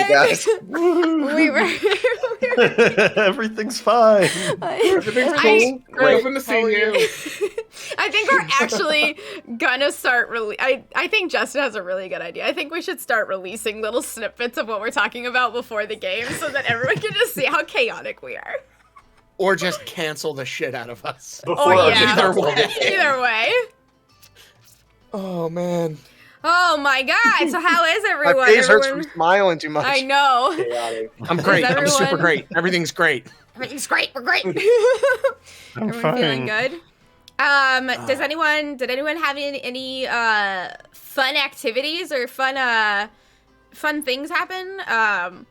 guys. we were Everything's fine. Everything's cool. We're open to see you. I think we're actually gonna start I think Justin has a really good idea. I think we should start releasing little snippets of what we're talking about before the game so that everyone can just see how chaotic we are. Or just cancel the shit out of us. Either way. Oh, man. Oh my god, so how is everyone? My face hurts from smiling too much. I know. Chaotic. I'm great. I'm super great. Everything's great. Everything's great. We're great. I'm Everyone fine. feeling good? Did anyone have any fun activities or fun things happen? The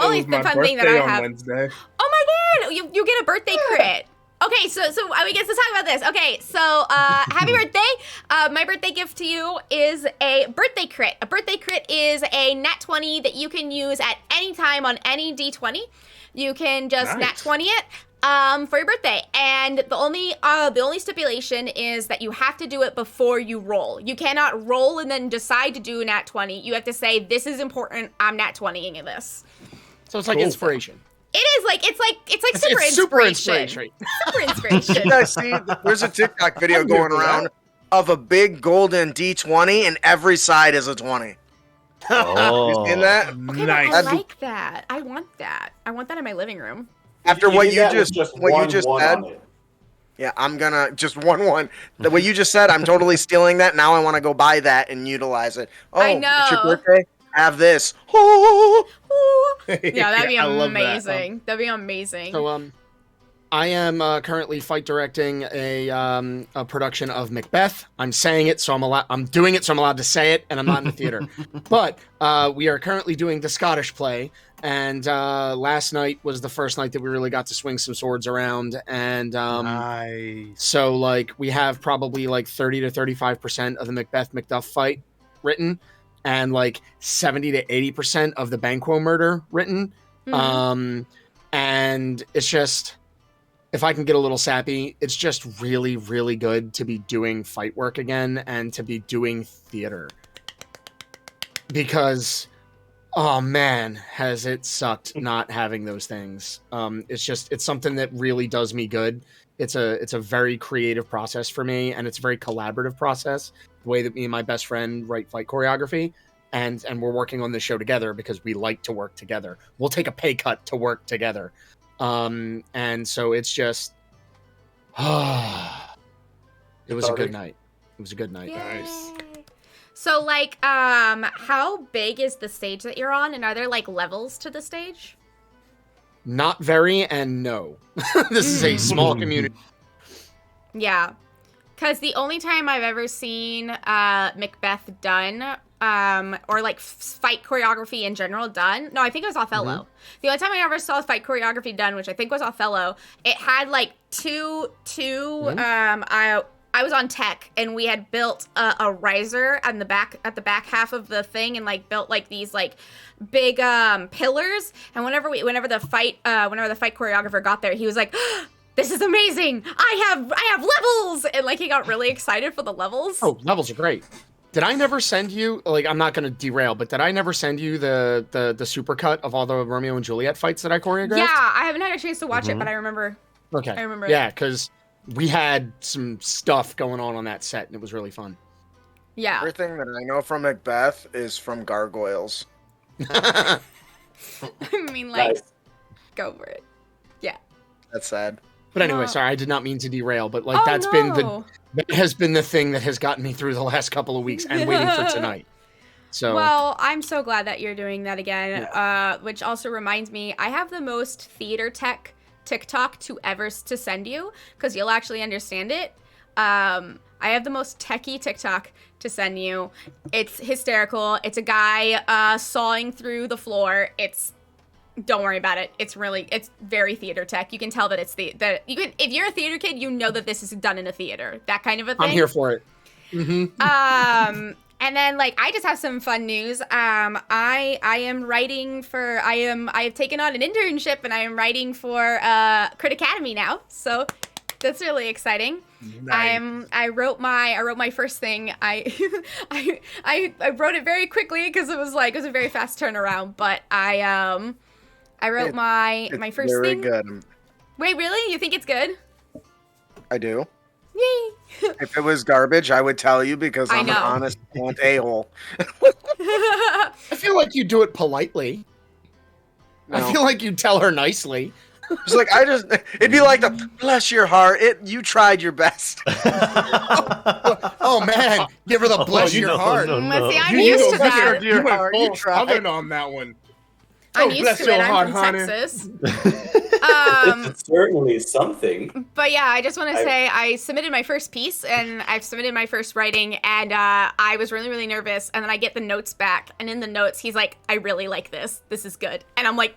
only fun thing that I have. Wednesday. Oh my god, you get a birthday crit. Okay, so I guess let's talk about this. Okay, so happy birthday. My birthday gift to you is a birthday crit. A birthday crit is a nat 20 that you can use at any time on any D20. You can just nat 20 it for your birthday. And the only stipulation is that you have to do it before you roll. You cannot roll and then decide to do a nat 20. You have to say, this is important, I'm nat 20ing this. So it's like inspiration. It is like it's super inspiration. Super inspiration. You guys see, there's a TikTok video going around of a big golden D20 and every side is a 20. Oh. You seen that? Okay, Nice. I like that. I want that. I want that in my living room. After what you just one said. on it. Yeah, I'm gonna just one. The way you just said, I'm totally stealing that. Now I want to go buy that and utilize it. Oh, I know. It's your birthday. Have this. Yeah, that'd be I love that. amazing. That'd be amazing. So, I am currently fight directing a production of Macbeth. I'm saying it, so I'm doing it, so I'm allowed to say it, and I'm not in the theater. But we are currently doing the Scottish play, and last night was the first night that we really got to swing some swords around, and Nice. so like we have probably like 30 to 35% of the Macbeth-Macduff fight written, and like 70 to 80% of the Banquo murder written. And it's just, if I can get a little sappy, it's just really, really good to be doing fight work again and to be doing theater. Because, oh man, has it sucked not having those things. It's something that really does me good. It's a very creative process for me, and it's a very collaborative process. The way that me and my best friend write fight choreography, and we're working on this show together because we like to work together. We'll take a pay cut to work together. And so it's just, it was a good night. It was a good night. Yay. Nice. So, like, how big is the stage that you're on, and are there like levels to the stage? Not very, and no. This is a small community. Yeah, because the only time I've ever seen Macbeth done, or like fight choreography in general done. No, I think it was Othello. The only time I ever saw fight choreography done, which I think was Othello, it had like two. I was on tech, and we had built a riser at the back half of the thing, and like built like these like big pillars. And whenever the fight choreographer got there, he was like, "This is amazing! I have levels!" And like he got really excited for the levels. Oh, levels are great. Did I never send you, like, I'm not going to derail, but did I never send you the supercut of all the Romeo and Juliet fights that I choreographed? Yeah, I haven't had a chance to watch it, but I remember. Okay. I remember. Yeah, because we had some stuff going on that set, and it was really fun. Yeah. Everything that I know from Macbeth is from Gargoyles. I mean, like, Nice. go for it. Yeah. That's sad. But anyway, No. sorry, I did not mean to derail, but like Oh, that has been the thing that has gotten me through the last couple of weeks and waiting for tonight. So Well, I'm so glad that you're doing that again. Which also reminds me, I have the most theater tech TikTok to send you, because you'll actually understand it. I have the most techie TikTok to send you. It's hysterical. It's a guy sawing through the floor. Don't worry about it. It's very theater tech. You can tell that if you're a theater kid, you know that this is done in a theater. That kind of a thing. I'm here for it. And then like I just have some fun news. I have taken on an internship, and I am writing for Crit Academy now. So That's really exciting. Nice. I wrote my first thing. I wrote it very quickly because it was a very fast turnaround. But I wrote my first very thing. Good. Wait, really? You think it's good? I do. Yay! If it was garbage, I would tell you because I I'm an know. honest blunt a-hole. I feel like you do it politely. No. I feel like you tell her nicely. It's like it'd be like the bless your heart. You tried your best. Oh man, give her the bless your heart. See, I'm You used go to bless that. your dear You heart. You tried. Southern on that one. I'm Oh, used bless to your it. I'm heart, from honey. Texas. It's certainly something. But yeah, I just want to say I submitted my first piece and I've submitted my first writing, and I was really, really nervous. And then I get the notes back, and in the notes, he's like, "I really like this. This is good." And I'm like,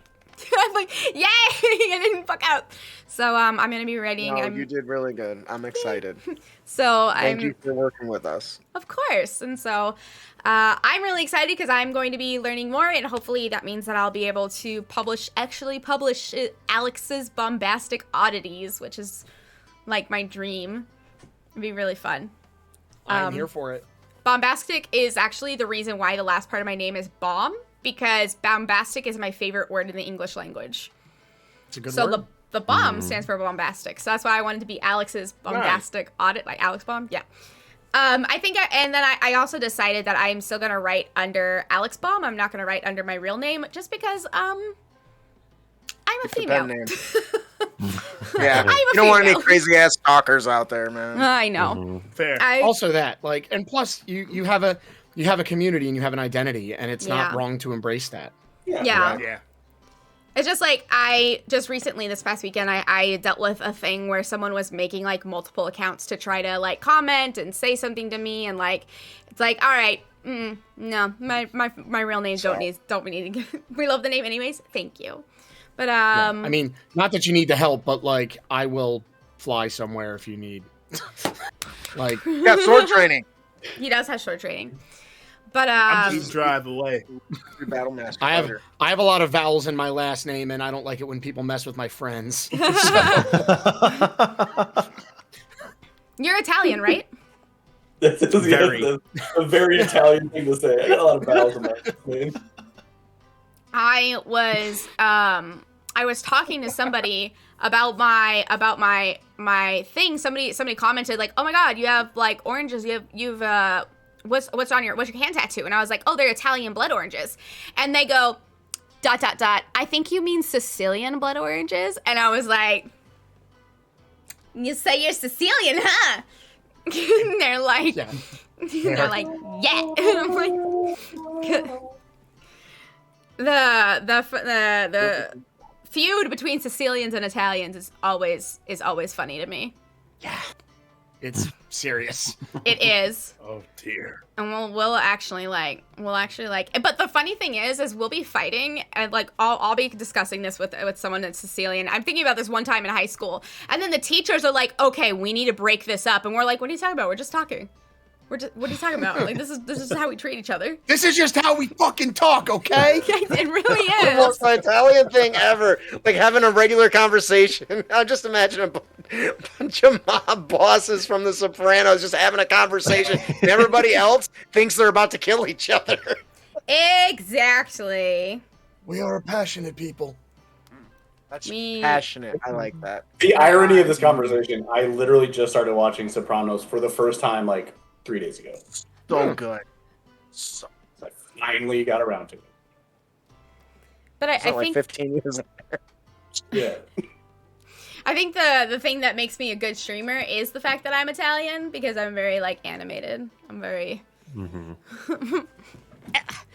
"Yay!" I didn't fuck out. So I'm gonna be writing. No, you did really good. I'm excited. So Thank you for working with us. Of course. And so I'm really excited because I'm going to be learning more, and hopefully that means that I'll be able to actually publish Alex's Bombastic Oddities, which is like my dream. It'd be really fun. I'm here for it. Bombastic is actually the reason why the last part of my name is bomb, because bombastic is my favorite word in the English language. It's a good So word. the bomb stands for bombastic. So that's why I wanted to be Alex's Bombastic Audit, like Alex Bomb. Yeah. I think, and then I also decided that I'm still gonna write under Alex Bomb. I'm not gonna write under my real name, just because I'm a female. Pen name. Yeah, I'm a you don't want any female. crazy ass stalkers out there, man. I know. Fair. Also that, like, and plus you have a community and you have an identity, and it's not Yeah. wrong to embrace that. Yeah. Yeah. It's just like I just recently this past weekend I dealt with a thing where someone was making like multiple accounts to try to like comment and say something to me, and like it's like, all right, no, my real name don't need to we love the name anyways. Thank you. But I mean, not that you need the help, but like I will fly somewhere if you need. Like, Yeah, sword training. he does have short training. But I'm just drive away. Your battle master. I fighter. have a lot of vowels in my last name, and I don't like it when people mess with my friends. you're Italian, right? That's Very. a very Italian thing to say. I got a lot of vowels in my name. I was talking to somebody about my thing. Somebody commented like, "Oh my god, you have like oranges. You've what's your hand tattoo?" And I was like, "Oh, they're Italian blood oranges." And they go ... I think you mean Sicilian blood oranges. And I was like, "You say you're Sicilian, huh?" And they're like, Yeah. they're like, "Yeah." And I'm like, the feud between Sicilians and Italians is always funny to me. It's serious. It is. Oh dear. And we'll actually like, but the funny thing is we'll be fighting, and like I'll be discussing this with someone that's Sicilian. I'm thinking about this one time in high school, and then the teachers are like, "Okay, we need to break this up," and we're like, "What are you talking about? We're just talking. What are you talking about? Like this is how we treat each other." This is just how we fucking talk, okay? It really The is. most Italian thing ever. Like having a regular conversation. I just imagine a bunch of mob bosses from The Sopranos just having a conversation, and everybody else thinks they're about to kill each other. Exactly. We are a passionate people. That's Me- passionate. I like that. The irony of this conversation, I literally just started watching Sopranos for the first time like 3 days ago. So good. So, So I finally got around to it. But it's I not like think 15 years. Yeah. I think the thing that makes me a good streamer is the fact that I'm Italian, because I'm very like animated. I'm very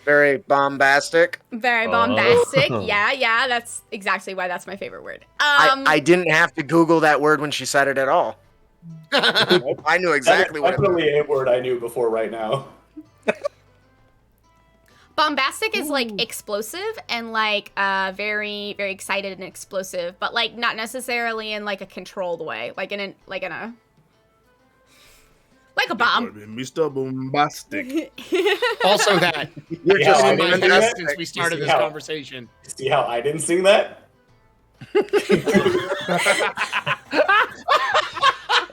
Very bombastic. very bombastic. Yeah, that's exactly why that's my favorite word. I didn't have to Google that word when she said it at all. Nope, I knew exactly what it was. Definitely a word I knew before right now. Bombastic is like explosive and like very very excited and explosive, but like not necessarily in like a controlled way, like in a bomb. Mr. Bombastic. Also that. You're Yeah, just I in my didn't head do that. since we started You see this how- conversation. See how I didn't sing that?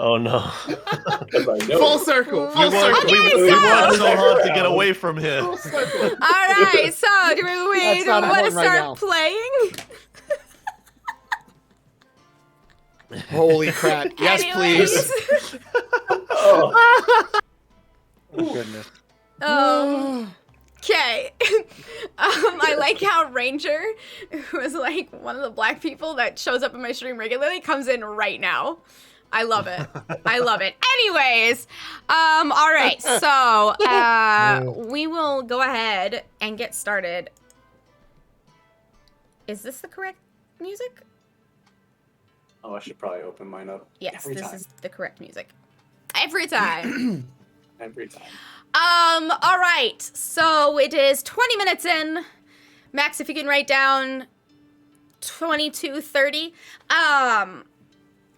Oh no. Because I know. Full circle. Full Okay, circle. We so- want so hard to get away from him. All right, so do we That's not want to important right start now. playing? Holy crap! Yes, Anyways. please. Oh, Goodness. Okay. I like how Ranger, who is like one of the black people that shows up in my stream regularly, comes in right now. I love it. I love it. Anyways, all right. So we will go ahead and get started. Is this the correct music? I should probably open mine up. Yes, Every this time. is the correct music. Every time. Every time. All right. So it is 20 minutes in. Max, if you can write down 22:30.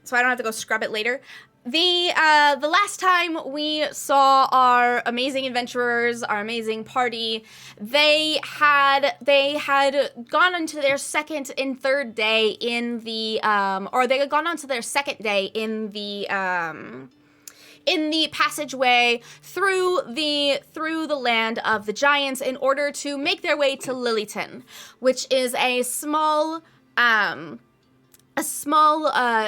So I don't have to go scrub it later. The last time we saw our amazing adventurers, our amazing party, they had gone into their second and third day in the or they had gone on to their second day in the passageway through the land of the giants in order to make their way to Lilyton, which is a small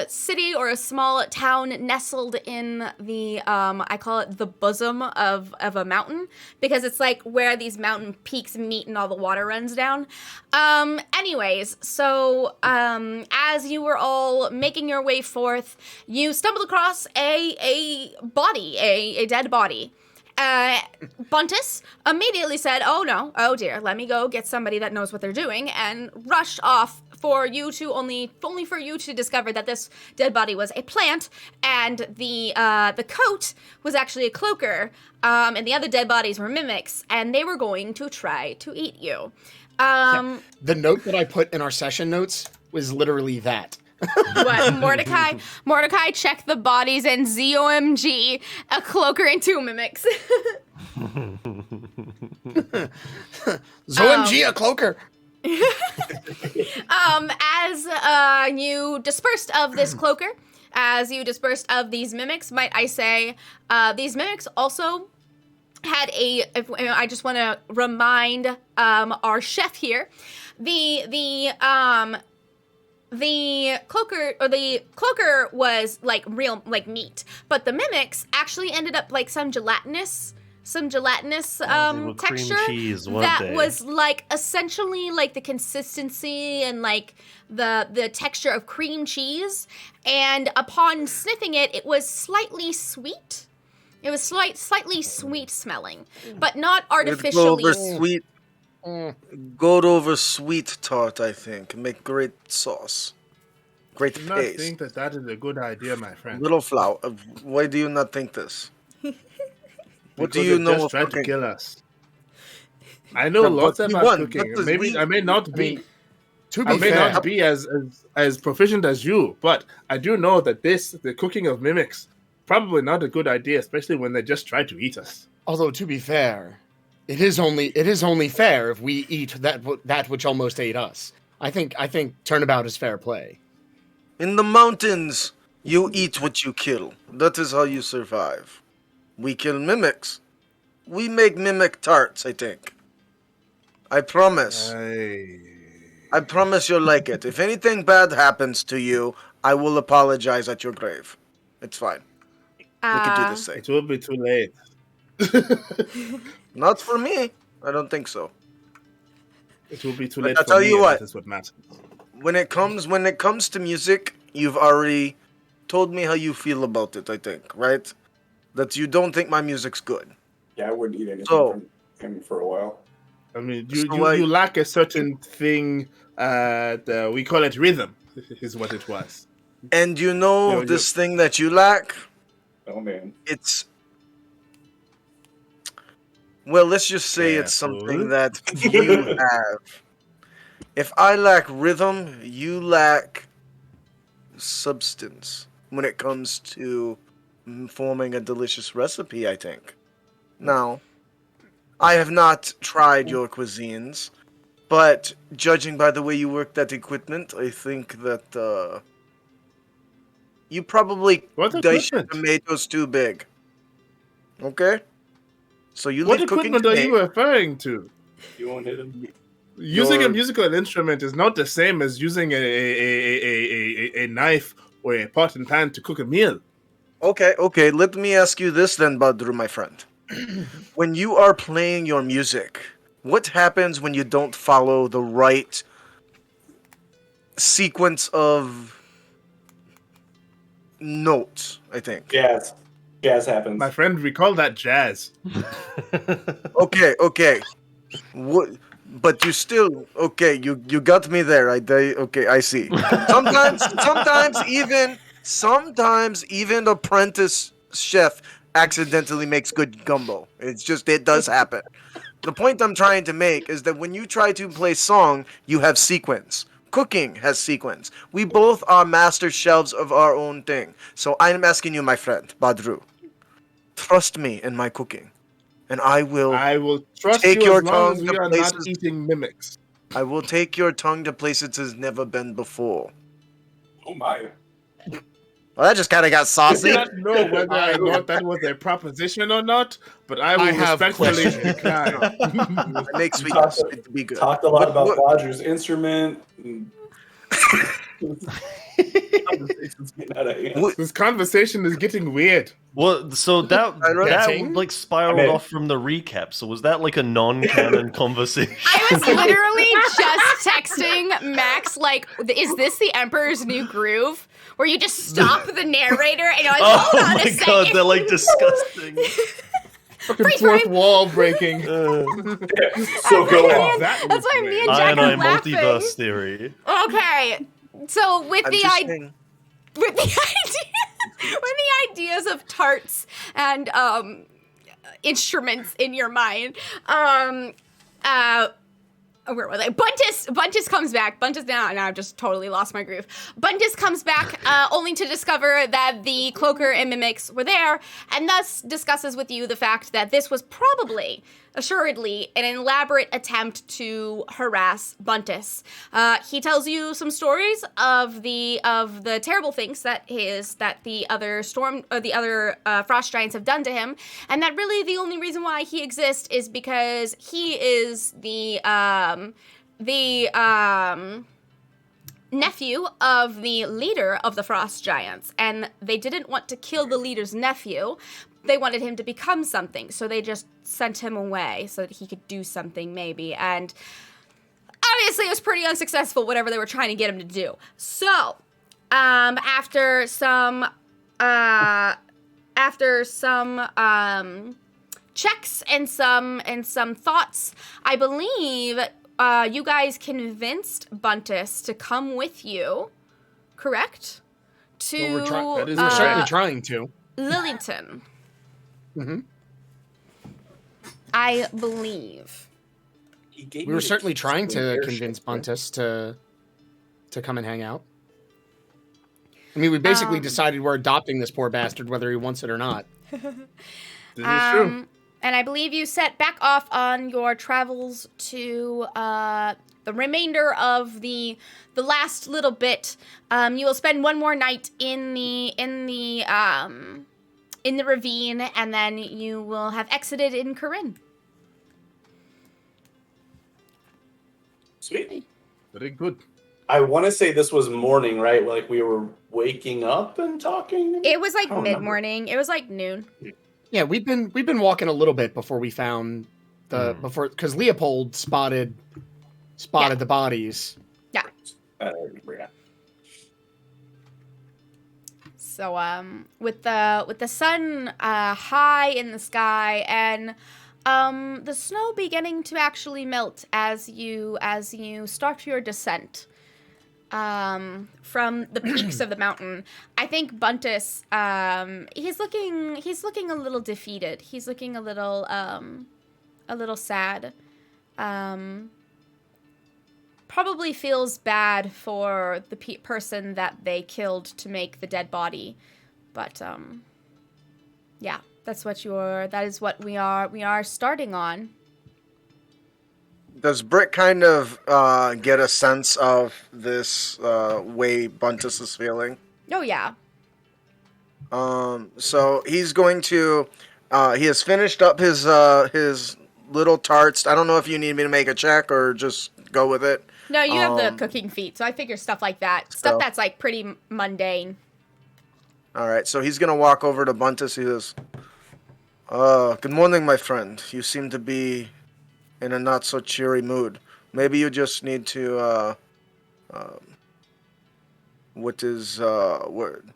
city or a small town nestled in the I call it the bosom of a mountain, because it's like where these mountain peaks meet and all the water runs down. Anyways, so as you were all making your way forth, you stumbled across a body, a dead body. Buntus immediately said, oh dear, let me go get somebody that knows what they're doing, and rushed off for you to only for you to discover that this dead body was a plant, and the coat was actually a cloaker, and the other dead bodies were mimics, and they were going to try to eat you. The note that I put in our session notes was literally that. What, Mordecai, check the bodies, and ZOMG, a cloaker and two mimics. ZOMG, a cloaker. As you dispersed of this cloaker, as you dispersed of these mimics, might I say, these mimics also had I just want to remind our chef here, the cloaker was like real, like meat, but the mimics actually ended up like some gelatinous They were cream texture cheese, weren't that they? was like essentially like the consistency and like the texture of cream cheese, and upon sniffing it, it was slightly sweet. It was slightly sweet smelling, but not artificially. Gold over sweet tart, I think. Make great sauce. Great I do not paste. think that is a good idea, my friend. Little flour. Why do you not think this? What do Because you they know just of tried to cooking? kill us. I know Yeah, lots but we about won. cooking. That was Maybe I may not I mean, be. to I be may fair, not be as proficient as you, but I do know that the cooking of mimics, probably not a good idea, especially when they just try to eat us. although to be fair, it is only fair if we eat that which almost ate us. I think turnabout is fair play. In the mountains, you eat what you kill. That is how you survive. We kill mimics. We make mimic tarts, I think. I promise. I promise you'll like it. If anything bad happens to you, I will apologize at your grave. It's fine. We can do this thing. It will be too late. Not for me. I don't think so. It will be too But late I'll for tell me. you and what. That is what matters. When it comes to music, you've already told me how you feel about it, I think, right? That you don't think my music's good. Yeah, I wouldn't eat anything So- from him for a while. I mean, So you lack a certain thing. We call it rhythm. Is what it was. And you know Yo, this thing that you lack? Oh man. It's well, let's just say Yeah, it's something food. that you have. If I lack rhythm, you lack substance when it comes to forming a delicious recipe, I think. Now, I have not tried your cuisines, but judging by the way you work that equipment, I think that you probably What diced your equipment? tomatoes too big. Okay? So you What leave cooking equipment to are me. you referring to? You won't hit him. Using a Your- musical instrument is not the same as using a knife or a pot and pan to cook a meal. Okay. Let me ask you this then, Badru, my friend. When you are playing your music, what happens when you don't follow the right sequence of notes, I think? Jazz. Jazz happens. My friend, we call that jazz. Okay. What? But you still okay? You got me there. Okay. I see. Sometimes even apprentice chef accidentally makes good gumbo. It does happen. The point I'm trying to make is that when you try to play song, you have sequence. Cooking has sequence. We both are master chefs of our own thing. So I'm asking you, my friend Badru, trust me in my cooking, and I will. I will trust Take you your as long as tongue we to are not places- eating mimics. I will take your tongue to places it's never been before. Oh my. Well, that just kind of got I saucy. do not know whether or not that was a proposition or not, but I will I have respectfully questions. decline. It makes sweetness to be good. Talked a lot about What- Roger's instrument. And conversation's getting out of hand. what- This conversation is getting weird. Well, so that Getting? like spiraled I mean- off from the recap. So was that like a non-canon conversation? I was literally just texting Max, like, is this the Emperor's New Groove? Where you just stop the narrator and you're like, Oh hold on my a second. god, they're like disgusting. Fucking Freeze fourth frame. wall breaking. So go That's on. That That's was why me great. and Jack I are laughing. multiverse theory. Okay, so with I'm the just idea. saying. With the ideas of tarts and instruments in your mind, where was I? Buntus comes back. Buntus now I've just totally lost my groove. Buntus comes back only to discover that the cloaker and mimics were there, and thus discusses with you the fact that this was probably, assuredly, an elaborate attempt to harass Buntus. He tells you some stories of the terrible things that the other frost giants have done to him, and that really the only reason why he exists is because he is the nephew of the leader of the frost giants, and they didn't want to kill the leader's nephew. They wanted him to become something, so they just sent him away so that he could do something maybe, and obviously it was pretty unsuccessful, whatever they were trying to get him to do. So, after some checks and some thoughts, I believe you guys convinced Buntus to come with you, correct? To that is We're certainly correct. trying to. Lillington, hmm I believe. He gave We me were the certainly keys trying to an to airship, convince right? Buntus to come and hang out. I mean, we basically decided we're adopting this poor bastard, whether he wants it or not. This is true. And I believe you set back off on your travels to the remainder of the last little bit. You will spend one more night in the ravine, and then you will have exited in Corinne. Sweet. Very good. I want to say this was morning, right? Like we were waking up and talking. It was like I don't remember. mid-morning. It was like noon. Yeah, we've been walking a little bit before we found because Leopold spotted the bodies. I remember, yeah. So with the sun high in the sky and the snow beginning to actually melt as you start your descent from the peaks of the mountain, I think Buntus he's looking a little defeated. He's looking a little sad. Probably feels bad for the person that they killed to make the dead body, but yeah, that is what we are starting on. Does Britt kind of get a sense of this way Buntus is feeling? Oh yeah, So he's going to. He has finished up his little tarts. I don't know if you need me to make a check or just go with it. No, you have the cooking feat, so I figure stuff like that. Stuff that's like pretty mundane. All right, so he's gonna walk over to Buntus. He says, "Good morning, my friend. You seem to be in a not so cheery mood. Maybe you just need to what is word?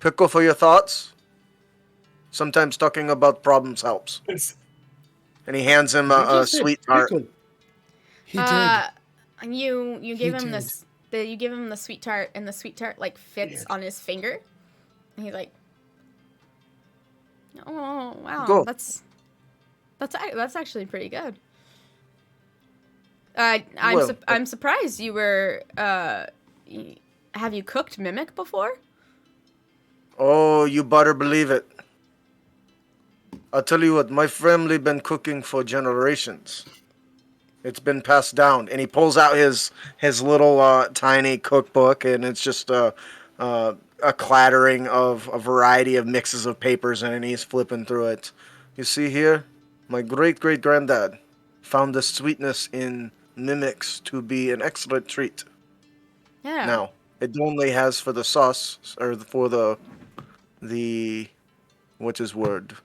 Pickle for your thoughts. Sometimes talking about problems helps." And he hands him a sweet tart. He did. You give him did. this. You give him the sweet tart, and the sweet tart like fits on his finger. And he's like, "Oh wow, Go. that's actually pretty good." Well, I'm surprised you were. Have you cooked mimic before? Oh, you better believe it. I'll tell you what, my family been cooking for generations. It's been passed down, and he pulls out his little tiny cookbook, and it's just a clattering of a variety of mixes of papers, and he's flipping through it. You see here, my great granddad found the sweetness in mimics to be an excellent treat. Yeah. Now, it only has for the sauce or for the what's his word?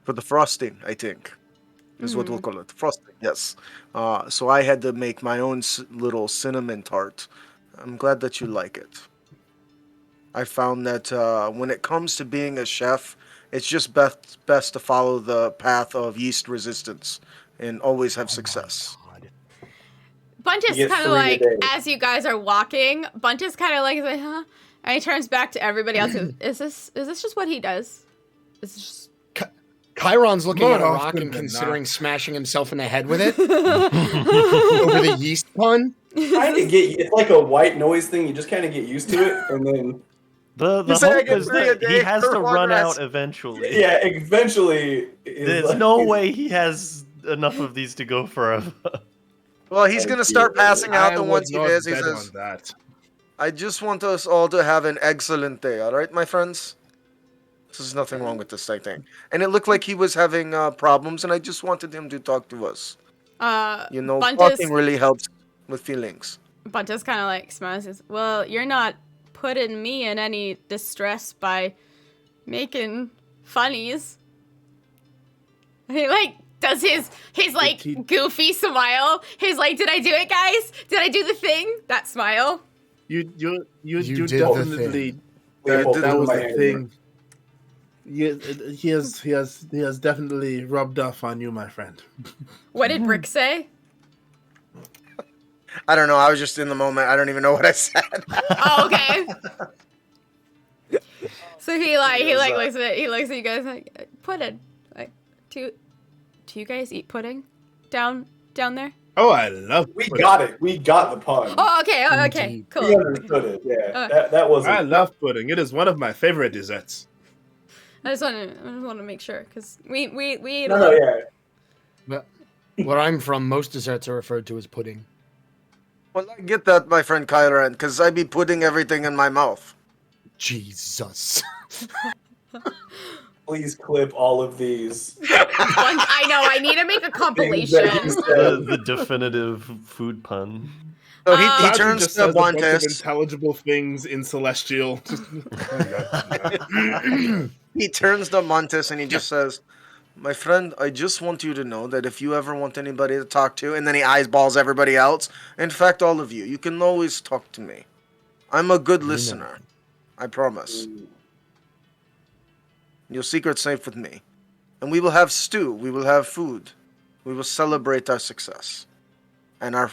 For the frosting, I think, is what we'll call it. Frosting, yes. So I had to make my own little cinnamon tart. I'm glad that you like it. I found that when it comes to being a chef, it's just best to follow the path of yeast resistance and always have success. Buntus You get kind of 3 a like, day. as you guys are walking, Buntus kind of like, huh? And he turns back to everybody else. And goes, is this just what he does? Is this just... Chiron's looking More at a rock often and than considering not. smashing himself in the head with it over the yeast pun. It's like a white noise thing. You just kind of get used to it, and then The say I hope get is 3 a that he day has for to one run rest. out eventually. yeah, eventually. There's no way he has enough of these to go forever. Well, he's going to start passing out the ones he does. He bet says, on that. I just want us all to have an excellent day, all right, my friends? There's nothing wrong with this, I think. And it looked like he was having problems, and I just wanted him to talk to us. You know, talking really helps with feelings. Buntus kind of like smiles and says, well, you're not putting me in any distress by making funnies. He like does his like goofy smile. His like, did I do it, guys? Did I do the thing? That smile. You did the definitely thing. that was my the hand. thing. He has definitely rubbed off on you, my friend. What did Brick say? I don't know. I was just in the moment. I don't even know what I said. Oh, okay. So he looks at it. He looks at you guys like, pudding. Like, do you guys eat pudding down there? Oh, I love We pudding. got it. We got the pun. Oh, okay. Oh, okay. Indeed. Cool. We understood it. Yeah, Uh, that was. I love pudding. It is one of my favorite desserts. I just want to make sure because we eat a No, lot. yeah. But where I'm from, most desserts are referred to as pudding. Well, I get that, my friend Kyran, because I be putting everything in my mouth. Jesus. Please clip all of these. I know. I need to make a compilation. The definitive food pun. So he Cloud turns just to says a bunch of Buntus. intelligible things in celestial. He turns to Buntus and he just says, my friend, I just want you to know that if you ever want anybody to talk to, and then he eyeballs everybody else, in fact, all of you, you can always talk to me. I'm a good listener. I promise. Your secret's safe with me. And we will have stew. We will have food. We will celebrate our success and our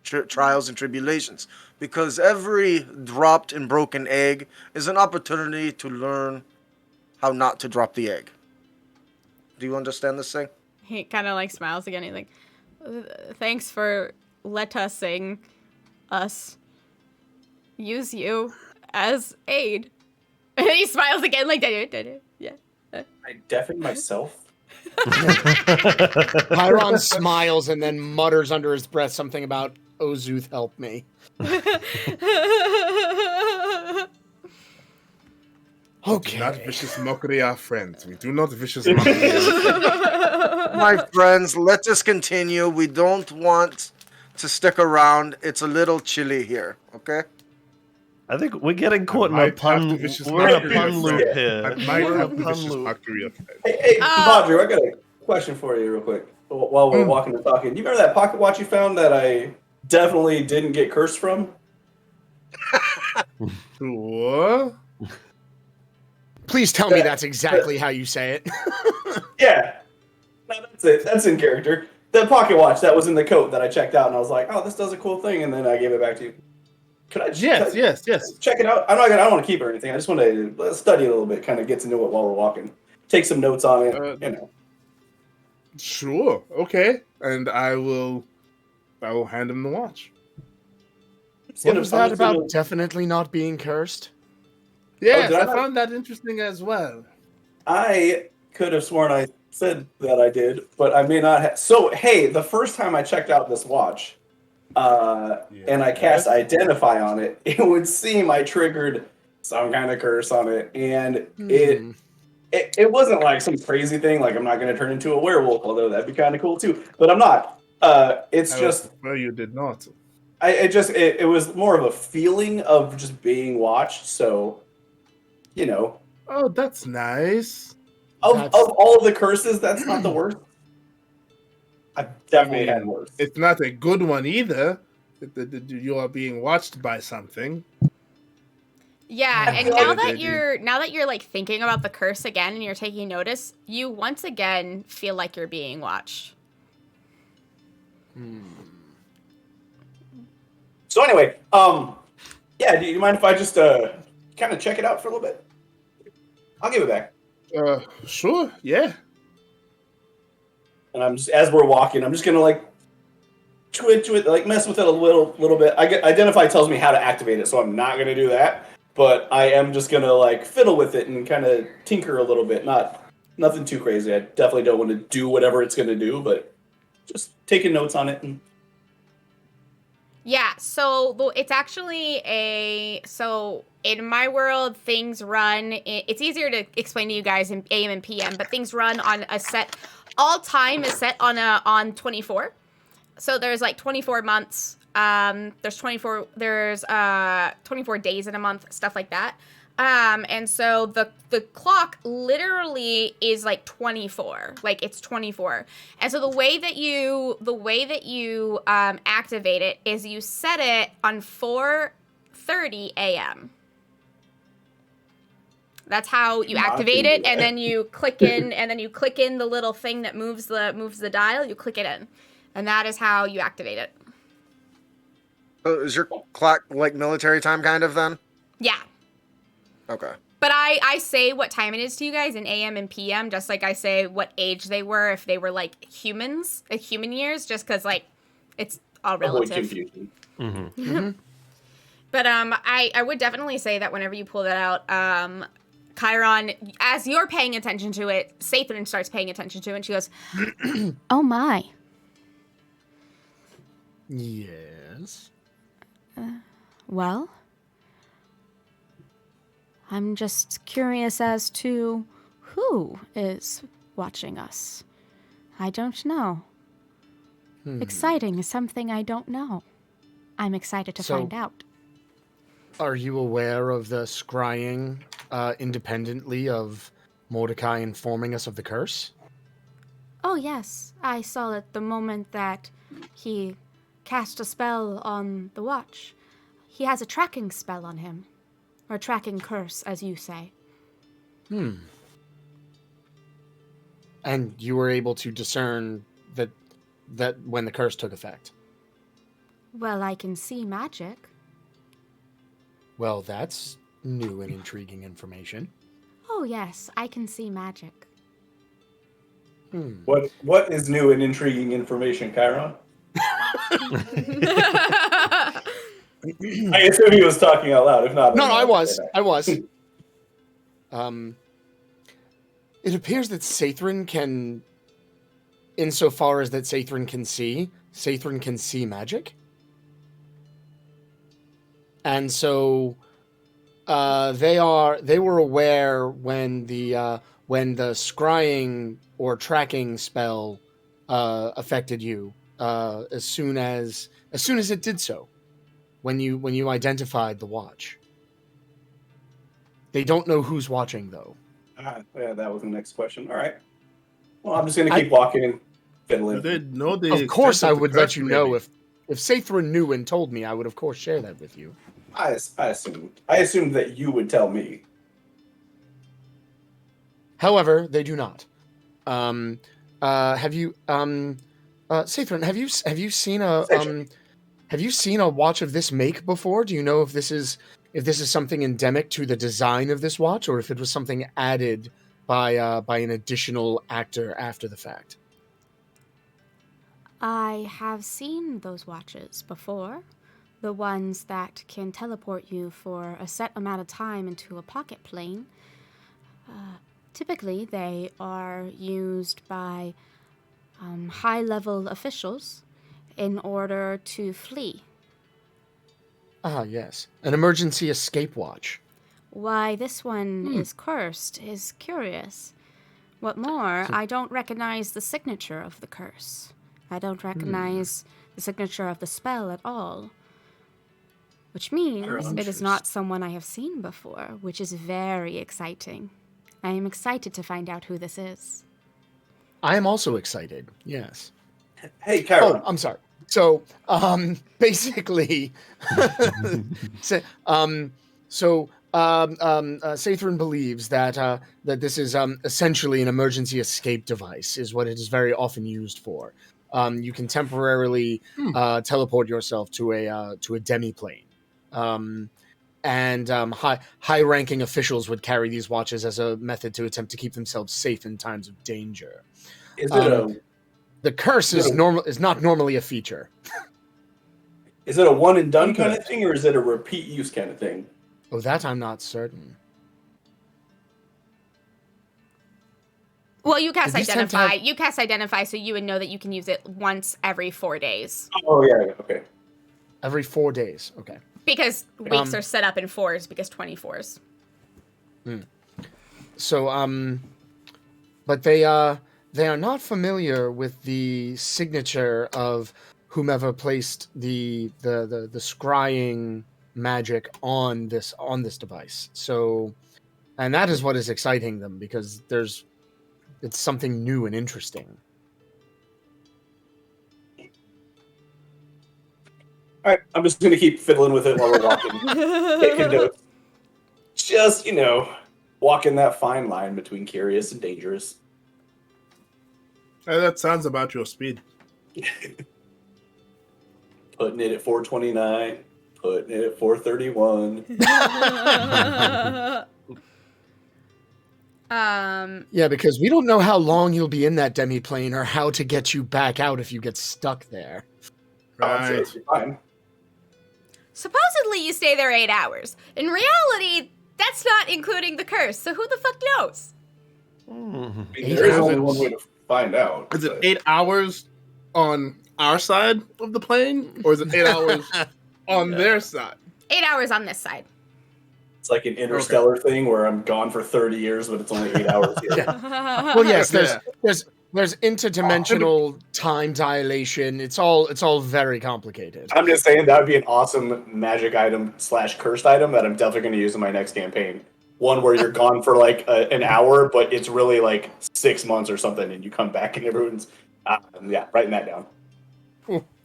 trials and tribulations. Because every dropped and broken egg is an opportunity to learn how not to drop the egg. Do you understand this thing? He kind of like smiles again. He's like, thanks for letting us use you as aid. And he smiles again like, yeah. I deafened myself. Chiron smiles and then mutters under his breath something about Ozuth help me. We do not vicious mockery our friends. We do not vicious mockery our friends. My friends, let us continue. We don't want to stick around. It's a little chilly here, okay? I think we're getting caught in a might have pun. the vicious We're in a mockery pun of loop friends. here. I might We're in a have the pun vicious loop. mockery of friends. Hey, Bodger, I got a question for you real quick. While we're walking and talking, you remember that pocket watch you found that I definitely didn't get cursed from? What? Please tell me that's exactly how you say it. Yeah. No, that's it. That's in character. The pocket watch that was in the coat that I checked out, and I was like, "Oh, this does a cool thing," and then I gave it back to you. Could I? Yes. Check it out. I don't want to keep it or anything. I just want to study it a little bit, kind of get to know it while we're walking. Take some notes on it. Sure. Okay. And I will hand him the watch. What was that about definitely not being cursed? Yes, did I I not- found that interesting as well. I could have sworn I said that I did, but I may not have. So, hey, the first time I checked out this watch, and I cast Identify on it, it would seem I triggered some kind of curse on it, and it wasn't like some crazy thing, like I'm not going to turn into a werewolf, although that'd be kind of cool too, but I'm not. It's just... Well, you did not. It was more of a feeling of just being watched, so, you know. Oh, that's nice. Of all of the curses, that's not the worst. I've definitely had worse. It's not a good one either. You are being watched by something. Yeah, and feel now like that you're like thinking about the curse again and you're taking notice, you once again feel like you're being watched. So anyway, yeah, do you mind if I just kind of check it out for a little bit? I'll give it back. Sure, yeah. And I'm just, as we're walking, I'm just gonna like twitch with, like mess with it a little bit. Identify tells me how to activate it, so I'm not gonna do that. But I am just gonna like fiddle with it and kind of tinker a little bit. Nothing too crazy. I definitely don't want to do whatever it's gonna do, but just taking notes on it. And... Yeah, so it's actually so in my world, things run, it's easier to explain to you guys in AM and PM, but things run on a set, all time is set on 24. So there's like 24 months, there's 24 days in a month, stuff like that. And so the clock literally is like 24, like it's 24. And so the way that you activate it is you set it on 4:30 a.m. That's how you activate it, and then you click in, the little thing that moves the dial. You click it in, and that is how you activate it. Is your clock like military time kind of then? Yeah. Okay. But I say what time it is to you guys in AM and PM, just like I say what age they were if they were like humans, like human years, just because like it's all relative. But I would definitely say that whenever you pull that out, Chiron, as you're paying attention to it, Sathrin starts paying attention to it, and she goes, "Oh my." Yes. Well, I'm just curious as to who is watching us. I don't know. Exciting is something I don't know. I'm excited to find out. Are you aware of the scrying independently of Mordecai informing us of the curse? Oh, yes. I saw it the moment that he cast a spell on the watch. He has a tracking spell on him. Or tracking curse, as you say. And you were able to discern that when the curse took effect? Well, I can see magic. Well, that's new and intriguing information. Oh, yes. I can see magic. What is new and intriguing information, Chiron? I assume he was talking out loud. If not, No, I was. It appears that Sathrin can, insofar as that Sathrin can see magic. And so They were aware when the scrying or tracking spell affected you as soon as it did so. When you identified the watch. They don't know who's watching though. Yeah, that was the next question. All right. Well, I'm just gonna keep walking and fiddling. They know the Of course, extent I of the would curse, let you know maybe. if Sathrin knew and told me. I would of course share that with you. I assumed that you would tell me. However, they do not. Have you, Sathrin? Have you seen a watch of this make before? Do you know if this is something endemic to the design of this watch, or if it was something added by an additional actor after the fact? I have seen those watches before. The ones that can teleport you for a set amount of time into a pocket plane. Typically, they are used by high-level officials in order to flee. Ah, yes. An emergency escape watch. Why this one is cursed is curious. What more, I don't recognize the signature of the curse. I don't recognize the signature of the spell at all. Which means it is not someone I have seen before, which is very exciting. I am excited to find out who this is. I am also excited, yes. Hey, Kyron. Oh, I'm sorry. So, basically, Sathrin believes that this is essentially an emergency escape device, is what it is very often used for. You can temporarily teleport yourself to a demiplane. And high-ranking officials would carry these watches as a method to attempt to keep themselves safe in times of danger. Is it the curse is not normally a feature. Is it a one and done kind of thing, or is it a repeat use kind of thing? Oh, that I'm not certain. Well, you cast Did these tend to Identify. have- You cast Identify, so you would know that you can use it once every 4 days. Oh yeah, okay. Every 4 days. Okay. Because weeks are set up in 4s, because 24s. So, but they are not familiar with the signature of whomever placed the scrying magic on this device. So, and that is what is exciting them, because it's something new and interesting. All right, I'm just gonna keep fiddling with it while we're walking, taking notes. Just walking that fine line between curious and dangerous. That sounds about your speed. Putting it at 429, putting it at 431. Yeah, because we don't know how long you'll be in that demiplane or how to get you back out if you get stuck there. I'm sure Right. it'll be fine. Supposedly you stay there 8 hours. In reality, that's not including the curse, so who the fuck knows? I mean, there is only one way to find out. Is it but- 8 hours on our side of the plane, or is it 8 hours on their side? 8 hours on this side. It's like an interstellar thing where I'm gone for 30 years, but it's only 8 hours here. Well, yes, Yeah. there's interdimensional time dilation. It's all very complicated. I'm just saying that would be an awesome magic item / cursed item that I'm definitely going to use in my next campaign. One where you're gone for like an hour, but it's really like 6 months or something, and you come back and everyone's writing that down.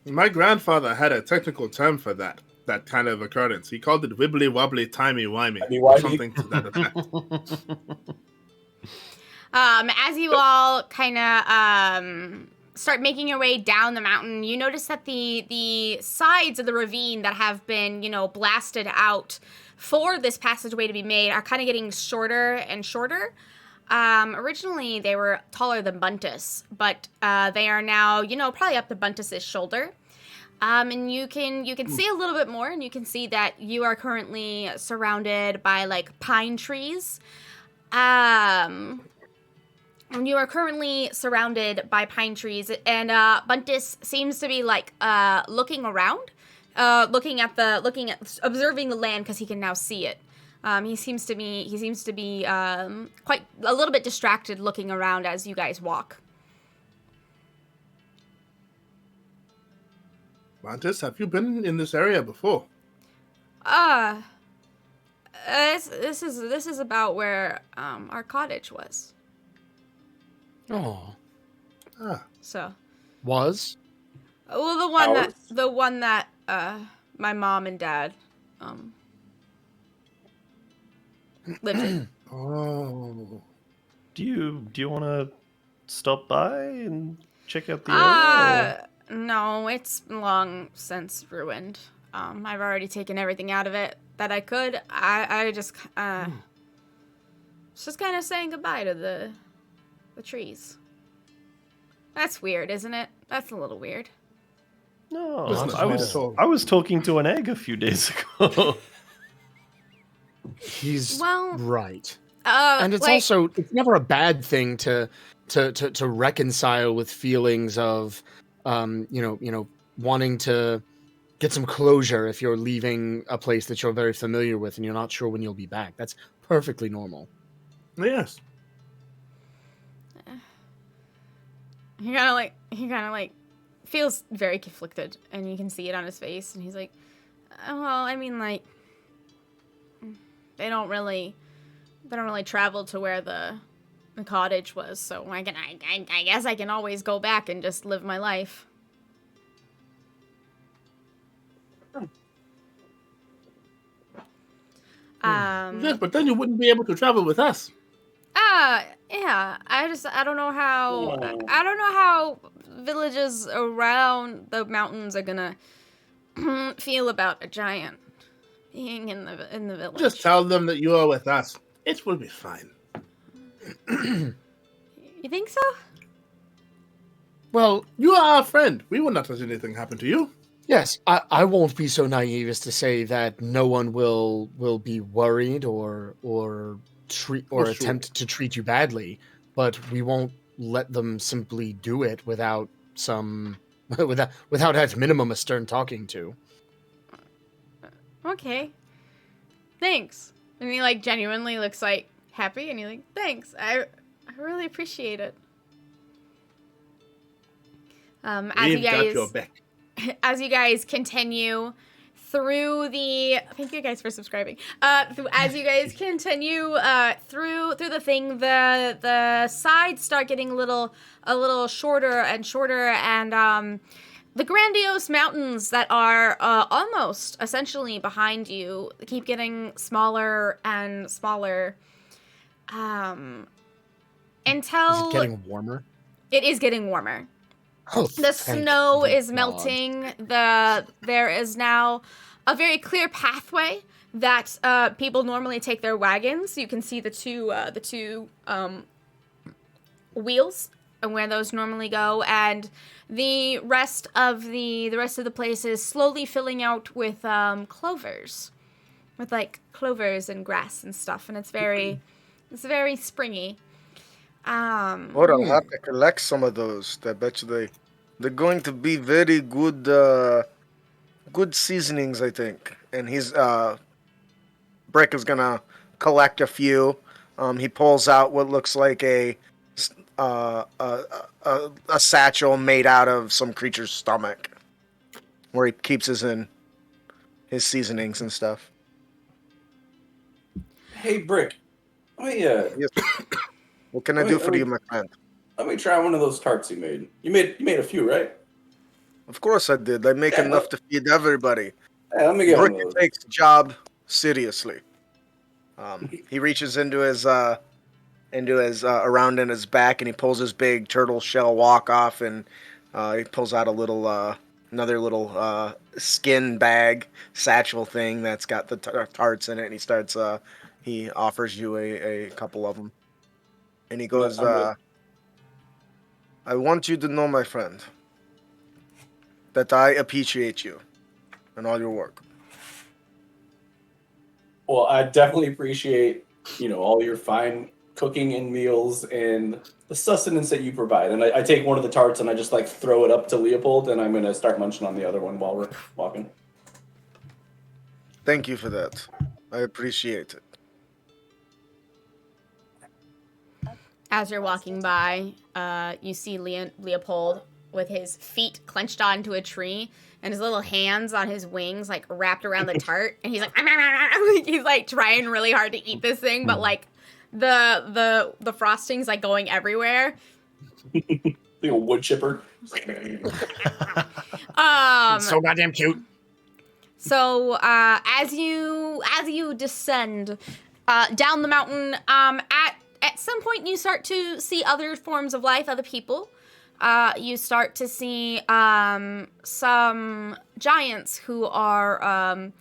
My grandfather had a technical term for that kind of occurrence. He called it wibbly wobbly timey wimey, or Timey-wimey. something to that effect. As you all kind of start making your way down the mountain, you notice that the sides of the ravine that have been, blasted out for this passageway to be made are kind of getting shorter and shorter. Originally, they were taller than Buntus, but they are now, probably up to Buntus's shoulder. And you can see a little bit more, and you can see that you are currently surrounded by like pine trees. And you are currently surrounded by pine trees, and Buntus seems to be like looking around, observing the land because he can now see it. He seems to be quite a little bit distracted, looking around as you guys walk. Mantis, have you been in this area before? This is about where our cottage was. Oh, So, was? well, the one that my mom and dad lived in. Oh. Do you want to stop by and check out the area? No, it's long since ruined. I've already taken everything out of it that I could. I just it's just kind of saying goodbye to the trees. That's weird, isn't it? That's a little weird. No, Listen, I was talking to an egg a few days ago. He's Well, right. And it's like, also, it's never a bad thing to reconcile with feelings of, wanting to get some closure if you're leaving a place that you're very familiar with and you're not sure when you'll be back. That's perfectly normal. Yes. he kind of like feels very conflicted, and you can see it on his face, and he's like, well, I mean, like, they don't really travel to where the cottage was, so I guess I can always go back and just live my life. Yes, but then you wouldn't be able to travel with us. Yeah, I don't know how villages around the mountains are gonna feel about a giant being in the village. Just tell them that you are with us. It will be fine. You think so? Well, You are our friend. We will not let anything happen to you. yes, I won't be so naive as to say that no one will be worried or For sure. attempt to treat you badly, but we won't let them simply do it without some without at minimum a stern talking to. Okay. Thanks. And he like genuinely looks like happy, and he's like, thanks. I really appreciate it. As We've you got guys your back. as you guys continue through the thank you guys for subscribing. As you guys continue through the thing, the sides start getting a little shorter and shorter, and the grandiose mountains that are almost essentially behind you keep getting smaller and smaller. Until Is it getting warmer? it is getting warmer. Oh, The thank snow the is God. melting. There is now a very clear pathway that people normally take their wagons. You can see the two wheels and where those normally go, and the rest of the place is slowly filling out with clovers, with like clovers and grass and stuff, and it's very springy. What I'll have to collect some of those. I bet you they're going to be very good good seasonings, I think. And he's Brick is gonna collect a few. He pulls out what looks like a satchel made out of some creature's stomach, where he keeps his seasonings and stuff. Hey, Brick. Yes. What can I do for you, my friend? Let me try one of those tarts you made. You made a few, right? Of course I did. I make enough to feed everybody. Hey, let me get one of Brick those. takes the job seriously. He reaches into his around in his back, and he pulls his big turtle shell walk off, and he pulls out a little another little skin bag satchel thing that's got the tarts in it, and he offers you a couple of them, and he goes, I'm good. I want you to know, my friend, that I appreciate you and all your work. Well, I definitely appreciate, all your fine cooking and meals and the sustenance that you provide. And I take one of the tarts and I just throw it up to Leopold, and I'm gonna start munching on the other one while we're walking. Thank you for that. I appreciate it. As you're walking by, you see Leopold with his feet clenched onto a tree and his little hands on his wings, like wrapped around the tart, and he's like, he's like trying really hard to eat this thing, but like the frosting's like going everywhere. Like a wood chipper. So goddamn cute. So as you descend down the mountain, at some point you start to see other forms of life, other people. You start to see some giants who are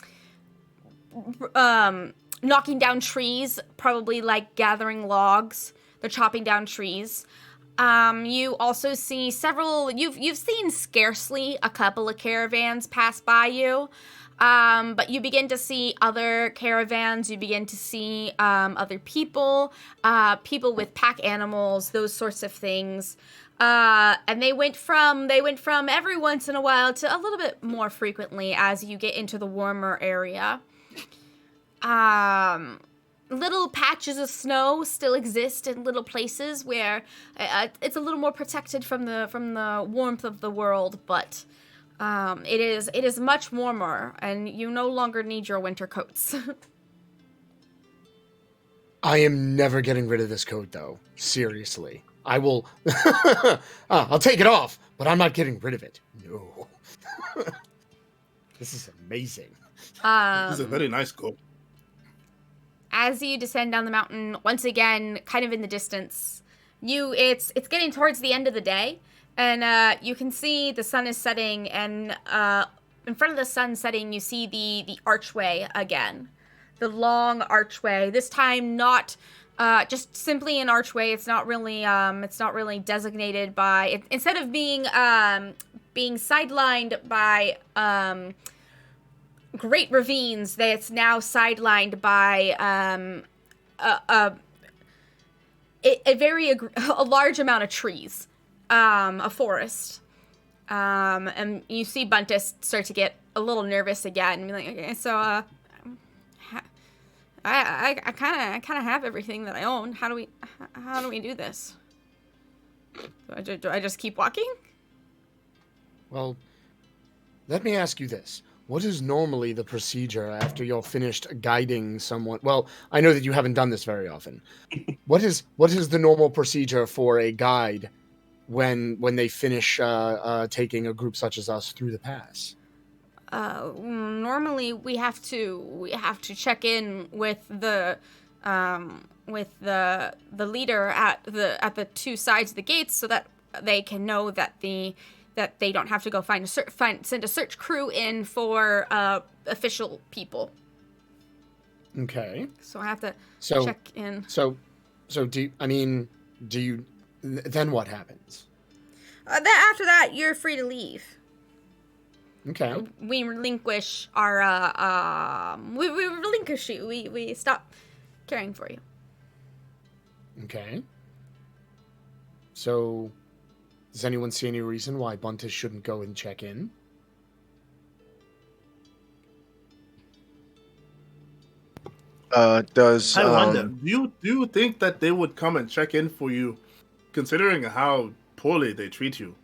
knocking down trees, probably like gathering logs. They're chopping down trees. You also see several. You've seen scarcely a couple of caravans pass by you, but you begin to see other caravans. You begin to see other people, people with pack animals, those sorts of things. And they went from every once in a while to a little bit more frequently as you get into the warmer area. Little patches of snow still exist in little places where it's a little more protected from the warmth of the world, but it is much warmer, and you no longer need your winter coats. I am never getting rid of this coat, though. Seriously. I will... I'll take it off, but I'm not getting rid of it. No. This is amazing. This is a very nice coat. As you descend down the mountain, once again, kind of in the distance, it's getting towards the end of the day, and you can see the sun is setting, and in front of the sun setting, you see the archway again. The long archway. This time not just simply an archway. It's not really designated by, instead of being sidelined by great ravines, that's now sidelined by a large amount of trees, a forest. And you see Buntus start to get a little nervous again, and be like, okay, so I kind of have everything that I own. How do we do this? Do I just keep walking? Well, let me ask you this. What is normally the procedure after you're finished guiding someone? Well, I know that you haven't done this very often. What is the normal procedure for a guide when they finish taking a group such as us through the pass? Normally we have to check in with the leader at the two sides of the gates so that they can know that they don't have to go send a search crew in for official people. Okay. So I have to check in. So then what happens? Then after that, you're free to leave. Okay. We relinquish our we relinquish you. We stop caring for you. Okay. So, does anyone see any reason why Buntus shouldn't go and check in? I wonder. Do you think that they would come and check in for you, considering how poorly they treat you?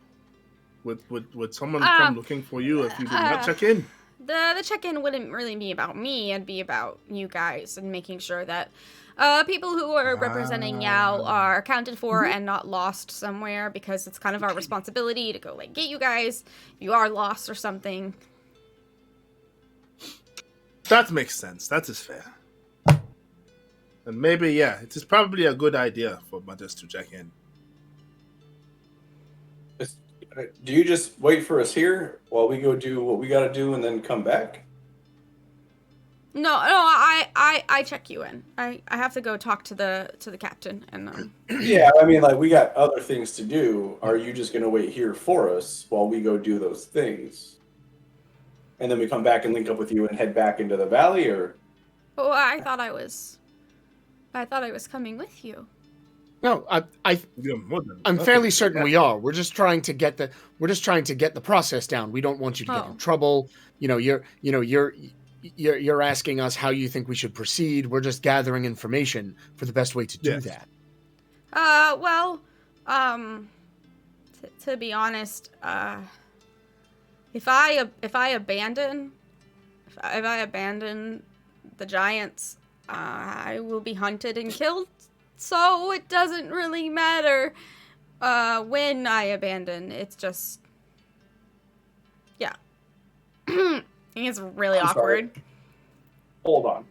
Would someone come looking for you if you did not check in? The check-in wouldn't really be about me. It'd be about you guys and making sure that people who are representing Yao are accounted for and not lost somewhere, because it's kind of our responsibility to go get you guys if you are lost or something. That makes sense. That is fair. And maybe, it is probably a good idea for Buntus to check in. Do you just wait for us here while we go do what we got to do and then come back? No, I check you in. I have to go talk to the captain and. Yeah, I mean, we got other things to do. Are you just gonna wait here for us while we go do those things, and then we come back and link up with you and head back into the valley, or? Oh, I thought I was coming with you. No, I'm fairly certain we are. We're just trying to get the process down. We don't want you to get in trouble. You're asking us how you think we should proceed. We're just gathering information for the best way to do that. Well, to be honest, if I abandon the giants, I will be hunted and killed. So it doesn't really matter when I abandon. It's just, yeah. It's really I'm awkward. sorry. Hold on.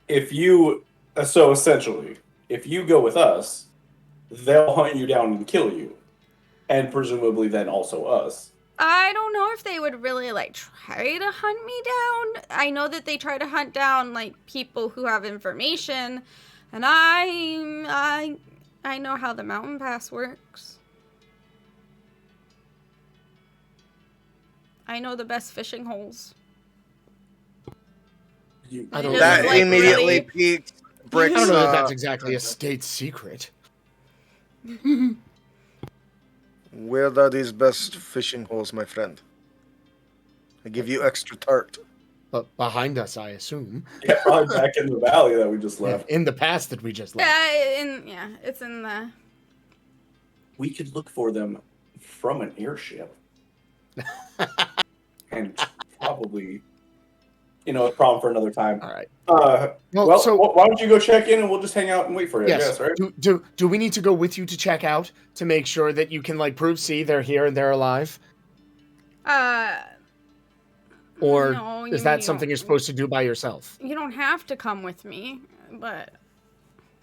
If you, so essentially, if you go with us, they'll hunt you down and kill you, and presumably then also us. I don't know if they would really like try to hunt me down. I know that they try to hunt down like people who have information, and I know how the mountain pass works. I know the best fishing holes. I don't Just, That like, immediately really- piqued I Brick's. don't know that that's exactly a state secret. Where are these best fishing holes, my friend? I give you extra tart. But behind us, I assume. Yeah, probably back in the valley that we just Yeah, left. in the past that we just left. It's in the. We could look for them from an airship. And probably, a problem for another time. All right. Well, why don't you go check in and we'll just hang out and wait for you, I Yes. guess, right? Do we need to go with you to check out to make sure that you can see they're here and they're alive? Or No, is that something you're supposed to do by yourself? You don't have to come with me, but.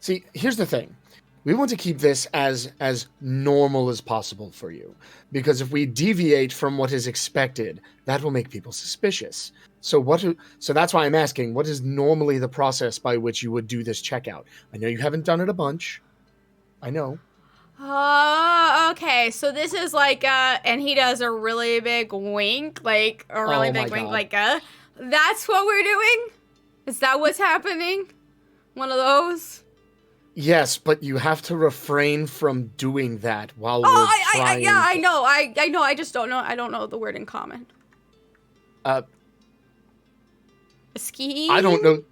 See, here's the thing. We want to keep this as normal as possible for you. Because if we deviate from what is expected, that will make people suspicious. So that's why I'm asking, what is normally the process by which you would do this checkout? I know you haven't done it a bunch. I know. Okay, so this is like, and he does a really big wink, like, a really big wink, God. like, that's what we're doing? Is that what's happening? One of those? Yes, but you have to refrain from doing that while we're trying. I know, I just don't know, I don't know the word in common. Scheme? I don't know.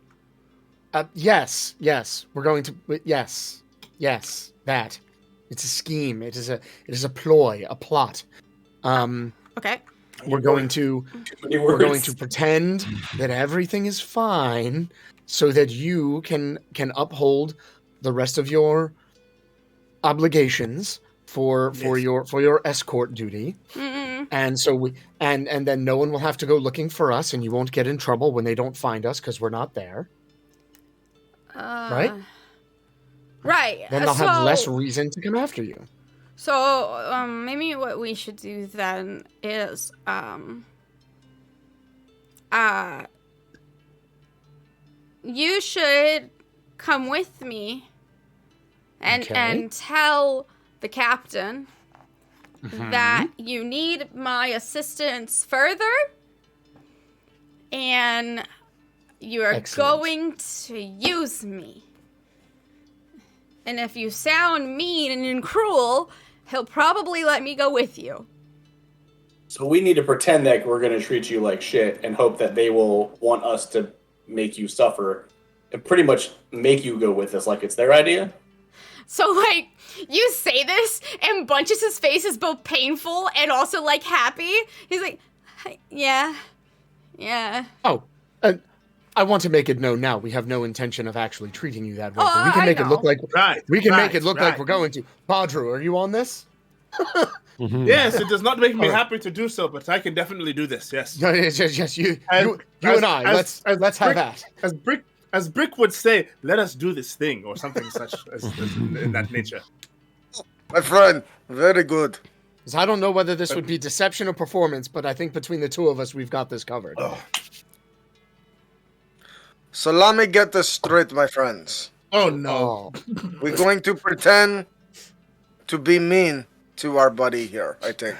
Yes, we're going to, yes, that. It's a scheme. It is a ploy, a plot. Okay. We're going to pretend that everything is fine, so that you can uphold the rest of your obligations for your escort duty. Mm-mm. And so and then no one will have to go looking for us, and you won't get in trouble when they don't find us because we're not there. Right? Right. Then they'll have less reason to come after you. So, maybe what we should do then is, you should come with me and tell the captain that you need my assistance further, and you are going to use me. And if you sound mean and cruel, he'll probably let me go with you. So we need to pretend that we're going to treat you like shit and hope that they will want us to make you suffer and pretty much make you go with us like it's their idea? So, like, you say this, and Bunches' face is both painful and also, like, happy. He's like, yeah. Oh, I want to make it known now. We have no intention of actually treating you that way. But we can I make it look know. like make it look like we're going to. Badru, are you on this? Yes, it does not make me happy to do so, but I can definitely do this. Yes. Yes, you and I. Let's have that. As Brick would say, let us do this thing, or something such as in that nature. My friend, very good. 'Cause I don't know whether this would be deception or performance, but I think between the two of us, we've got this covered. So let me get this straight, my friends. Oh no. We're going to pretend to be mean to our buddy here, I think.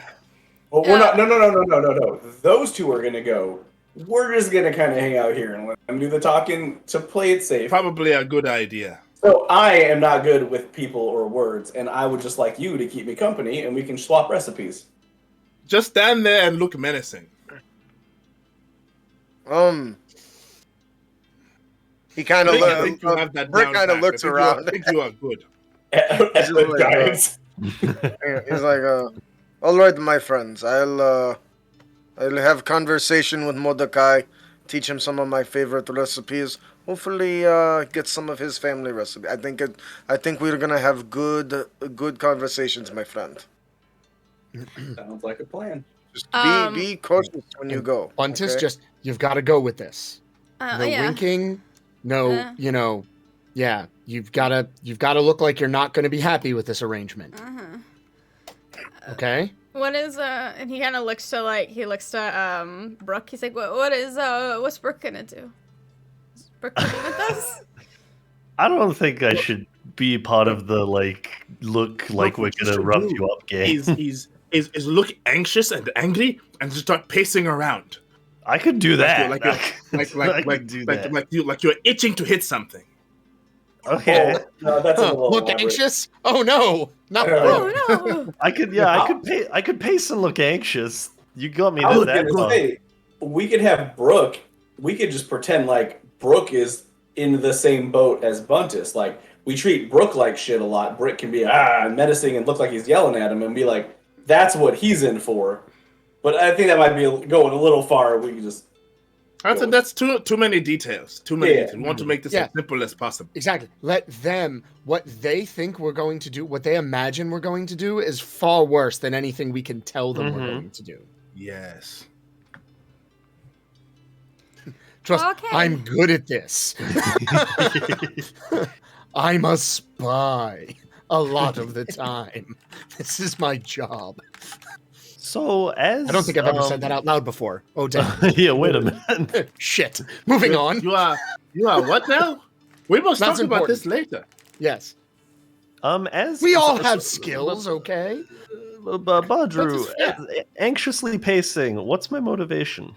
Well, we're not. No. Those two are going to go. We're just going to kind of hang out here and let them do the talking to play it safe. Probably a good idea. So I am not good with people or words, and I would just like you to keep me company, and we can swap recipes. Just stand there and look menacing. He kind of I think you have that Brick down kind of pat. looks I around. think you are good. At the Giants. He's like, all right, my friends, I'll have conversation with Mordecai, teach him some of my favorite recipes. Hopefully, get some of his family recipe. I think we're gonna have good conversations, my friend. Sounds like a plan. Just be cautious when you go. Buntus, okay? just you've got to go with this. No yeah. winking. No, yeah. You've got to look like you're not going to be happy with this arrangement. Okay. What is and he kind of looks to Brooke. He's like, what's Brooke gonna do? Is Brooke gonna be with us? I don't think I should be part of the look like we're gonna rough you up game. Is look anxious and angry and just start pacing around. I could do that. Like you're itching to hit something. Okay. No, that's a little Look elaborate. anxious? Oh no. Not Oh no! I could pace and look anxious. You got me I to was that gonna far. say, we could have Brooke. We could just pretend like Brooke is in the same boat as Buntus. Like, we treat Brooke like shit a lot. Brick can be menacing and look like he's yelling at him and be like, that's what he's in for. But I think that might be going a little far. We could just... That's too many details. Too many details. We want to make this Yeah. as simple as possible. Exactly. Let them, what they think we're going to do, what they imagine we're going to do is far worse than anything we can tell them we're going to do. Yes. Trust, Okay. I'm good at this. I'm a spy a lot of the time. This is my job. So as I don't think I've ever said that out loud before. Oh, damn. Yeah, wait a minute. Shit. Moving on. You are what now? We must That's talk about important. this later. Yes. As We all have skills, okay? Badru, Yeah. anxiously pacing. What's my motivation?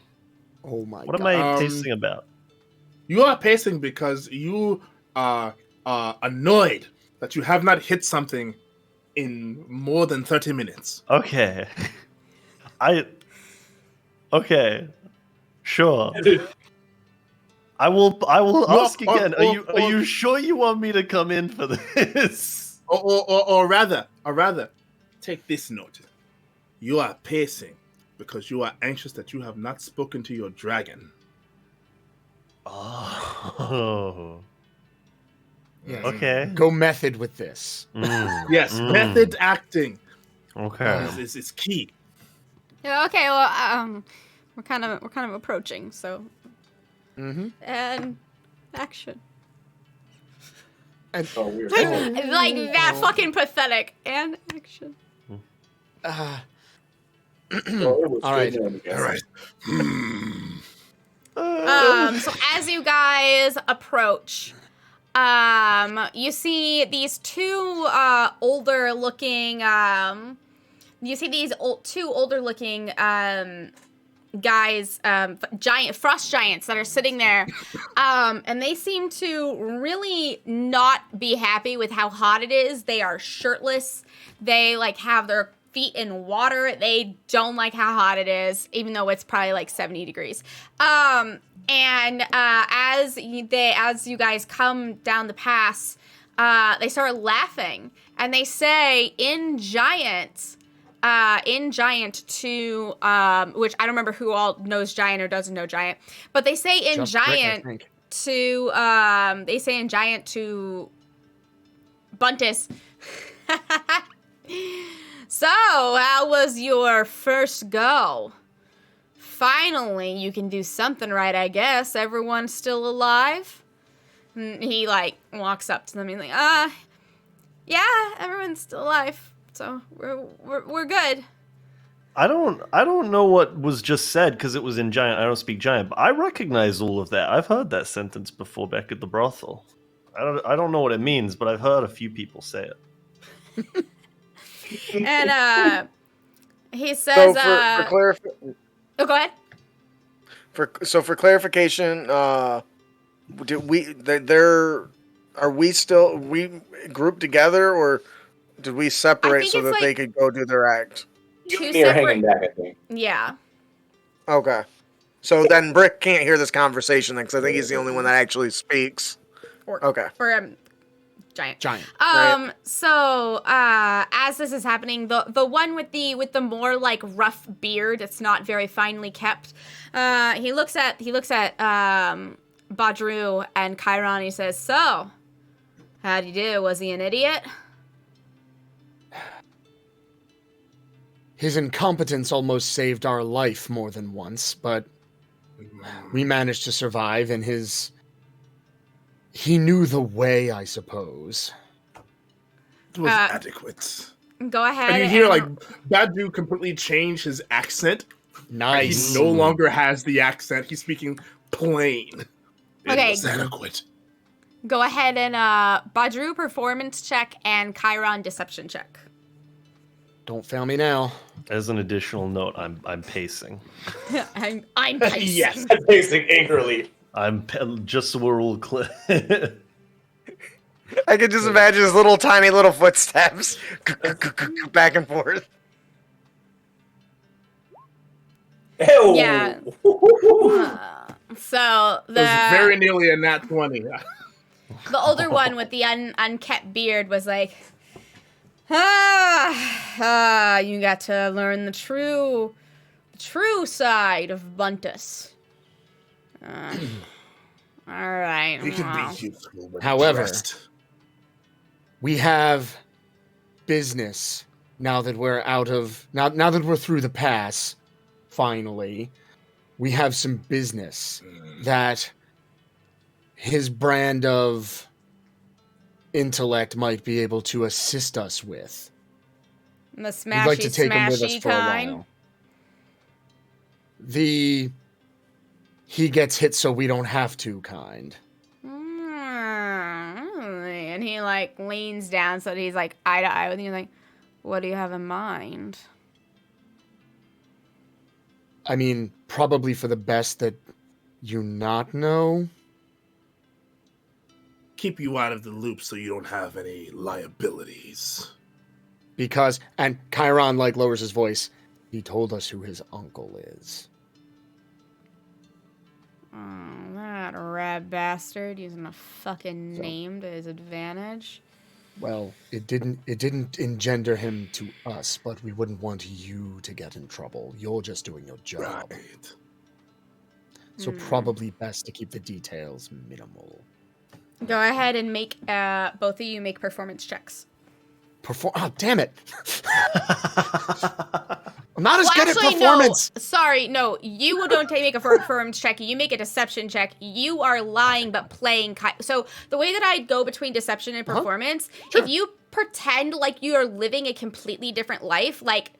Oh my What am god. I pacing about? You are pacing because you are annoyed that you have not hit something in more than 30 minutes. Okay. Okay. Sure. I will ask again. Are you sure you want me to come in for this? Or rather, take this note. You are pacing because you are anxious that you have not spoken to your dragon. Oh. Yes. Okay. Go method with this. Yes, method acting Okay. is key. Yeah, okay. Well, we're kind of approaching. So, Mm-hmm. and action. Oh, weird. Like that fucking pathetic. And action. Uh, All All right. So as you guys approach, you see these two older looking guys, giant frost giants that are sitting there, and they seem to really not be happy with how hot it is. They are shirtless. They have their feet in water. They don't like how hot it is, even though it's probably 70 degrees. And as you guys come down the pass, they start laughing, and they say in giant to which I don't remember who all knows giant or doesn't know giant, but they say in Just Rick, I giant think. to Buntus. So, how was your first go? Finally, you can do something right, I guess. Everyone's still alive? And he walks up to them and yeah, everyone's still alive. So we're good. I don't know what was just said because it was in giant. I don't speak giant, but I recognize all of that. I've heard that sentence before back at the brothel. I don't know what it means, but I've heard a few people say it. And he says, for oh, go ahead. for clarification, are we still grouped together, or did we separate think so it's that they could go do their act? You Two and me are separate- hanging back, I think. Yeah. Okay. So then Brick can't hear this conversation then, because I think he's the only one that actually speaks. Or, Okay. Or Giant. Right. So as this is happening, the one with the more like rough beard, it's not very finely kept. He looks at Badru and Chiron. He says, "So, how'd you do? Was he an idiot?" His incompetence almost saved our life more than once, but we managed to survive, and he knew the way, I suppose. It was adequate. Go ahead. And you hear like Badu completely change his accent. Nice. He no longer has the accent. He's speaking plain. Okay. It was adequate. Go ahead and Badru performance check and Chiron deception check. Don't fail me now. As an additional note, I'm pacing. I'm pacing. Yes. I'm pacing angrily. Just so we're all clear. I could just imagine his little tiny little footsteps back and forth. Ew. Yeah. So It was very nearly a nat 20. the older one with the unkept beard was like, you got to learn the true side of Buntus. All right. He can well. be useful, but However, dressed. we have business now that we're now that we're through the pass. Finally, we have some business that his brand of intellect might be able to assist us with. The We'd smashy, like to take him with us smashy for kind. a while. He gets hit so we don't have to kind. And he like leans down so that he's like eye to eye with you. He's like, what do you have in mind? I mean, probably for the best that you not know. Keep you out of the loop so you don't have any liabilities. Because, and Chiron like lowers his voice, he told us who his uncle is. Oh, that rat bastard using a fucking name to his advantage. Well, it didn't engender him to us, but we wouldn't want you to get in trouble. You're just doing your job. Right. So probably best to keep the details minimal. Go ahead and make both of you make performance checks. Oh, damn it. I'm not as good at actually, performance. No. Sorry, no. You don't make a performance check. You make a deception check. You are lying but playing. So the way that I go between deception and performance, Sure. if you pretend like you are living a completely different life, like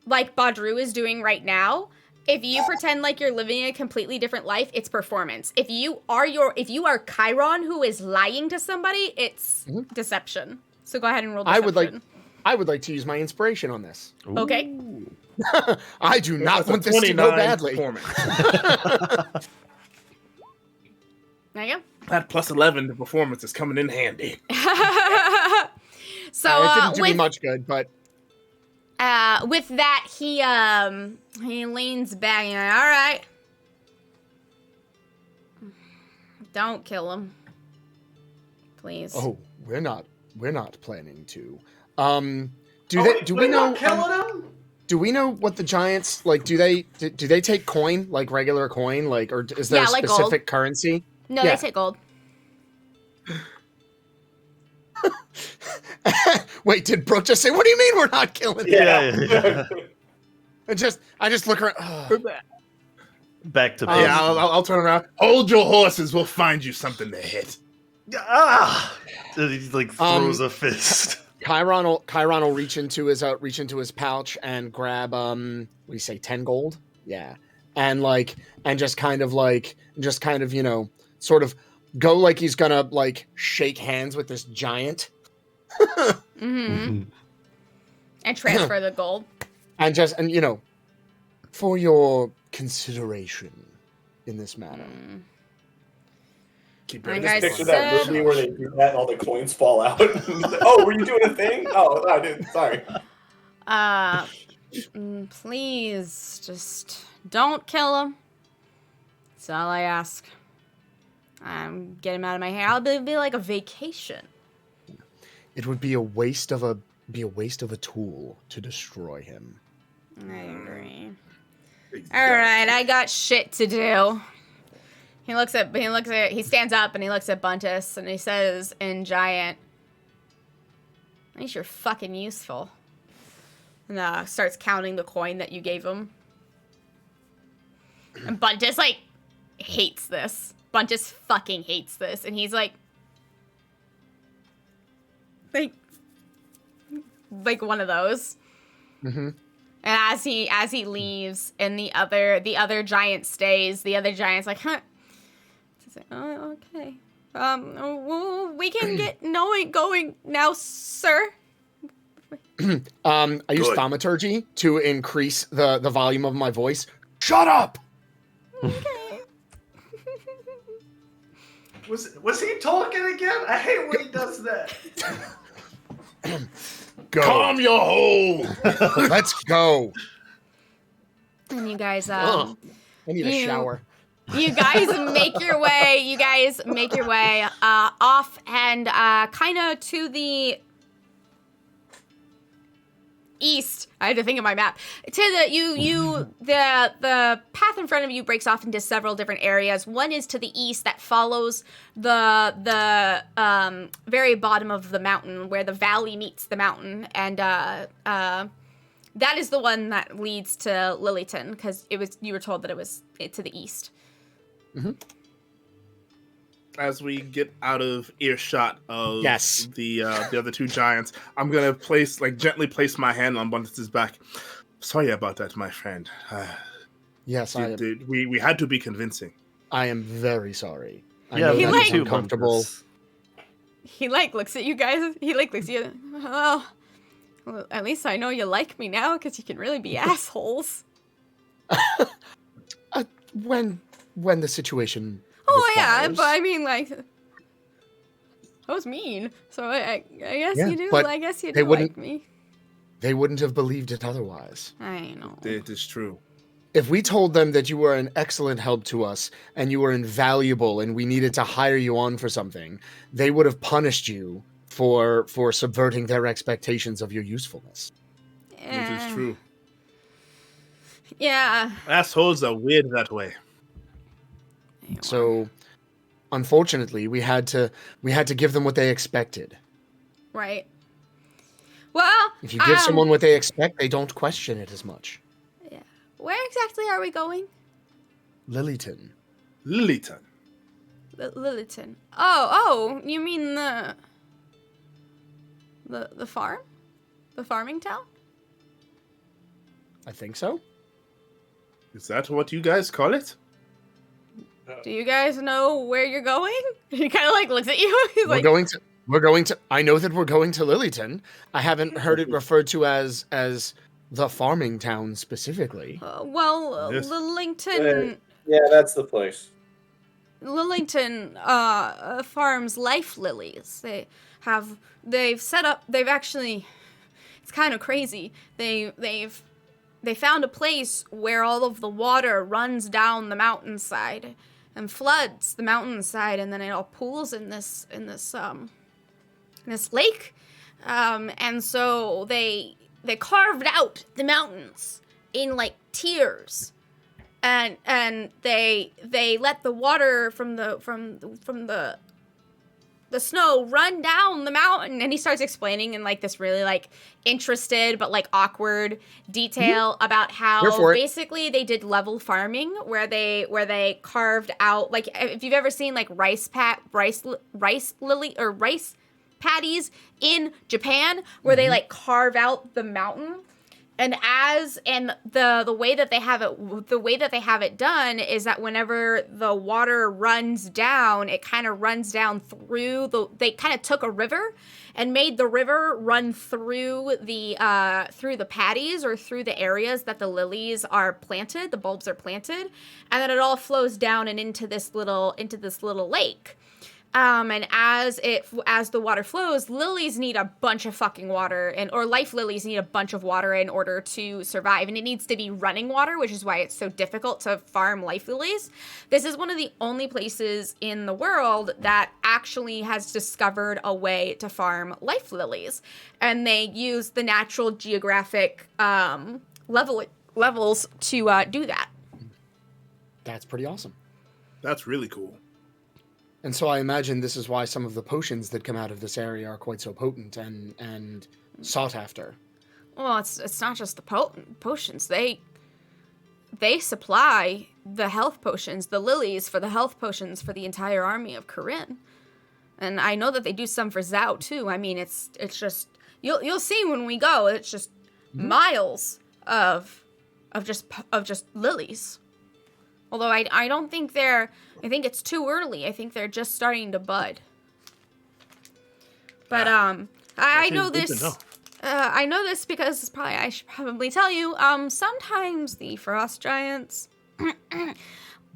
Badru is doing right now, if you pretend like you're living a completely different life, it's performance. If you are Chiron who is lying to somebody, it's deception. So go ahead and roll deception. I would like to use my inspiration on this. Okay. I do not want this to go badly. There you go. That plus 11 to performance is coming in handy. So It didn't do me much good, but with that, he leans back and like, all right, don't kill him, please. oh, we're not planning to. Do we know? Killing him? Do we know what the giants like? Do they take coin, like regular coin, like, or is there Yeah, a like specific gold. currency? No, yeah. they take gold. Wait, did Brooke just say? What do you mean we're not killing? Yeah. I just look around. Back to Yeah, I'll turn around. Hold your horses. We'll find you something to hit. He like throws a fist. Chiron will reach into his pouch and grab what do you say, 10 gold? Yeah. And just kind of sort of go like he's gonna like shake hands with this giant. And transfer the gold. And for your consideration in this matter. Keep I your guys Picture distance. that movie where they do that and all the coins fall out. Oh, were you doing a thing? Oh, no, I didn't. Sorry. Please, just don't kill him. That's all I ask. Get him out of my hair. I'll be like a vacation. It would be a waste of a tool to destroy him. I agree. All right, I got shit to do. He stands up and he looks at Buntus and he says in Giant, at least you're fucking useful. And starts counting the coin that you gave him. And Buntus, like, hates this. Buntus fucking hates this. And he's like one of those. Mm-hmm. And as he leaves, and the other giant stays, the other giant's like, huh. Oh, okay. Well, we can get going now, sir. I use thaumaturgy to increase the volume of my voice. Shut up! Okay. Was he talking again? I hate when he does that. Go. Calm your hole. Let's go. And you guys, I need a shower. You guys make your way off and kind of to the east. I had to think of my map. To the path in front of you breaks off into several different areas. One is to the east that follows the very bottom of the mountain where the valley meets the mountain, and that is the one that leads to Lilyton, because you were told that it was to the east. Mm-hmm. As we get out of earshot of Yes. the other two giants, I'm gonna gently place my hand on Buntus's back. Sorry about that, my friend. Yes, we had to be convincing. I am very sorry. I Yeah, know He that like- is uncomfortable. He looks at you guys. He looks at you. Well, at least I know you like me now, because you can really be assholes. When the situation. Oh yeah, requires. but I mean, like, that was mean. So I guess Yeah, you do. but I guess you they do wouldn't- like me. They wouldn't have believed it otherwise. I know. It is true. If we told them that you were an excellent help to us and you were invaluable and we needed to hire you on for something, they would have punished you for subverting their expectations of your usefulness. It is true. Yeah. Assholes are weird that way. So, unfortunately, we had to give them what they expected. Right. Well, If you give someone what they expect, they don't question it as much. yeah. Where exactly are we going? Lilyton. Lilyton. Lilyton. Oh, you mean the farm? The farming town? I think so. Is that what you guys call it? Do you guys know where you're going? He kind of like looks at you. He's like, We're going to. I know that we're going to Lilyton. I haven't heard it referred to as the farming town specifically. Yes. Lillington. Yeah, that's the place. Lillington farms life lilies. They've actually, it's kind of crazy. They found a place where all of the water runs down the mountainside and floods the mountainside, and then it all pools in this lake. And so they carved out the mountains in like tiers. And they let the water from the snow run down the mountain. And he starts explaining in like this really like interested but like awkward detail about Here how for it. basically they did level farming where they carved out, like, if you've ever seen like rice paddies in Japan where they like carve out the mountain. And the way that they have it done is that whenever the water runs down, it kind of runs down through they kind of took a river and made the river run through the paddies or through the areas that the lilies are planted, the bulbs are planted, and then it all flows down and into this little lake. And as the water flows, lilies need a bunch of fucking water, or life lilies need a bunch of water in order to survive, and it needs to be running water, which is why it's so difficult to farm life lilies. This is one of the only places in the world that actually has discovered a way to farm life lilies, and they use the natural geographic levels to do that. That's pretty awesome. That's really cool. And so I imagine this is why some of the potions that come out of this area are quite so potent and sought after. Well, it's not just the potions. They supply the health potions, the lilies for the health potions for the entire army of Corinne. And I know that they do some for Zhao too. I mean, it's just you'll see when we go. It's just miles of just lilies. Although I don't think I think it's too early. I think they're just starting to bud. But I know this. I know this because I should probably tell you. Sometimes the frost giants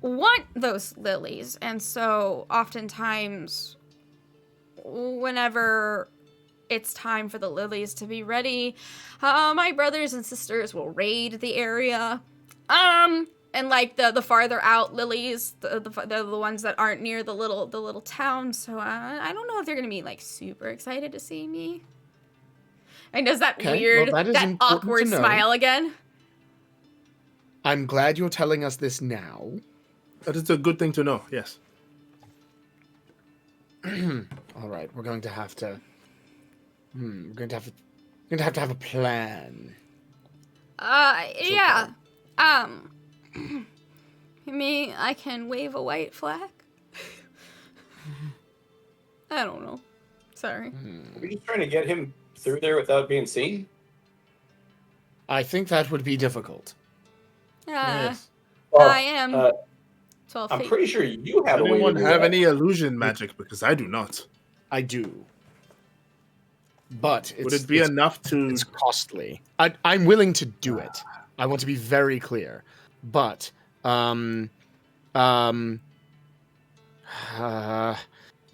want those lilies, and so oftentimes, whenever it's time for the lilies to be ready, my brothers and sisters will raid the area. And like the farther out lilies, they're the ones that aren't near the little town. So I don't know if they're gonna be like super excited to see me. And does that weird, that awkward smile again? I'm glad you're telling us this now. That is a good thing to know. Yes. All right, we're going to have to. We're going to have to have a plan. Yeah. I can wave a white flag? I don't know. Sorry. Are we just trying to get him through there without being seen? I think that would be difficult. Yes. Well, I am 12 I'm feet. pretty sure you have Does a way anyone to do have that. any illusion magic? Because I do not. I do. But Would it be enough to... It's costly. I'm willing to do it. I want to be very clear. But it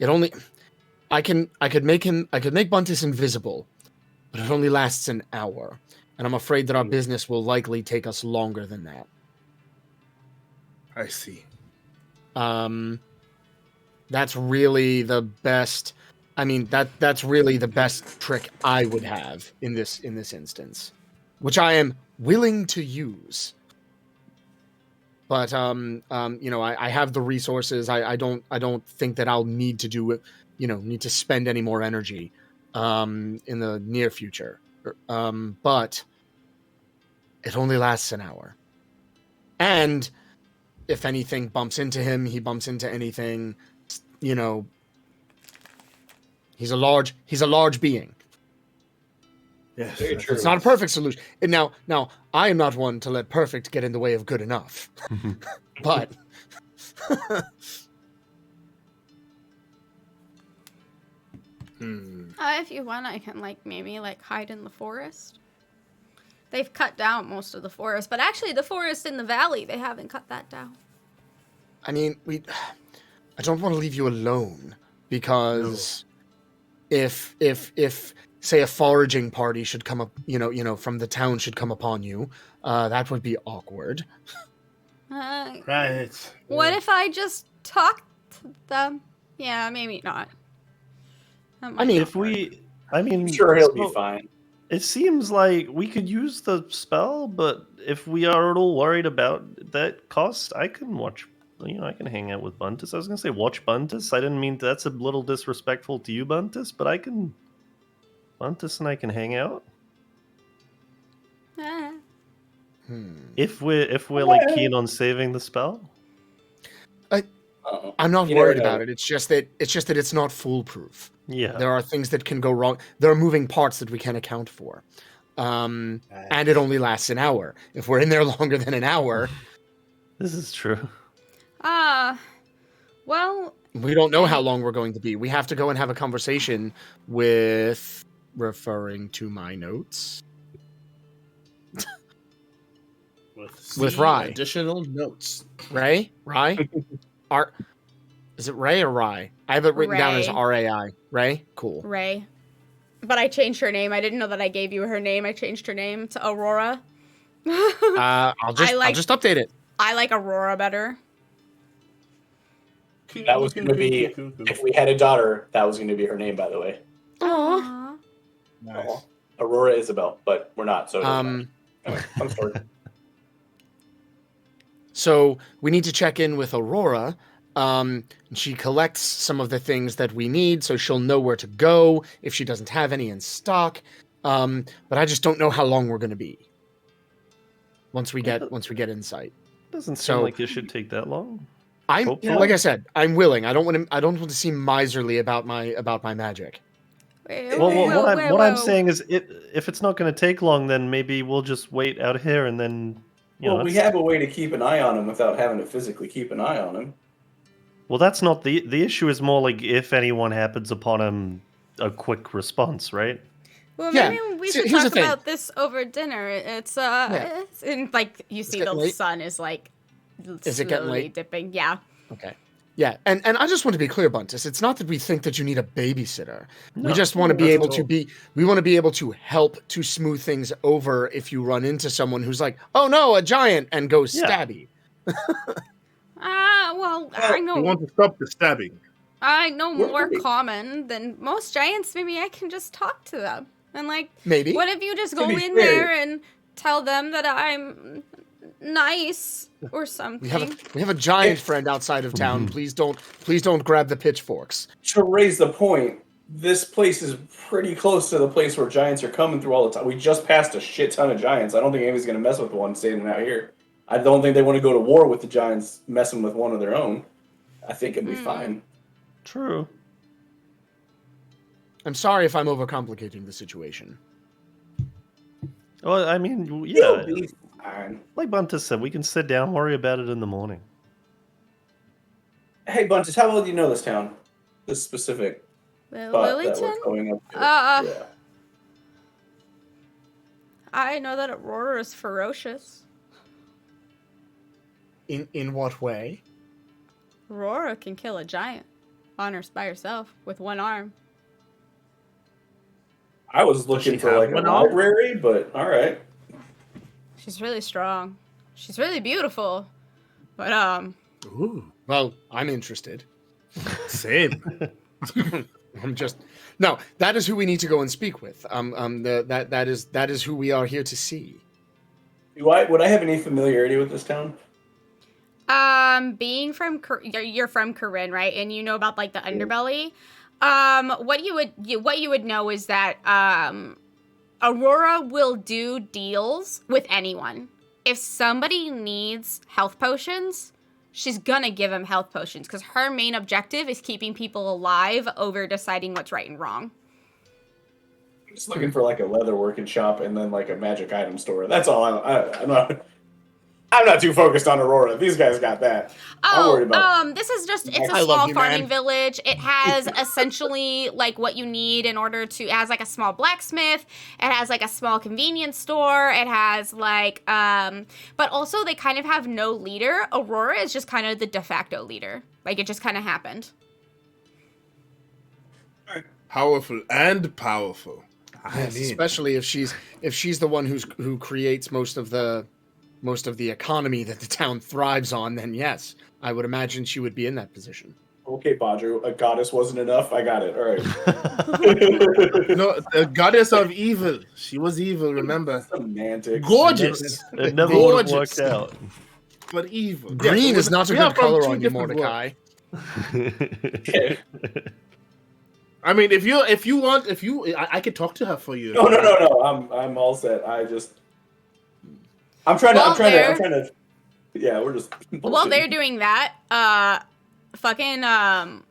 only I could make Buntus invisible, but it only lasts an hour, and I'm afraid that our business will likely take us longer than that. I see. That's really the best. I mean, that's really the best trick I would have in this instance, which I am willing to use. But I have the resources. I don't think that I'll need to do it. Need to spend any more energy in the near future. But it only lasts an hour. And if anything bumps into him, he bumps into anything, he's a large being. Yes. Very true. It's not a perfect solution. And now I am not one to let perfect get in the way of good enough. But If you want, I can maybe hide in the forest. They've cut down most of the forest, but actually the forest in the valley, they haven't cut that down. I mean, I don't want to leave you alone because if say a foraging party should come up, from the town should come upon you, that would be awkward. Right. What if I just talk to them? Yeah, maybe not. I mean, I'm sure he'll be fine. It seems like we could use the spell, but if we are at all worried about that cost, I can watch. I can hang out with Buntus. I was gonna say watch Buntus. I didn't mean that's a little disrespectful to you, Buntus, but I can. Buntus and I can hang out. If we're keen on saving the spell. I'm not worried about it. It's just that it's not foolproof. Yeah. There are things that can go wrong. There are moving parts that we can't account for. And it only lasts an hour. If we're in there longer than an hour... This is true. Well... We don't know how long we're going to be. We have to go and have a conversation with... Referring to my notes. With Rye. Additional notes. Rye? Is it Ray or Rye? I have it written down as Ray. R-A-I. Ray? Cool. Ray. But I changed her name. I didn't know that I gave you her name. I changed her name to Aurora. I'll just update it. I like Aurora better. That was going to be, if we had a daughter, that was going to be her name, by the way. Aww. Nice. Aw. Aurora Isabel, but we're not, so it doesn't matter. Anyway, I'm sorry. So we need to check in with Aurora. She collects some of the things that we need, so she'll know where to go if she doesn't have any in stock. But I just don't know how long we're going to be. Once we get insight. Doesn't seem like it should take that long. Hopefully. Like I said, I'm willing. I don't want to seem miserly about my magic. What I'm saying is, if it's not going to take long, then maybe we'll just wait out here and then. We have a way to keep an eye on him without having to physically keep an eye on him. Well, that's not the issue. Is more like if anyone happens upon him, a quick response, right? Well, Yeah. maybe we So should here's talk the thing. about this over dinner. It's And like you see, getting the late? sun is like Is it getting slowly late? dipping. Yeah. Okay. Yeah, and I just want to be clear, Buntus. It's not that we think that you need a babysitter. No, we just want to be not able at to all. we want to be able to help to smooth things over if you run into someone who's like, oh no, a giant, and goes Yeah. stabby. well, I We know want to stop the stabbing. more common than most giants. Maybe I can just talk to them. And like, Maybe. what if you just To go be in fair- there and tell them that I'm nice or something? We have a giant friend outside of town. Please don't grab the pitchforks. To raise the point, this place is pretty close to the place where giants are coming through all the time. We just passed a shit ton of giants. I don't think anybody's going to mess with one standing out here. I don't think they want to go to war with the giants messing with one of their own. I think it'd be fine. True. I'm sorry if I'm overcomplicating the situation. Well, I mean, It'll yeah. be fine. Like Buntus said, we can sit down, worry about it in the morning. Hey, Bunches, how well do you know this town? This specific spot that we're Lillington? going up to. Yeah. I know that Aurora is ferocious. In what way? Aurora can kill a giant by herself with one arm. I was looking she for have like a one arm? library, but all right. She's really strong. She's really beautiful. But Ooh, Well, I'm interested. same. No, that is who we need to go and speak with. That is who we are here to see. Would I have any familiarity with this town? Being from you're from Corinne, right? And you know about like the underbelly. What you would know is that Aurora will do deals with anyone. If somebody needs health potions, she's gonna give him health potions because her main objective is keeping people alive over deciding what's right and wrong. I'm just looking for like a leather working shop and then like a magic item store. That's all. I'm not too focused on Aurora. These guys got that. I'm worried about. This is just, it's a I love small you, farming man. village. It has essentially like what you need in order to, it has like a small blacksmith. It has like a small convenience store. It has like, but also they kind of have no leader. Aurora is just kind of the de facto leader. Like it just kind of happened. Powerful and powerful. I Yes, mean, especially if she's the one who creates most of the economy that the town thrives on, then yes, I would imagine she would be in that position. Okay, Badru, a goddess wasn't enough. I got it. All right. no, the goddess of evil. She was evil, remember? Semantics. Gorgeous, It never would have Gorgeous. worked out. but evil. Green Yeah, is not a we are good from color two on you, different Mordecai. Okay. I mean, if you want, I could talk to her for you. No. I'm all set. I'm trying to. Yeah, we're just. While they're doing that, fucking, No,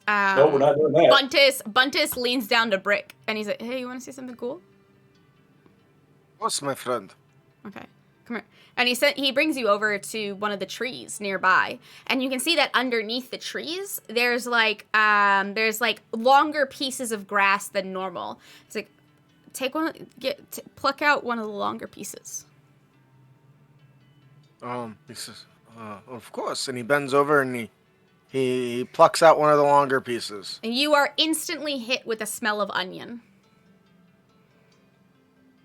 we're not doing that. Buntus leans down to Brick and he's like, hey, you want to see something cool? What's my friend? Okay, come here. And he brings you over to one of the trees nearby, and you can see that underneath the trees, there's like longer pieces of grass than normal. It's like, pluck out one of the longer pieces. He says, of course. And he bends over and he He plucks out one of the longer pieces. You are instantly hit with the smell of onion.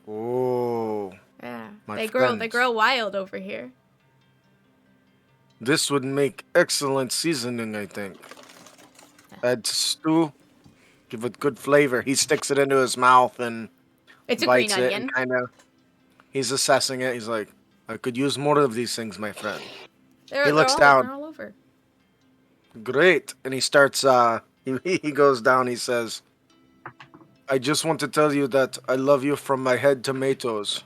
Ooh. Yeah, My they friends. grow wild over here. This would make excellent seasoning, I think. Add to stew. Give it good flavor. He sticks it into his mouth and It's a green bites it onion. and kind of... He's assessing it. He's like, I could use more of these things, my friend. He looks down. They're all over. Great. And he starts, he goes down, he says, I just want to tell you that I love you from my head to my toes.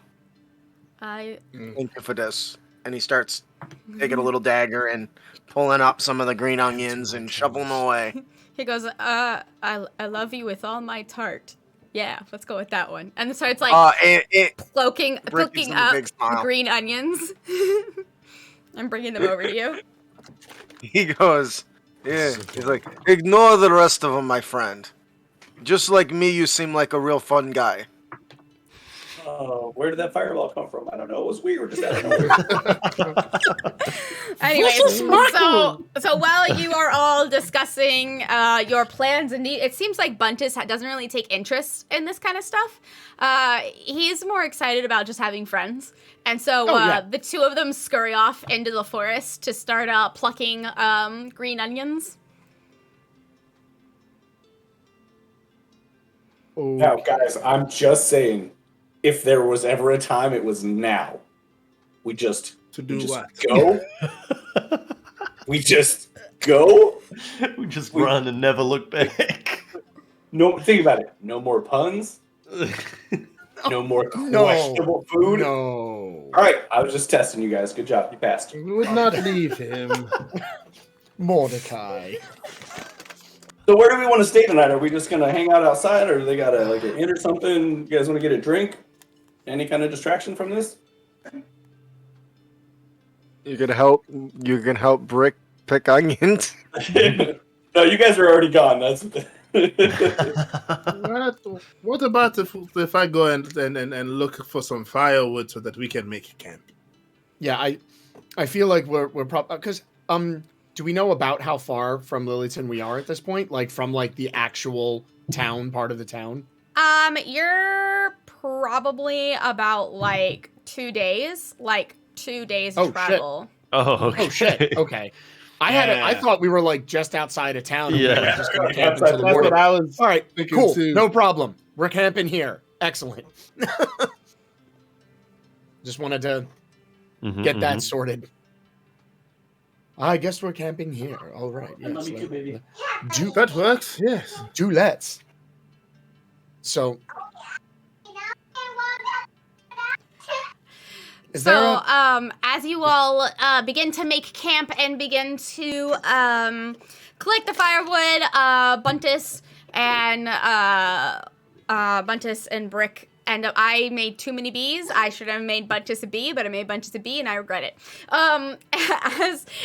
I Thank you for this. And he starts taking a little dagger and pulling up some of the green onions and shoveling them away. He goes, I love you with all my tart. Yeah, let's go with that one. And starts like plucking Brick gives him a up big smile. green onions. I'm bringing them over to you. He goes, yeah. He's like, ignore the rest of them, my friend. Just like me, you seem like a real fun guy. Where did that fireball come from? I don't know. It was weird. Just out of nowhere. Anyways, so while you are all discussing your plans, indeed, it seems like Buntus doesn't really take interest in this kind of stuff. He's more excited about just having friends. And so the two of them scurry off into the forest to start plucking green onions. Now, guys, I'm just saying, if there was ever a time, it was now. We just go. We just go. We just run and never look back. No, think about it. No more puns. No more questionable food. No. All right, I was just testing you guys. Good job. You passed. We would not leave him. Mordecai. So where do we want to stay tonight? Are we just going to hang out outside, or do they got a, like an inn or something? You guys want to get a drink? Any kind of distraction from this? You can help Brick pick onions. No, you guys are already gone. That's What about if I go and look for some firewood so that we can make a camp? Yeah, I feel like we're probably because do we know about how far from Lilyton we are at this point? Like from like the actual town part of the town? You're probably about like 2 days, of travel. Shit. Oh, okay. Oh shit. Okay. I thought we were like just outside of town. And we were just gonna camp That's until the That's morning. what I was All right, thinking cool. too. No problem. We're camping here. Excellent. Just wanted to get that sorted. I guess we're camping here. All right. I love you too, baby. That works, yes. Do let's. So, is there So, as you all begin to make camp and begin to collect the firewood, Buntus and Brick end up. I made too many bees. I should have made Buntus a bee, but I made Buntus a bee, and I regret it.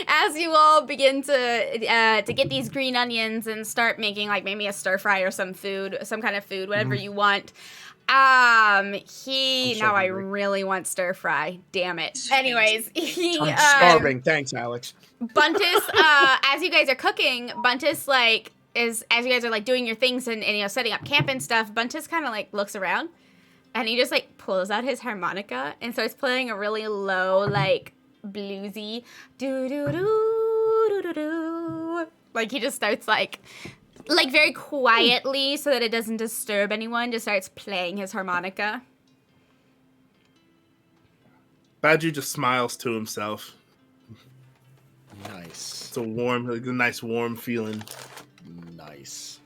As you all begin to get these green onions and start making like maybe a stir fry or some kind of food, whatever you want. I really want stir fry. Damn it. Anyways, I'm starving. Thanks, Alex. Buntus, as you guys are cooking, Buntus as you guys are like doing your things and setting up camp and stuff, Buntus kind of like looks around and he just like pulls out his harmonica and starts playing a really low, like bluesy do do do do do do. Like he just starts like very quietly so that it doesn't disturb anyone, just starts playing his harmonica. Badger just smiles to himself. Nice. It's a nice warm feeling. Nice.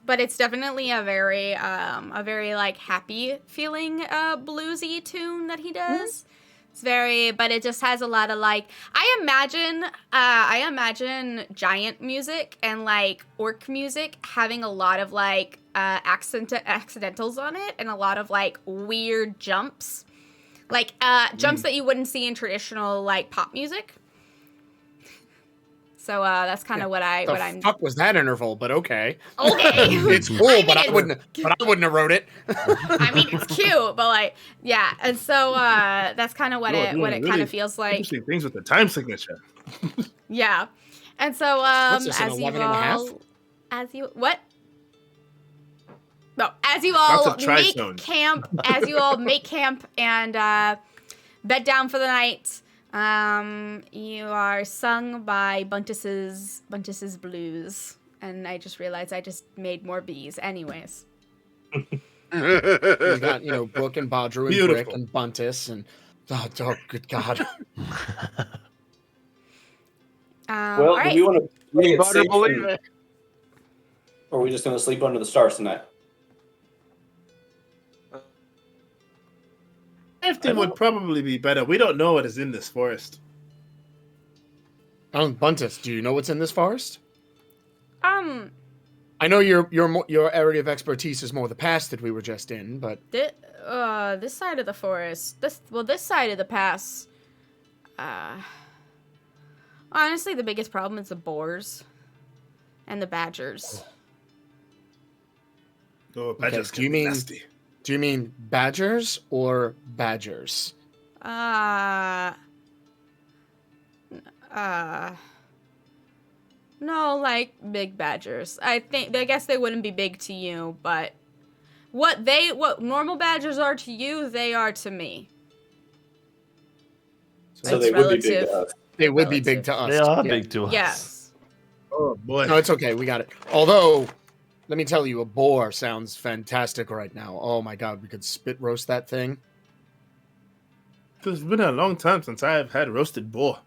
But it's definitely a very like happy feeling bluesy tune that he does. It's but it just has a lot of like I imagine giant music and like orc music having a lot of like accidentals on it and a lot of like weird jumps. Like jumps that you wouldn't see in traditional like pop music. So that's kind of what I'm. Fuck was that interval? But okay. Okay. It's cool, but I wouldn't have wrote it. I mean, it's cute, but like, yeah. And so that's kind of what it kind of feels like. Interesting things with the time signature. Yeah. And so, What's this, an as you 11 and a half? all, as you what? No, as you That's all a tri-zone. make camp, and bed down for the night. You are sung by Buntus's blues, and I just realized I just made more bees. Anyways, He's got, Book and Badru and Beautiful. Brick and Buntus and oh good God. Well, all do right. we want to play it Better safe, believe it. or are we just going to sleep under the stars tonight? Safety would probably be better. We don't know what is in this forest. Buntus, do you know what's in this forest? Um, I know your area of expertise is more the past that we were just in, but this side of the forest, this side of the pass. Honestly, the biggest problem is the boars and the badgers. Oh, badgers do can you be mean- nasty. do you mean badgers or badgers? No, like big badgers. I guess they wouldn't be big to you, but what normal badgers are to you, they are to me. So It's they would be big relative. to us. They would be big to us. They are yeah. big to us. Yes. Oh boy. No, it's okay. We got it. Although, let me tell you, a boar sounds fantastic right now. Oh my God, we could spit roast that thing. It's been a long time since I have had roasted boar.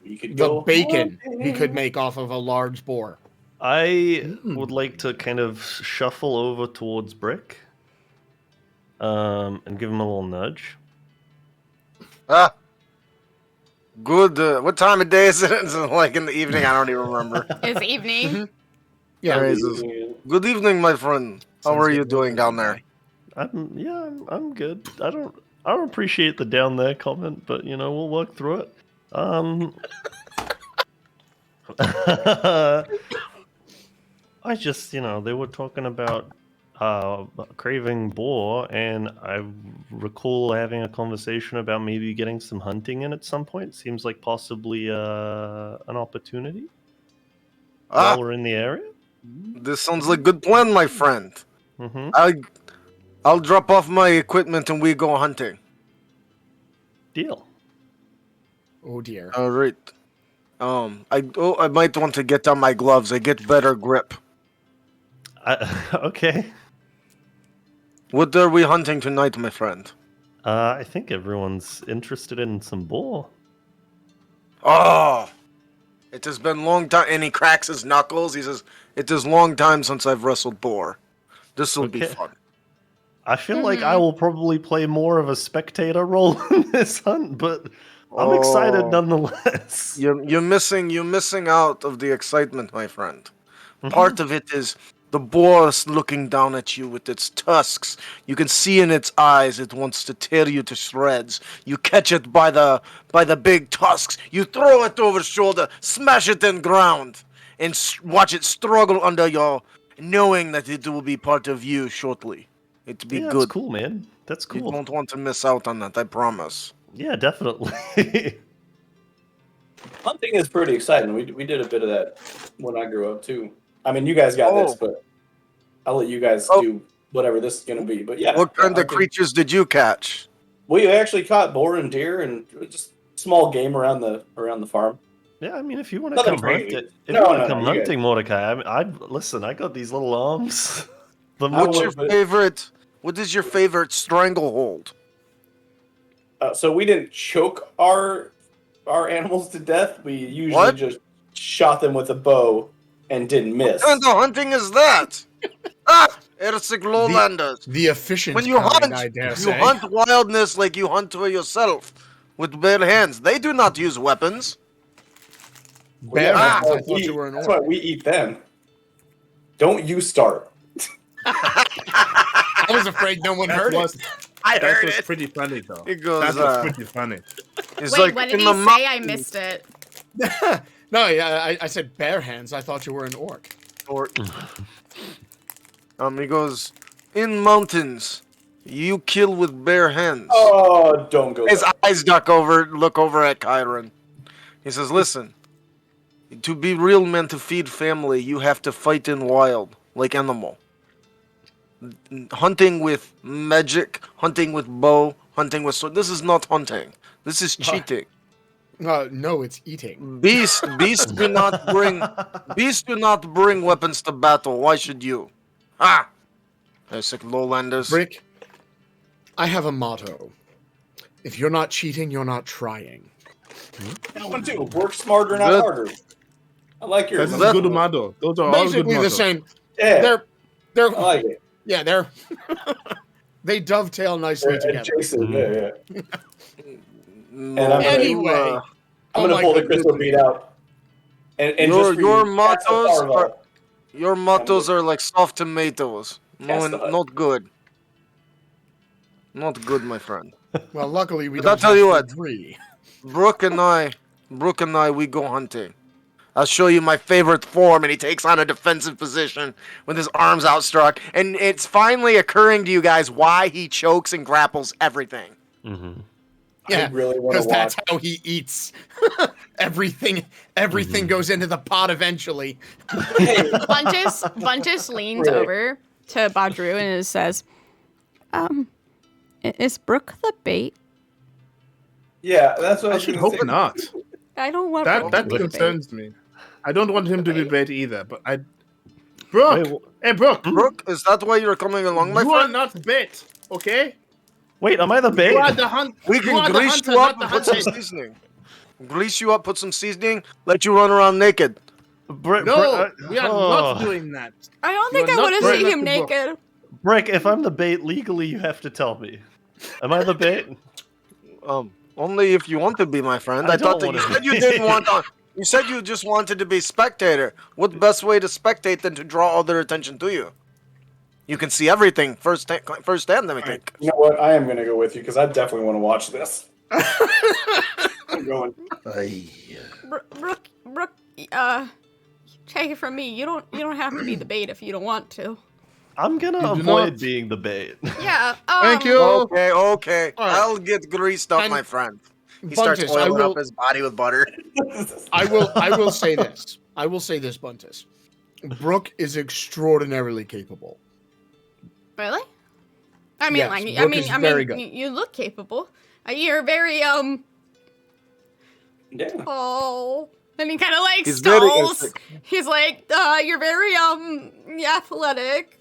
You could The go bacon we could make off of a large boar. I would like to kind of shuffle over towards Brick, and give him a little nudge. Good. What time of day is it? Is it like in the evening? I don't even remember. It's evening. Yeah, Good evening, my friend. How Sounds are you good. doing down there? I'm good. I don't appreciate the down there comment, but we'll work through it. I just, they were talking about craving boar, and I recall having a conversation about maybe getting some hunting in at some point. Seems like possibly an opportunity while we're in the area. This sounds like a good plan, my friend. Mm-hmm. I'll drop off my equipment and we go hunting. Deal. Oh dear. All right. I might want to get on my gloves. I get better grip. Okay. What are we hunting tonight, my friend? I think everyone's interested in some boar. Oh, it has been long time. And he cracks his knuckles. He says, "It is long time since I've wrestled boar. This will be Okay. fun." I feel like I will probably play more of a spectator role in this hunt, but I'm excited nonetheless. You're missing out of the excitement, my friend. Part of it is the boar is looking down at you with its tusks. You can see in its eyes it wants to tear you to shreds. You catch it by the big tusks. You throw it over shoulder, smash it in ground, and watch it struggle under your, knowing that it will be part of you shortly. It'd be Yeah, good. that's cool, man. That's You cool. don't want to miss out on that, I promise. Yeah, definitely. Hunting is pretty exciting. We did a bit of that when I grew up too. I mean, you guys got this, but I'll let you guys do whatever this is going to be. But yeah, What kind of hunting. creatures did you catch? We actually caught boar and deer and just small game around the farm. Yeah, I mean, if you want to Nothing come crazy. hunting, No, you want no, to come you guys- hunting, Mordecai, I listen. I got these little arms. What's your would, but- favorite? What is your favorite stranglehold? So we didn't choke our animals to death. We usually What? just shot them with a bow and didn't miss. What kind of hunting is that? Ersig Lowlanders. The efficient When you kind, hunt, I dare you say. hunt wildness like you hunt for yourself, with bare hands. They do not use weapons. Bear Yeah, hands, I thought you were an that's orc. why we eat them. Don't you start. I was afraid no one heard it. I That was pretty funny, though. It goes, That was pretty funny. It's Wait, like what did in he the say? I missed it. No, yeah, I said bare hands. I thought you were an orc. He goes, in mountains, you kill with bare hands. Oh, don't go His there. eyes look over at Chiron. He says, listen, To be real men to feed family, you have to fight in wild, like animal. Hunting with magic, hunting with bow, hunting with sword. This is not hunting. This is cheating. No, it's eating. Beasts do not bring weapons to battle. Why should you? Ah! Basic lowlanders. Brick, I have a motto. If you're not cheating, you're not trying. That one too. Work smarter, not Good. harder. I like yours. That's a good motto. Those are all good Basically the mottos. same. Yeah, They're I like it. yeah, they're they dovetail nicely together. Jason, yeah. No, And I'm gonna- Anyway, I'm oh gonna my pull the goodness. crystal bead out. And just for your you, cast a mottos fireball. are your mottos are like soft tomatoes. No, Cast the hut. not good. Not good, my friend. Well, luckily we But I'll don't tell have you to what. agree. Brooke and I, we go hunting. I'll show you my favorite form, and he takes on a defensive position with his arms outstruck. And it's finally occurring to you guys why he chokes and grapples everything. Mm-hmm. Yeah, really wanna because that's watch. how he eats. Everything goes into the pot eventually. Buntus leans Really? over to Badru and says, is Brooke the bait? Yeah, that's what I I was should gonna hope say. not. I don't want That Brooke that to be the bait. concerns me. I don't want him to be bait either. But I, Brooke, Wait, hey Brooke, Brooke, is that why you're coming along, my you are friend? not bait, okay? Wait, am I the bait? You are the hunt. We you can are the grease hunter, you up not the and put some hunted. seasoning. Grease you up, put some seasoning, let you run around naked. No, we are not doing that. I don't You think are I not want to brave see enough him to book. naked. Brick, if I'm the bait, legally you have to tell me. Am I the bait? Only if you want to be, my friend. I I thought that don't you wanna said you be. didn't want to. You said you just wanted to be spectator. What best way to spectate than to draw all their attention to you? You can see everything firsthand. I think. You know what? I am gonna go with you because I definitely want to watch this. I'm going. Brooke, take it from me. You don't have to be the bait if you don't want to. I'm gonna You do avoid not. being the bait. Yeah. Thank you. Okay. All right. I'll get greased up, And- my friend. He starts Buntus, I oiling will up his body with butter. I will say this. I will say this, Buntus. Brooke is extraordinarily capable. Really? I mean, Yes, like, Brooke is very good. you look capable. You're very Yeah. oh, and he kind of like He's very stalls. insect- He's like, you're very athletic.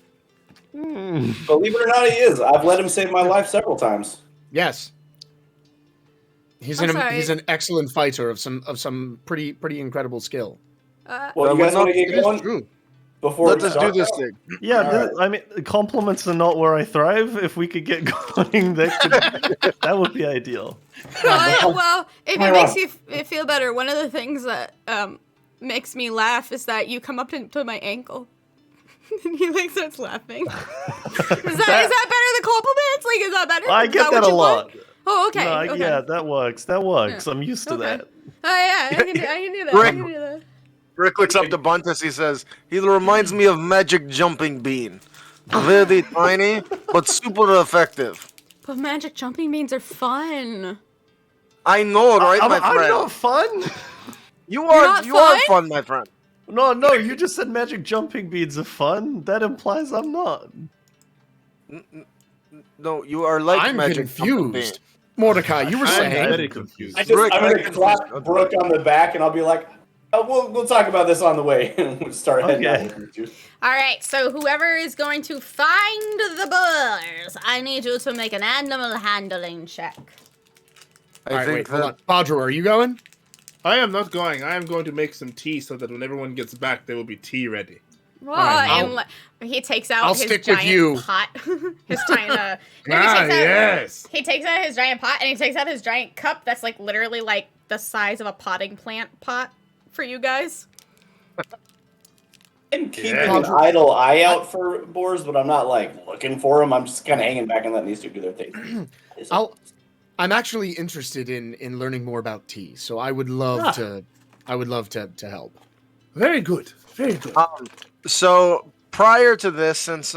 Believe it or not, he is. I've let him save my life several times. Yes. He's I'm an sorry. he's an excellent fighter of some pretty incredible skill. Well, Well, you guys want to it get It going is true. before Let we us do start? this thing. Yeah, All right. I mean, compliments are not where I thrive. If we could get going, that would be ideal. Well, if Come it on. makes you feel better, one of the things that makes me laugh is that you come up to my ankle. And he like starts laughing. Is that better than compliments? Like, is that better? I Is get that what a you lot. want? Oh, okay. No, Okay. Yeah, that works. That works. I'm used to Okay. that. Oh yeah, I can do that. I Rick. can do that. Rick looks up to Buntus. He says, "He reminds me of Magic Jumping Bean. Very tiny, but super effective." But magic jumping beans are fun. I know, right, my I'm friend? not fun. You You're are not you are fun? fun, my friend. No, you just said magic jumping beads are fun. That implies I'm not. No, you are like I'm Magic Jumping Bean. confused. Mordecai, you were I'm saying very confused. I'm Rick, going I to can clap just- Brooke on the back, and I'll be like, oh, we'll talk about this on the way. We'll start heading Okay. out with you two. All right, so whoever is going to find the boars, I need you to make an animal handling check. All right, wait, that hold on. Badru, are you going? I am not going. I am going to make some tea so that when everyone gets back, there will be tea ready. Well, right, and he takes out I'll his stick with giant you. pot. His giant. Yes. He takes out his giant pot and he takes out his giant cup that's like literally like the size of a potting plant pot for you guys. I'm keeping Yeah. an idle eye out for boars, but I'm not like looking for them. I'm just kind of hanging back and letting these two do their thing. I'm actually interested in learning more about tea, so I would love to help. Very good. Very good. So prior to this, since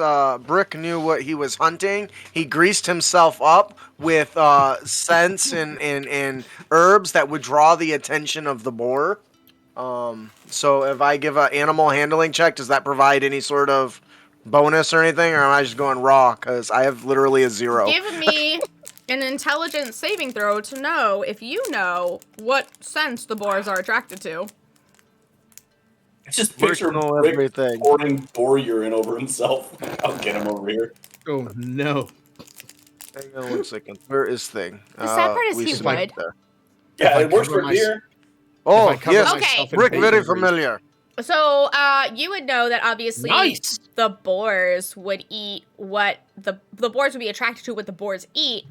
Brick knew what he was hunting, he greased himself up with scents and herbs that would draw the attention of the boar. So if I give an animal handling check, does that provide any sort of bonus or anything, or am I just going raw? Because I have literally a 0. Give me an intelligence saving throw to know if you know what sense the boars are attracted to. I just picture Personal Rick everything. pouring boar urine over himself. I'll get him over here. Oh no. Hang on 1 second. Where is thing? The sad part is we he submitted would. there. Yeah, I it works cover for my- beer. Oh, If I cover yes. myself in Rick, bacon very grease. familiar. So, you would know that obviously Nice. the boars would eat what the boars would be attracted to what the boars eat.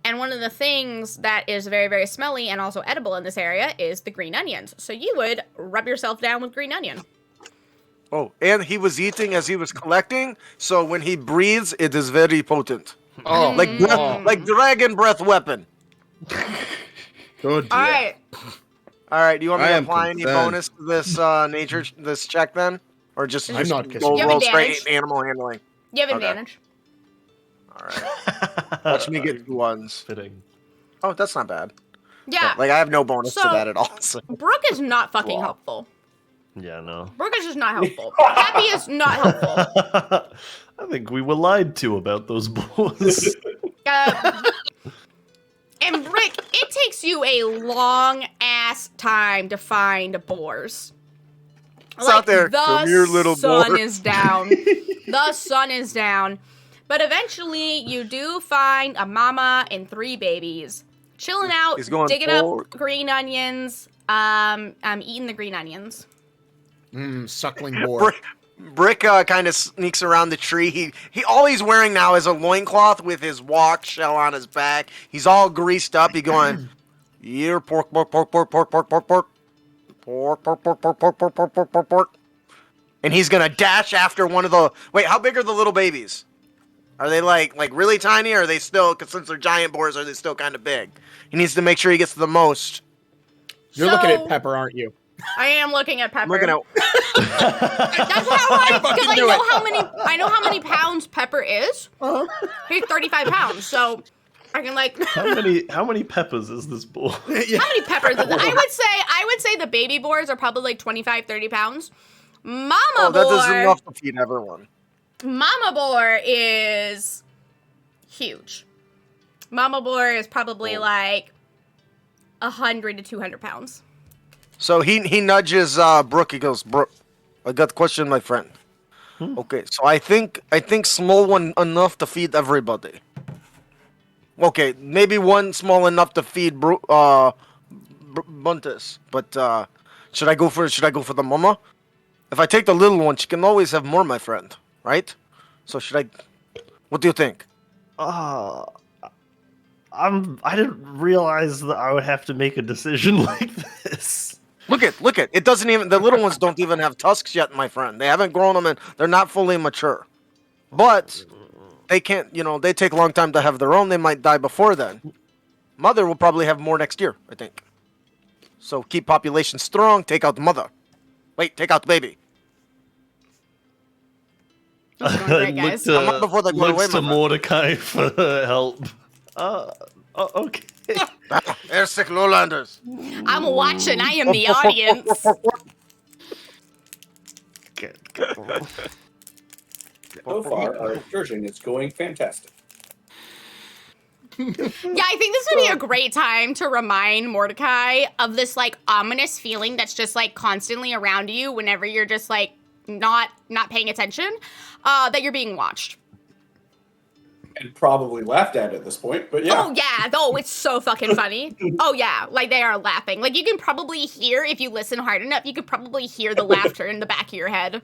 And one of the things that is very, very smelly and also edible in this area is the green onions. So you would rub yourself down with green onion. Oh, and he was eating as he was collecting, so when he breathes, it is very potent. Oh, Like dragon breath weapon. Good. All right. All right, do you want me I to am apply any concerned. bonus to this this check then, or just I'm not go concerned. You have roll straight advantage. animal handling? You have Okay. advantage. All right, watch me get 2 ones. Fitting. Oh, that's not bad. Yeah. Like I have no bonus to So- that at all. So. Brooke is not fucking Wow. helpful. Yeah, no. Brooke is just not helpful. Happy is not helpful. I think we were lied to about those boars. And Rick, it takes you a long ass time to find boars. It's out there. The Come here, little sun boar. is down. The sun is down. But eventually, you do find a mama and 3 babies chilling out, He's going digging forward. up green onions. I'm eating the green onions. Suckling boar. Brick kind of sneaks around the tree. He all he's wearing now is a loincloth with his walk shell on his back. He's all greased up. He going, yeah, pork, pork, pork, pork, pork, pork, pork, pork, pork, pork, pork, pork, pork, pork, pork, pork, pork, pork, pork. And he's gonna dash after one of the. Wait, how big are the little babies? Are they like really tiny, or are they still? Because since they're giant boars, are they still kind of big? He needs to make sure he gets the most. You're looking So- at Pepper, aren't you? I am looking at Pepper. I'm looking at. That's how I because I do know it. I know how many pounds Pepper is. Uh-huh. He's 35 pounds, so I can like How many peppers is this boar? how many peppers is it? I would say the baby boars are probably like 25, 30 pounds. Mama Oh, that is boar. enough to feed everyone. Mama boar is huge. Mama boar is probably like 100 to 200 pounds. So he nudges Brooke. He goes, Brooke, I got a question, my friend. Okay, so I think small one enough to feed everybody. Okay, maybe one small enough to feed Buntus, but should I go for the mama? If I take the little one, she can always have more, my friend. Right? So should I? What do you think? I didn't realize that I would have to make a decision like this. Look at it. Doesn't even the little ones don't even have tusks yet, my friend. They haven't grown them, and they're not fully mature. But they can't. They take a long time to have their own. They might die before then. Mother will probably have more next year, I think. So keep population strong. Take out the mother. Wait, take out the baby. This is going great, guys. I'm up before they go away, looks to my friend. Mordecai for help. Okay. They're sick lowlanders. I'm watching. I am the audience. So far, our excursion is going fantastic. Yeah, I think this would be a great time to remind Mordecai of this like ominous feeling that's just like constantly around you whenever you're just like not paying attention, that you're being watched. And probably laughed at this point, but yeah. Oh yeah, it's so fucking funny. Oh yeah, like they are laughing. Like you can probably hear if you listen hard enough, you could probably hear the laughter in the back of your head.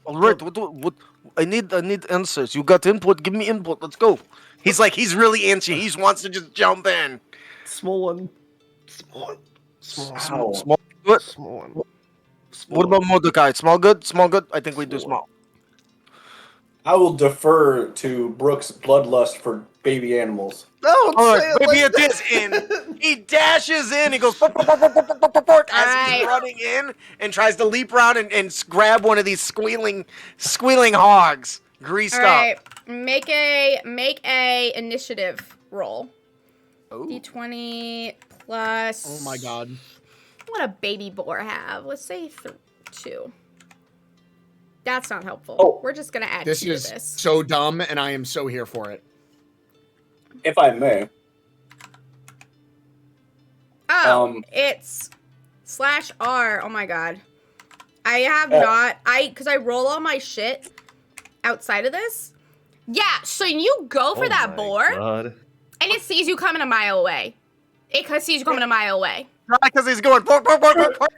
All right, what? I need answers. You got input? Give me input. Let's go. He's really antsy. He wants to just jump in. Small one. Wow. Small good. Small one. What about Mordecai? Small good? Small good? I think we do small. I will defer to Brooks' bloodlust for baby animals. Don't All say right, it maybe like it is in. He dashes in. He goes pork, pork, pork, pork, pork, pork, pork, pork, as All he's right. running in and tries to leap around and grab one of these squealing hogs, greased All right, make a initiative roll. up. Ooh. D20 plus. Oh my god. would a baby boar have? Let's say 2. That's not helpful. Oh. We're just gonna add This 2 to is this. so dumb, and I am so here for it. If I may. Oh, it's /R. Oh my god. I have because I roll all my shit outside of this. Yeah, so you go for that boar, God. and it sees you coming a mile away. It sees you coming a mile away. Because he's going. Pork, pork, pork, pork, pork.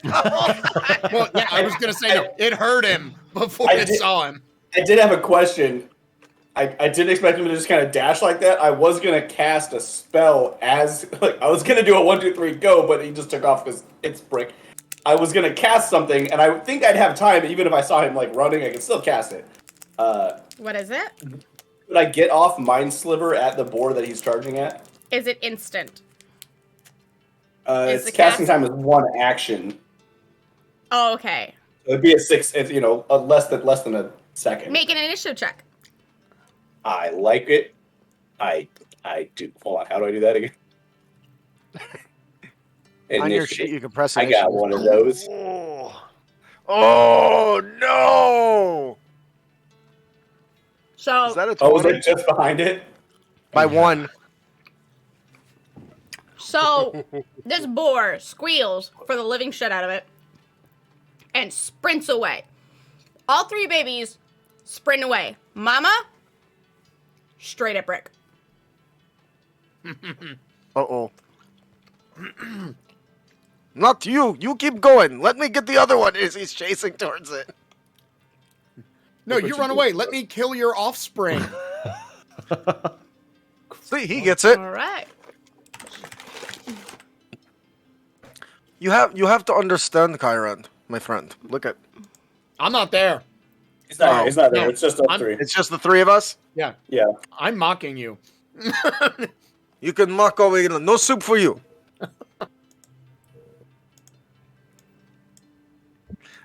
Well, yeah, I was gonna say no. It hurt him before it saw him. I did have a question. I didn't expect him to just kind of dash like that. I was gonna cast a spell as I was gonna do a 1, 2, 3, go, but he just took off because it's brick. I was gonna cast something, and I think I'd have time, even if I saw him running. I could still cast it. What is it? Could I get off Mind Sliver at the boar that he's charging at? Is it instant? Its casting time is 1 action. Oh, okay. It'd be a 6. It's less than a second. Make an initiative check. I like it. I do. Hold on. How do I do that again? On your sheet, you can press. I got one of those. Oh no! So Is that a 20? Oh, was it just behind it? By 1. So this boar squeals for the living shit out of it and sprints away. All 3 babies sprint away. Mama, straight at Brick. Uh-oh. Not you. You keep going. Let me get the other one as he's chasing towards it. No, you run away. Let me kill your offspring. See, he gets it. All right. You have to understand, Kyron, my friend. Look at. I'm not there. It's not there. No, It's just us I'm- 3. It's just the 3 of us. Yeah, Yeah. I'm mocking you. You can mock over here. No soup for you.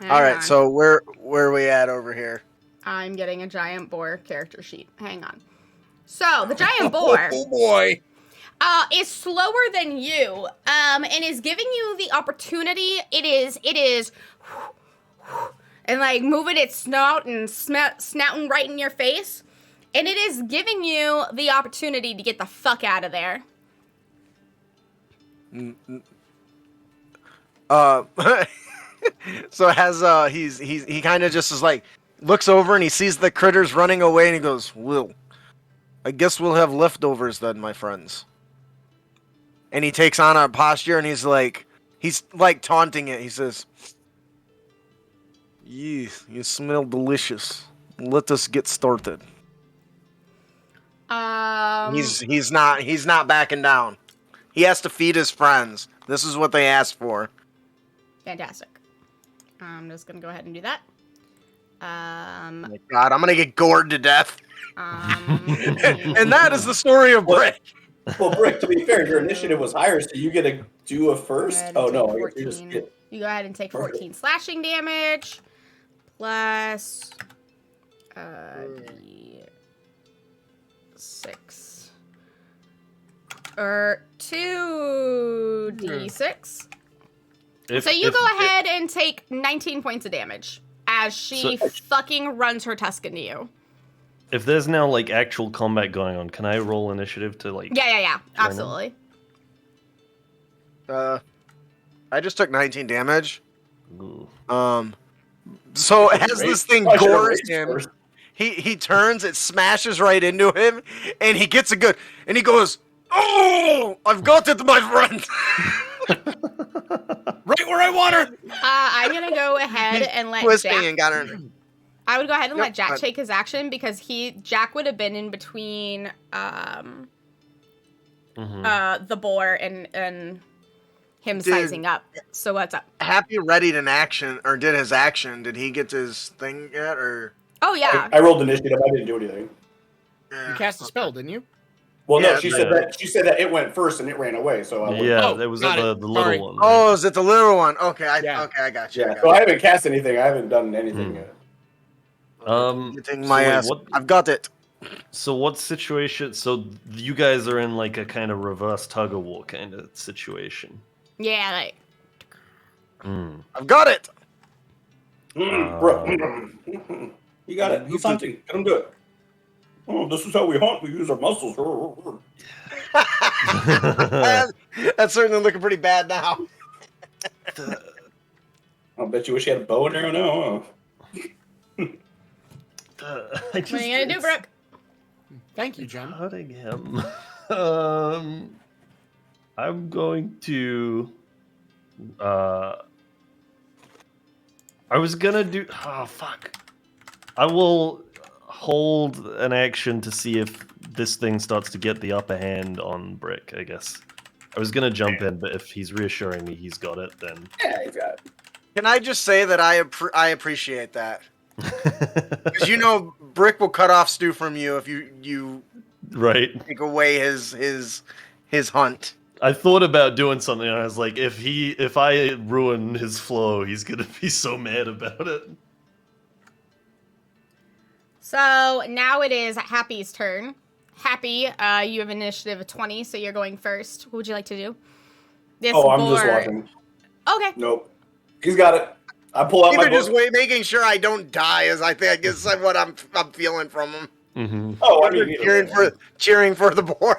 Hang All right. on. So where are we at over here? I'm getting a giant boar character sheet. Hang on. So the giant boar Oh boy. is slower than you, and is giving you the opportunity. It is, and moving its snout and snouting right in your face, and it is giving you the opportunity to get the fuck out of there. So has he kind of just is looks over and he sees the critters running away and he goes, "Well, I guess we'll have leftovers then, my friends." And he takes on a posture and he's taunting it. He says, "You smell delicious. Let us get started." He's not backing down. He has to feed his friends. This is what they asked for. Fantastic. I'm just gonna go ahead and do that. Oh my God, I'm gonna get gored to death. And And that is the story of Brick. Well, Brick, to be fair, your initiative was higher, so you get to do a first. ahead Oh, and no. take I guess you just 14. get. You go ahead and take 14 slashing damage plus D6 or 2d6. So you go ahead and take 19 points of damage as she fucking runs her tusk into you. If there's now actual combat going on, can I roll initiative to Yeah, absolutely. I just took 19 damage. Ooh. So as this thing I should've gores raised him, first. he turns, it smashes right into him, and he gets a good, and he goes, "Oh, I've got it, my friend." Right where I want her. I'm gonna go ahead and let Twisting Jack. and got her. I would go ahead and Yep, let Jack fine. take his action because Jack would have been in between the boar and him Dude. sizing up. So what's up? Happy readied an action, or did his action? Did he get his thing yet, or? Oh yeah. I rolled initiative. I didn't do anything. You cast a spell, didn't you? Well, Yeah, no, she said that. She said that it went first and it ran away. So I went. Yeah, Oh, that was got the it. little Sorry. one. Oh, is it the little one? Okay, I got you. I Yeah. got So you. I haven't cast anything. I haven't done anything yet. Getting my wait, ass. what- I've got it. So what situation? So you guys are in a kind of reverse tug of war kind of situation. Yeah, I've got it. Bro, you got it. He's hunting. Get him do it. Oh, this is how we hunt. We use our muscles. That's certainly looking pretty bad now. I'll bet you wish you had a bow and arrow now. What are you gonna do, Brooke? Thank you, Jen. Hurting him. I'm going to. I was gonna do. Oh fuck! I will hold an action to see if this thing starts to get the upper hand on Brick. I guess I was gonna jump in, but if he's reassuring me he's got it, then Yeah, he's got it. Can I just say that I appreciate that? Because you know, Brick will cut off Stu from you if you right. take away his hunt. I thought about doing something. And I was like, if I ruin his flow, he's gonna be so mad about it. So now it is Happy's turn. Happy, you have initiative of 20, so you're going first. What would you like to do? This I'm boar... just watching. Okay. Nope. He's got it. I pull out my Either just book. making sure I don't die, as I think is what I'm feeling from him. Mm-hmm. Oh, I mean, cheering for the boar.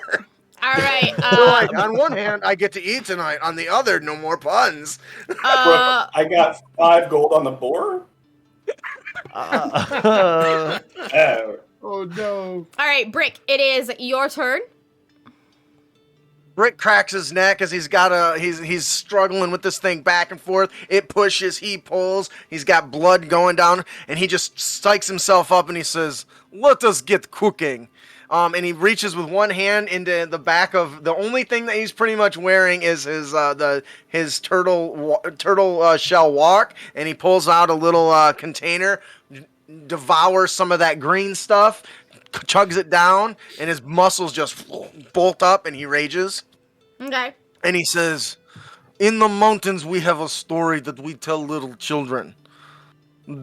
All right. Like, on one hand, I get to eat tonight. On the other, no more puns. I got 5 gold on the boar. Oh no! All right, Brick. It is your turn. Brick cracks his neck as he's struggling with this thing back and forth. It pushes, he pulls. He's got blood going down, and he just psychs himself up and he says, "Let us get cooking." And he reaches with one hand into the back of the only thing that he's pretty much wearing is his turtle shell walk, and he pulls out a little container, devours some of that green stuff, chugs it down, and his muscles just bolt up, and he rages. Okay. And he says, "In the mountains we have a story that we tell little children.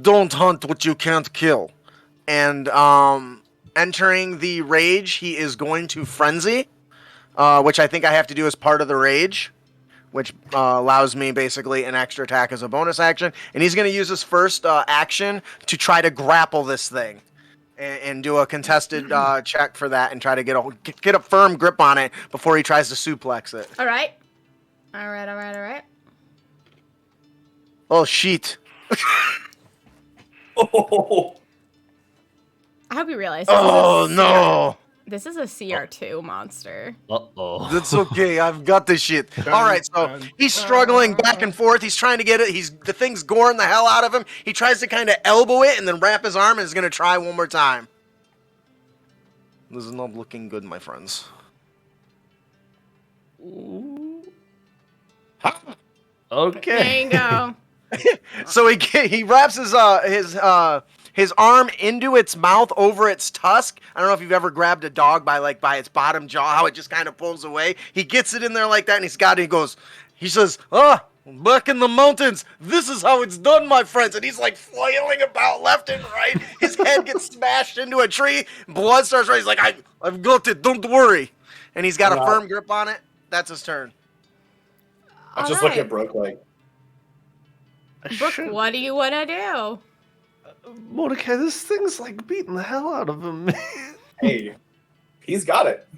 Don't hunt what you can't kill." And entering the rage, he is going to frenzy, which I think I have to do as part of the rage, which allows me basically an extra attack as a bonus action. And he's going to use his first action to try to grapple this thing and do a contested check for that and try to get a firm grip on it before he tries to suplex it. All right. All right. Oh, shit. Oh, I hope you realize. This is a CR2 monster. Uh-oh. That's okay. I've got this shit. All right, so he's struggling back and forth. He's trying to get it. The thing's goring the hell out of him. He tries to kind of elbow it and then wrap his arm and is going to try one more time. This is not looking good, my friends. Okay. There you go. So he wraps his arm into its mouth over its tusk. I don't know if you've ever grabbed a dog by its bottom jaw, how it just kind of pulls away. He gets it in there like that, and he says, "Back in the mountains, this is how it's done, my friends." And he's like flailing about left and right. His head gets smashed into a tree. Blood starts running. He's like, I've got it. Don't worry. And he's got a firm grip on it. That's his turn. I just look at Brooke like, Brooke, what do you want to do? Mordecai, this thing's like beating the hell out of him, man. hey, he's got it.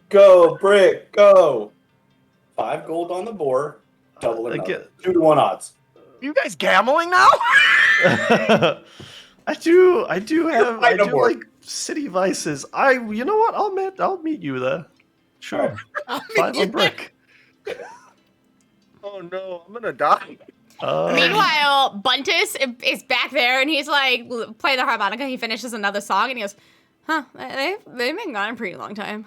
Go, Brick, go. 5 gold on the boar, double it. 2-to-1 odds. You guys gambling now? I do like city vices. You know what? I'll meet you there. Sure. 5 on Brick. Oh no, I'm gonna die. Meanwhile, Buntus is back there, and he's like playing the harmonica. He finishes another song, and he goes, "Huh? They've been gone a pretty long time."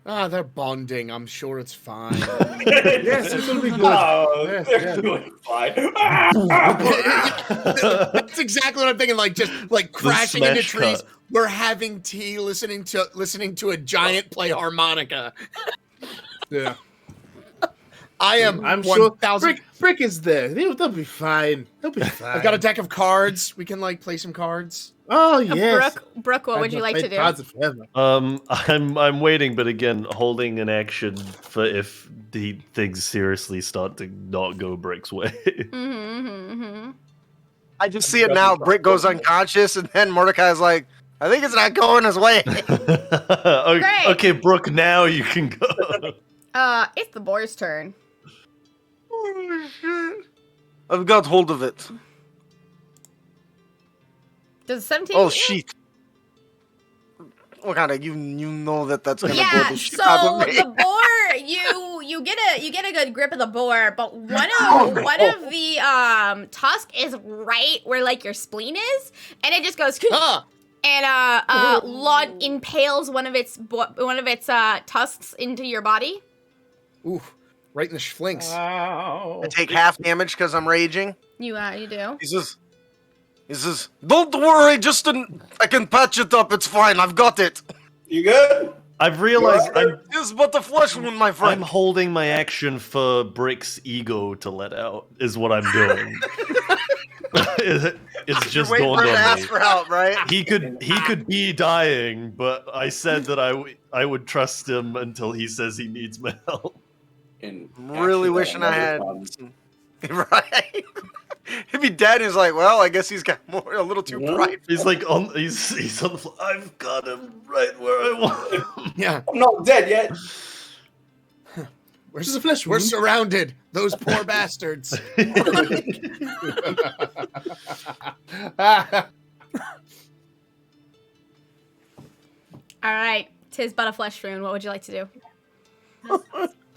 They're bonding. I'm sure it's fine. Yes, it'll be good. Oh, Yes, they're yes. doing fine. That's exactly what I'm thinking. Like just like crashing into smash trees. cut. We're having tea, listening to a giant play harmonica. Yeah. I am. I'm sure 1,000. Brick is there. They'll be fine. They'll be fine. I've got a deck of cards. We can like play some cards. Oh yes. Brooke, what would you like to do? I'm waiting, but again, holding an action for if the things seriously start to not go Brick's way. I just see it now. Brick goes unconscious, and then Mordecai's like, I think it's not going his way. Okay, Brooke, now you can go. It's the boar's turn. Holy shit. I've got hold of it. Does 17? Oh, shit. What kind of you know that's gonna blow Yeah, the shit so out of me. the boar, you get a good grip of the boar, but one of the tusk is right where like your spleen is, and it just goes and impales one of its tusks into your body. Ooh, right in the flanks. I take half damage because I'm raging. You do. He says, don't worry, I can patch it up, it's fine, I've got it. You good? I've realized It's but a flesh wound, my friend. I'm holding my action for Brick's ego to let out, is what I'm doing. It's just You're waiting dawned for him to on ask me. for help, right? He could be dying, but I said that I would trust him until he says he needs my help. I'm really wishing I had. Right? He'd be dead. He's like, well, I guess he's got a little too prideful. He's like he's on the floor. I've got him right where I want him. Yeah. I'm not dead yet. We're surrounded. Those poor bastards. All right, tis but a flesh wound. What would you like to do?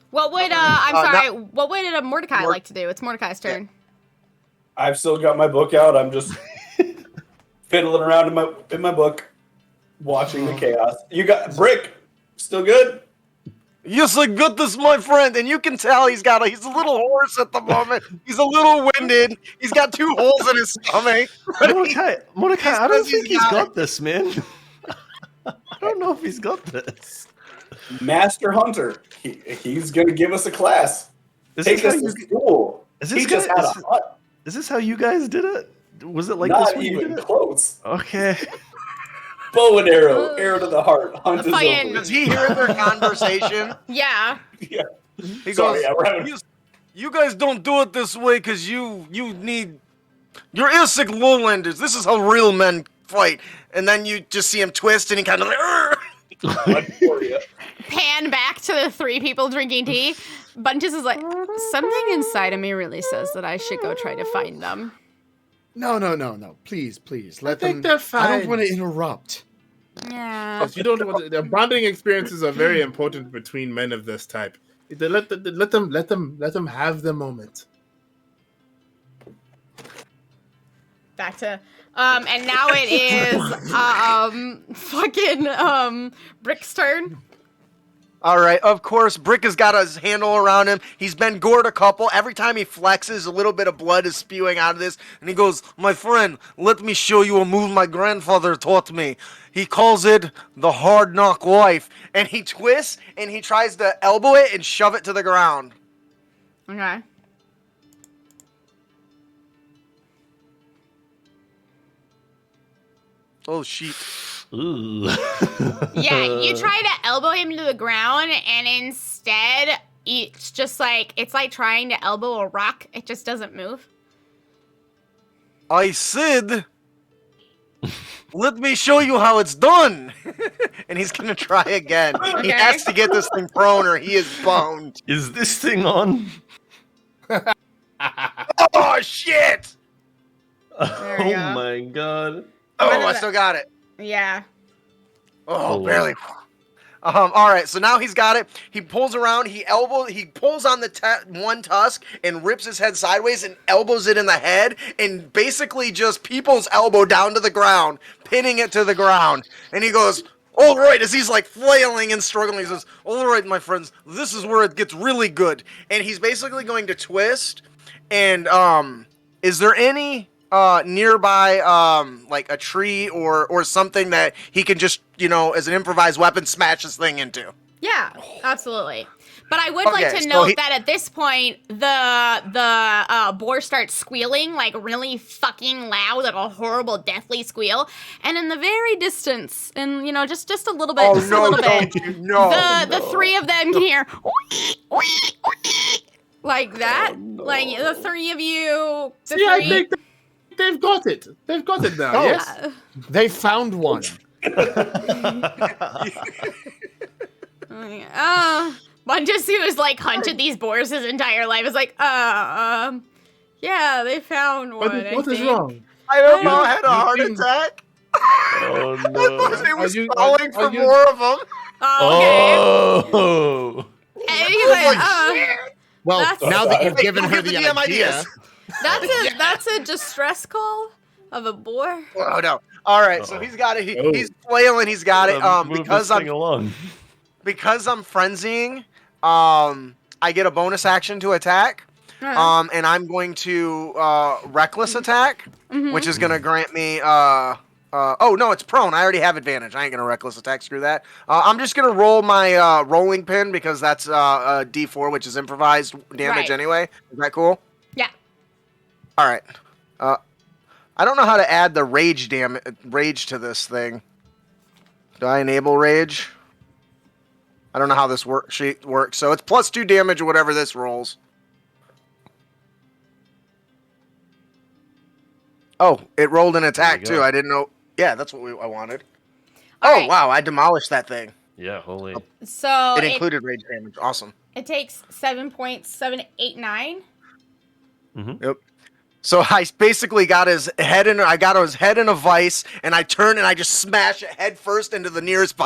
What would what would Mordecai like to do? It's Mordecai's turn. I've still got my book out. I'm just fiddling around in my book, watching the chaos. You got Brick, still good? Yes, I got this, my friend. And you can tell he's a little hoarse at the moment. He's a little winded. He's got 2 holes in his stomach. Mordecai, I don't think he's got this, man. I don't know if he's got this. Master Hunter. He's going to give us a class. Take us to school. Is this how you guys did it? Was it like Not this when you even did it? close. Okay. Bow and arrow to the heart. Hunt is Fucking- over. Does he hear their conversation? Yeah. Yeah. He Sorry, goes, yeah, we're having... you guys don't do it this way because you're Isaac Lowlanders. This is how real men fight. And then you just see him twist and he kind of like, Pan back to the 3 people drinking tea. Bunches is like, something inside of me really says that I should go try to find them. No. Please. Let them. They're fine. I don't want to interrupt. Yeah. If you don't want the bonding experiences are very important between men of this type. Let them have the moment. Back to and now it is Brick's turn. all right, of course, Brick has got his handle around him. He's been gored a couple. Every time he flexes, a little bit of blood is spewing out of this. And he goes, my friend, let me show you a move my grandfather taught me. He calls it the hard knock life. And he twists and he tries to elbow it and shove it to the ground. Okay. Oh, shit. Ooh. Yeah, you try to elbow him to the ground, and instead, it's like trying to elbow a rock. It just doesn't move. I said, let me show you how it's done. And he's going to try again. He has to get this thing prone or he is boned. Is this thing on? Oh, shit. There you go. My god. Oh, I still got it. Yeah. Oh, barely. All right, so now he's got it. He pulls around. He pulls on the one tusk and rips his head sideways and elbows it in the head and basically just people's elbow down to the ground, pinning it to the ground. And he goes, all right, as he's like flailing and struggling, he says, all right, my friends, this is where it gets really good. And he's basically going to twist. And is there any nearby like a tree or something that he can just, as an improvised weapon smash this thing into? Yeah, absolutely. But I would like to note that at this point, the boar starts squealing like really fucking loud, like a horrible deathly squeal. And in the very distance, and just a little bit, the three of them can hear like that. Like the three of you. I think they've got it. They've got it now. Yes, they found one. Bunjasi was like hunted these boars his entire life. It's like, yeah, they found one. What is wrong? I don't know. I had a heart attack. Oh no! I thought he was calling for more of them. Oh. And he's like, well, now that you've given her the idea, that's a distress call of a boar. Oh no! All right, so he's got it. He's flailing. He's got it. Because I'm frenzying. I get a bonus action to attack. And I'm going to reckless attack, which is going to grant me. Oh no, it's prone. I already have advantage. I ain't gonna reckless attack. Screw that. I'm just gonna roll my rolling pin because that's a D4, which is improvised damage anyway. Is that cool? Yeah. All right. I don't know how to add the rage to this thing. Do I enable rage? I don't know how this worksheet works. So it's +2 damage or whatever this rolls. Oh, it rolled an attack too. I didn't know. Yeah, that's what I wanted. Wow, I demolished that thing. Yeah, holy. So it included rage damage. Awesome. It takes 7.789. Yep. So I basically got his head in a vice, and I turn and I just smash it head first into the nearest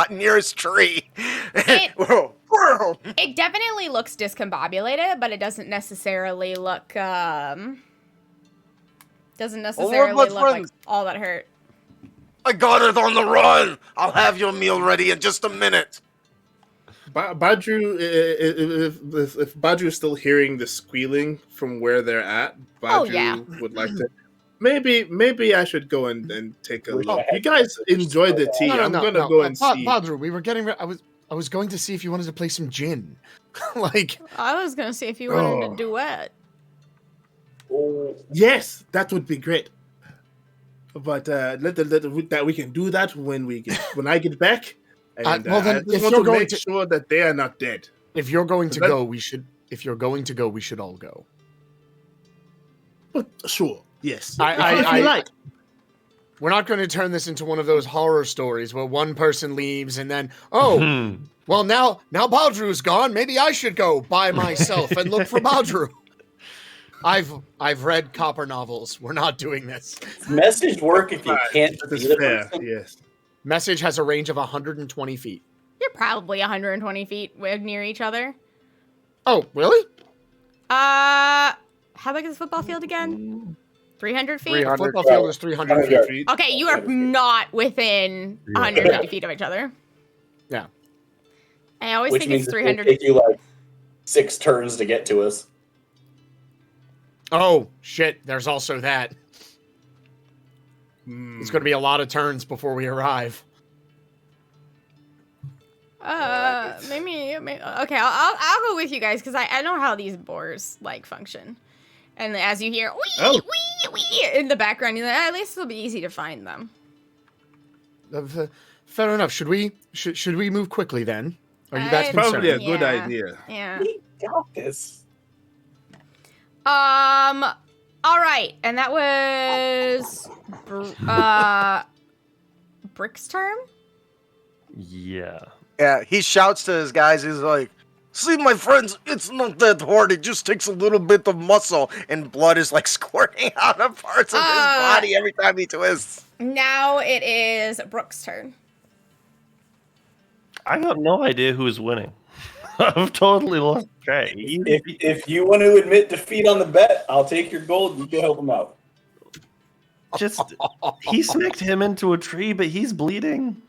tree. It definitely looks discombobulated, but it doesn't necessarily look like all that hurt. I got it on the run. I'll have your meal ready in just a minute. Badru, if Badru's still hearing the squealing from where they're at, Badru would like to. Maybe I should go and take a look. You guys enjoyed the tea. I'm gonna go and see. Badru, we were getting. I was going to see if you wanted to play some gin. I was gonna see if you wanted to duet. Yes, that would be great. But that we can do that when I get back. And well, then, I just want to make sure that they are not dead. If you're going to go, we should. If you're going to go, we should all go. But sure, yes. I like. We're not going to turn this into one of those horror stories where one person leaves and then, well, now Badru's gone. Maybe I should go by myself and look for Badru. I've read copper novels. We're not doing this. Message work if you can't see the person. Yes. Message has a range of 120 feet. You're probably 120 feet near each other. Oh, really? How big is the football field again? 300 feet? The football field is 300 feet. Okay, you are not within 150 feet of each other. Yeah. I always think it's 300 feet. It will take you 6 turns to get to us. Oh, shit. There's also that. It's going to be a lot of turns before we arrive. Maybe. Okay, I'll go with you guys because I know how these boars function. And as you hear wee wee in the background, you're like, at least it'll be easy to find them. Fair enough. Should we move quickly then? Are you guys concerned? Probably a good idea. Yeah. We got this. All right, and that was Brick's turn. Yeah. Yeah, he shouts to his guys. He's like, "See, my friends, it's not that hard. It just takes a little bit of muscle." And blood is squirting out of parts of his body every time he twists. Now it is Brooke's turn. I have no idea who's winning. I've totally lost track. If you want to admit defeat on the bet, I'll take your gold. You can help him out. He smacked him into a tree, but he's bleeding.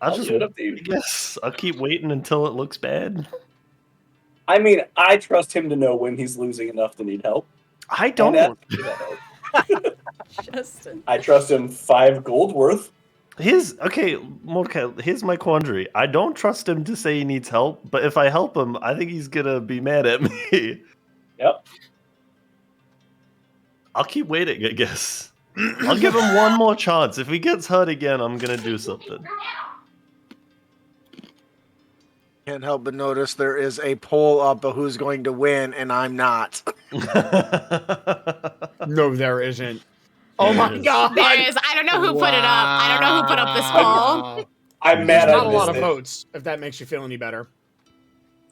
I guess I'll keep waiting until it looks bad. I mean, I trust him to know when he's losing enough to need help. I don't. Justin. I trust him 5 gold worth. Mordecai, here's my quandary. I don't trust him to say he needs help, but if I help him, I think he's gonna be mad at me. Yep. I'll keep waiting, I guess. I'll give him one more chance. If he gets hurt again, I'm gonna do something. Can't help but notice there is a poll up of who's going to win, and I'm not. No, there isn't. Oh my god! There is. I don't know who put it up. I don't know who put up this poll. Wow. I'm There's mad not I a lot missed of it. votes. If that makes you feel any better.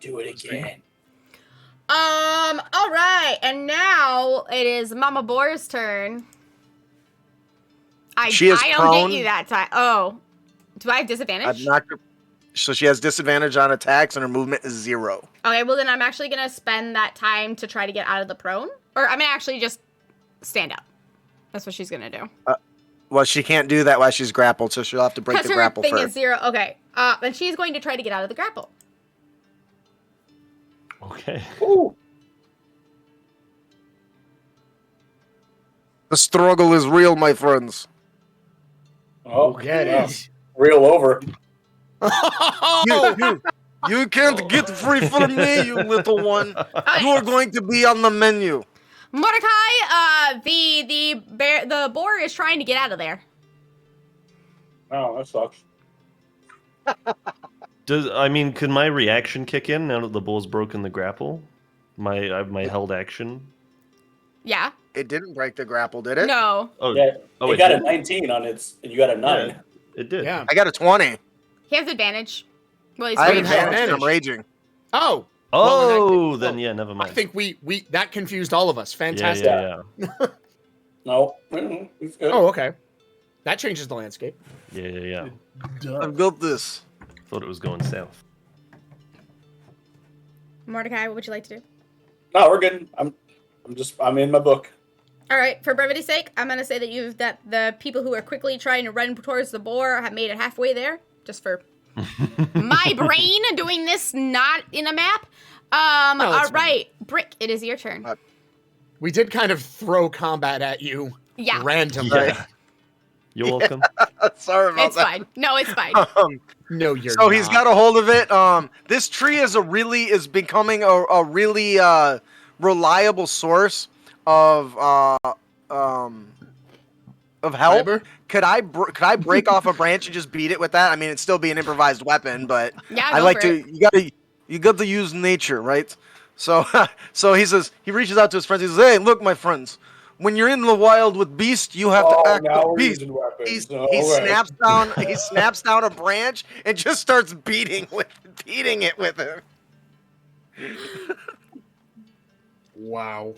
Do it again. All right, and now it is Mama Boar's turn. She is I don't prone. get you that time. Oh, do I have disadvantage? I've knocked her. So she has disadvantage on attacks, and her movement is 0. Okay, well then I'm actually gonna spend that time to try to get out of the prone, or I'm gonna actually just stand up. That's what she's gonna do. Well, she can't do that while she's grappled, so she'll have to break Because the her grapple thing first. is 0. Okay, and she's going to try to get out of the grapple. Okay. Ooh. The struggle is real, my friends. Oh, Get yeah. it. Real over. You can't get free from me, you little one. You are going to be on the menu. Mordecai, the boar is trying to get out of there. Oh, that sucks. Could my reaction kick in now that the bull's broken the grapple? My held action? Yeah. It didn't break the grapple, did it? No. Oh, Yeah, oh, it got did? a 19 on its, and you got a 9. Yeah, it did. Yeah. I got a 20. He has advantage. Well, he's I have raging. have advantage. advantage. I'm raging. Oh. Oh, Well, in that then case- yeah, never I mind. think we that confused all of us. yeah, Fantastic. yeah, No, it's good. Oh, okay. That changes the landscape. yeah. I've built this. Thought it was going south. Mordecai, what would you like to do? No, we're good. I'm in my book. All right, for brevity's sake, I'm gonna say that the people who are quickly trying to run towards the boar have made it halfway there, just for my brain doing this not in a map. No, All that's right, Brick, it is your turn. We did kind of throw combat at you Yeah, randomly. Yeah. You're welcome. Sorry about it's that. fine. No, it's fine. No, you're So not. he's got a hold of it. This tree is becoming a really reliable source of help. Fiber? Could I break off a branch and just beat it with that? I mean, it'd still be an improvised weapon, but Yeah, I go like for to. You got to use nature, right? So so he reaches out to his friends. He says, "Hey, look, my friends. When you're in the wild with beast, you have to act now like we're beast." using weapons. He snaps down a branch and just starts beating it with him. Wow.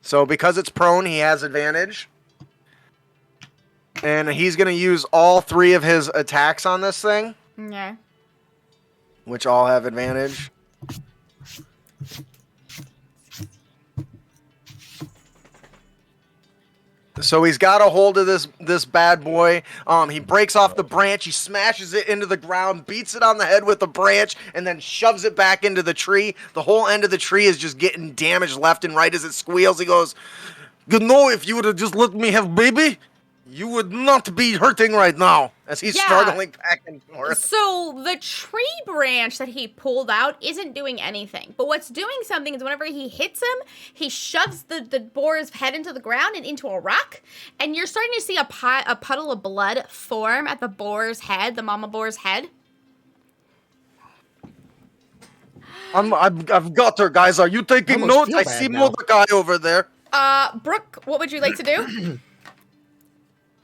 So because it's prone, he has advantage. And he's going to use all 3 of his attacks on this thing, Yeah. which all have advantage. So he's got a hold of this bad boy. He breaks off the branch. He smashes it into the ground, beats it on the head with the branch, and then shoves it back into the tree. The whole end of the tree is just getting damaged left and right as it squeals. He goes, "You know, if you would have just let me have baby, you would not be hurting right now." As he's Yeah. struggling back and forth. So the tree branch that he pulled out isn't doing anything. But what's doing something is whenever he hits him, he shoves the boar's head into the ground and into a rock. And you're starting to see a puddle of blood form at the boar's head, the mama boar's head. I've got her, guys. Are you taking almost notes? feel I bad see now. Mordecai over there. Brooke, what would you like to do?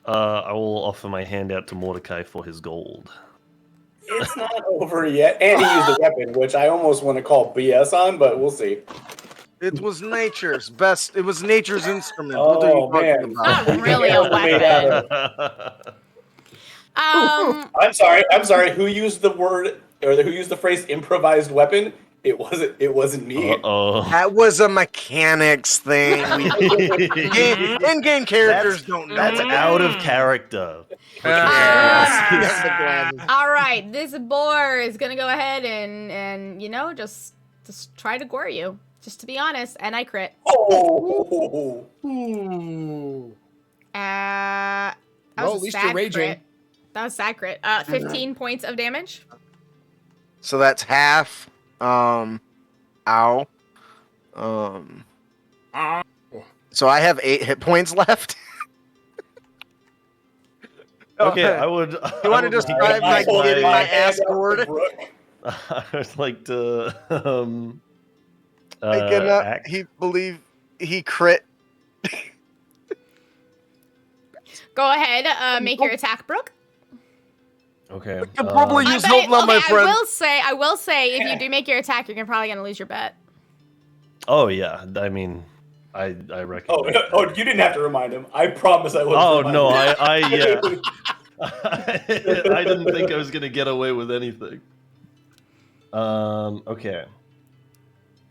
I will offer my hand out to Mordecai for his gold. It's not over yet. And he used a weapon, which I almost want to call BS on, but we'll see. It was nature's best. It was nature's instrument. What are you Oh, man. talking about? Not really a Made out weapon. of- I'm sorry. Who used the word or who used the phrase improvised weapon? It wasn't me. Uh-oh. That was a mechanics thing. In-game characters don't know. That's out of character. All right, this boar is gonna go ahead and just try to gore you. Just to be honest, and I crit. Oh, Ooh. That Well, was at a least sad you're raging. crit. That was sad crit. 15 points of damage. So that's half. Ow. So I have 8 hit points left. Okay, I would. You want to describe my kid in my ass gourd? I would like to. I cannot. Act. He believe he crit. Go ahead, make your attack, Brooke. Okay. I can probably use help now, my friend. I will say, if you do make your attack, you're probably gonna lose your bet. Oh yeah, I mean, I reckon. Oh, you didn't have to remind him. I promise I wouldn't. Oh remind no, him. I didn't think I was gonna get away with anything. Okay.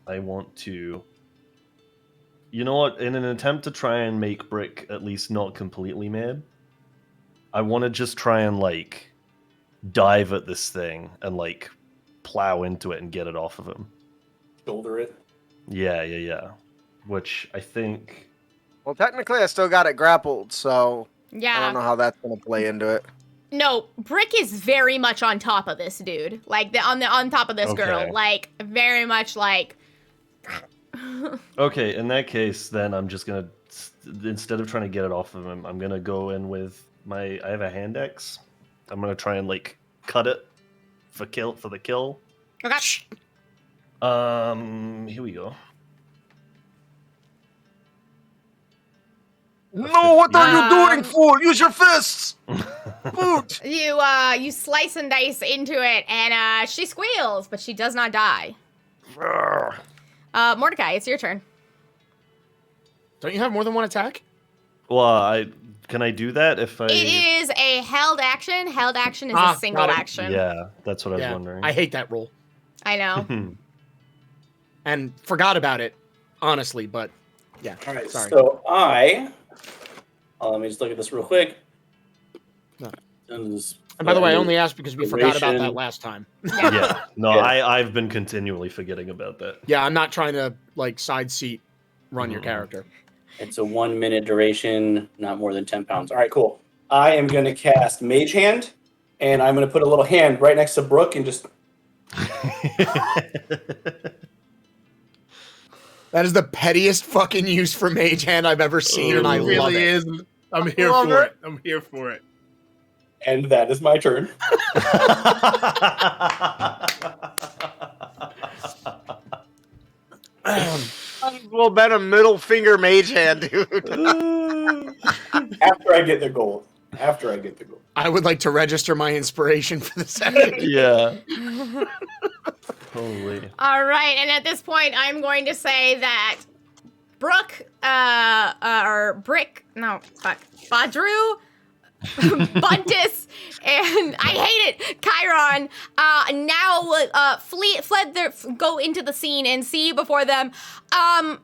I want to. You know what? In an attempt to try and make Brick at least not completely mad, I want to just try and like dive at this thing and like plow into it and get it off of him. Shoulder it. Yeah. Which I think. Well, technically, I still got it grappled, so Yeah. I don't know how that's gonna play into it. No, Brick is very much on top of this dude. Like on top of this girl. Okay. Like very much like. Okay, in that case, then I'm just gonna instead of trying to get it off of him, I'm gonna go in with I have a hand axe. I'm gonna try and like cut it for the kill. Okay. Here we go. No, what are you doing, fool? Use your fists! Boot! You slice and dice into it, and she squeals, but she does not die. Mordecai, it's your turn. Don't you have more than one attack? Well, can I do that if I? It is a held action. Held action is a single got it. action. Yeah, that's what I was Yeah, wondering. I hate that rule I know. and forgot about it, honestly. But yeah, All right, sorry. so let me just look at this real quick. No. And by the way, I only asked because we forgot about that last time. Yeah, no, Yeah. I've been continually forgetting about that. Yeah, I'm not trying to like side seat run your character. It's a 1 minute duration, not more than 10 pounds. All right, cool. I am going to cast Mage Hand, and I'm going to put a little hand right next to Brooke and just. That is the pettiest fucking use for Mage Hand I've ever seen, and I It love really it. is. I'm here Love for it. it. I'm here for it. And that is my turn. Well, bet a middle finger mage hand, dude. After I get the gold. I would like to register my inspiration for the session. Yeah. Holy. All right, and at this point, I'm going to say that Brooke, Badru, Buntus, and I hate it, Chiron, now go into the scene and see before them a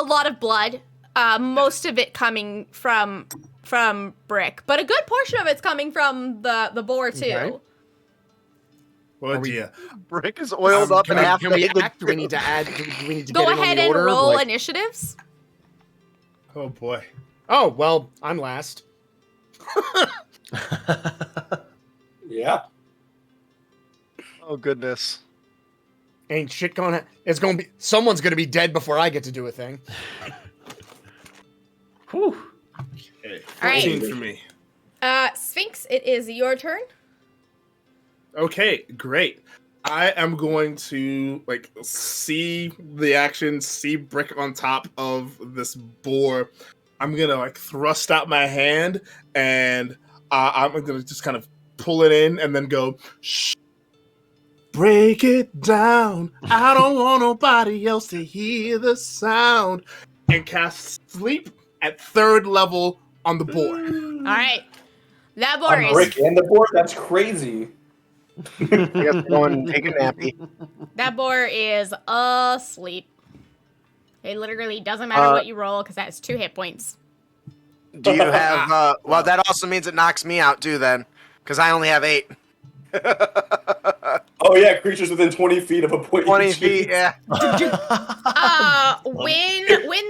lot of blood, most of it coming from Brick, but a good portion of it's coming from the boar too. Okay. Oh dear. Brick is oiled up and half Can we naked. act? Do we need to add? Do we need to Go get it on ahead the and order? roll Like- initiatives. Oh boy. Oh well, I'm last. Yeah. Oh, goodness. Ain't shit gonna. It's gonna be. Someone's gonna be dead before I get to do a thing. Whew. Okay, All right. 14 for me. Sphinx, it is your turn. Okay, great. I am going to like see the action, see Brick on top of this boar. I'm gonna like thrust out my hand and I'm gonna just kind of pull it in and then go, shh, break it down. I don't want nobody else to hear the sound. And cast sleep at 3rd level on the boar. All right. That boar I'm Brick is and the board? That's crazy. I guess go and take a nappy. asleep. It literally doesn't matter what you roll because that's 2 hit points. Do you have, well, that also means it knocks me out, too, then. Because I only have 8. Oh yeah, creatures within 20 feet of a point. 20 feet, yeah. When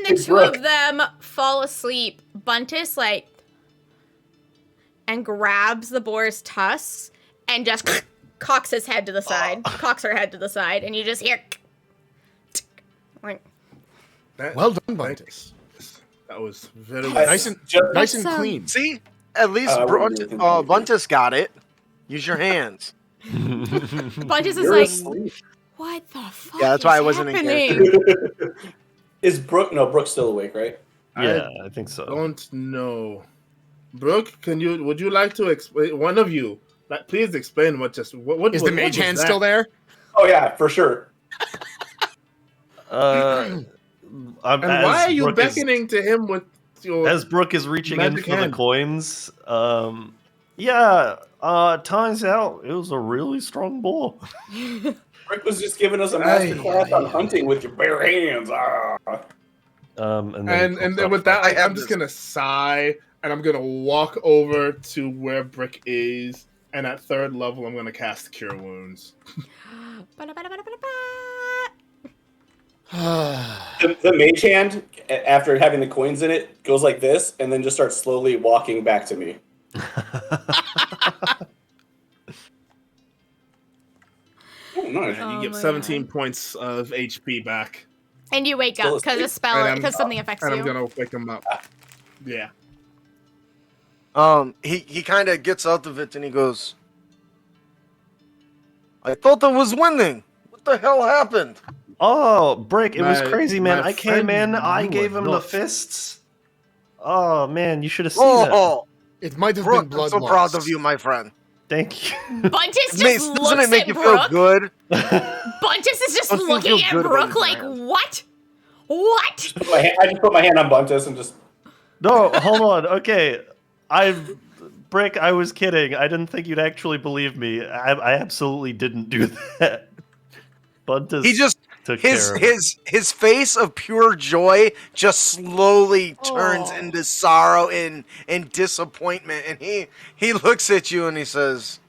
the two of them fall asleep, Buntus and grabs the boar's tusks and just cocks his head to the side, cocks her head to the side, and you just hear like. Well done, Buntus. That was very Nice and clean. See, at least Buntus got it. Use your hands. Buntus is You're like, asleep. what the fuck? Yeah, that's why I wasn't in happening? Is Brooke? No, Brooke's still awake, right? Yeah, I think so. Don't know. Brooke, would you like to explain? One of you, please explain what Is the mage hand still there? Oh yeah, for sure. And why are you beckoning to him with your? As Brooke is reaching in magic for hand? the coins, turns out it was a really strong boar. Brooke was just giving us a master class on hunting with your bare hands. And then with that, I'm just gonna sigh, and I'm gonna walk over to where Brick is, and at 3rd level, I'm gonna cast Cure Wounds. The mage hand, after having the coins in it, goes like this, and then just starts slowly walking back to me. Oh, nice. You get 17 points of HP back. And you wake up because a spell, because something affects you. And I'm gonna wake him up. Yeah. He kind of gets out of it and he goes, I thought I was winning. What the hell happened? Oh, Brick, it was crazy, man. my I came in, friend, I you gave were him the not. fists. Oh, man, you should have seen that. It might have Brooke, been blood I'm so lost. proud of you, my friend. Thank you. Buntus just Doesn't looks it make at you feel Brooke. good? Buntus is just Don't you looking feel at good about Brooke your like, brand? what? What? I just put my hand on Buntus and just. No, hold on. Okay. Brick, I was kidding. I didn't think you'd actually believe me. I absolutely didn't do that. Buntus He just took care of it. his face of pure joy just slowly turns into sorrow and disappointment, and he looks at you and he says,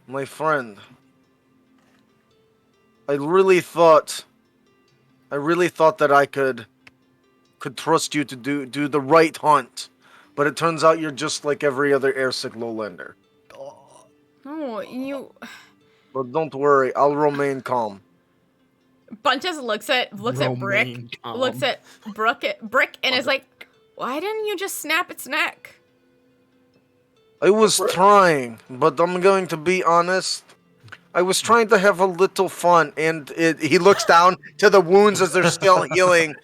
"My friend, I really thought that I could trust you to do the right hunt, but it turns out you're just like every other airsick lowlander. Oh, you. But don't worry, I'll remain calm." Buntus looks at Brick, looks at Brick, and is like, "Why didn't you just snap its neck?" I was trying, but I'm going to be honest. I was trying to have a little fun, and he looks down to the wounds as they're still healing,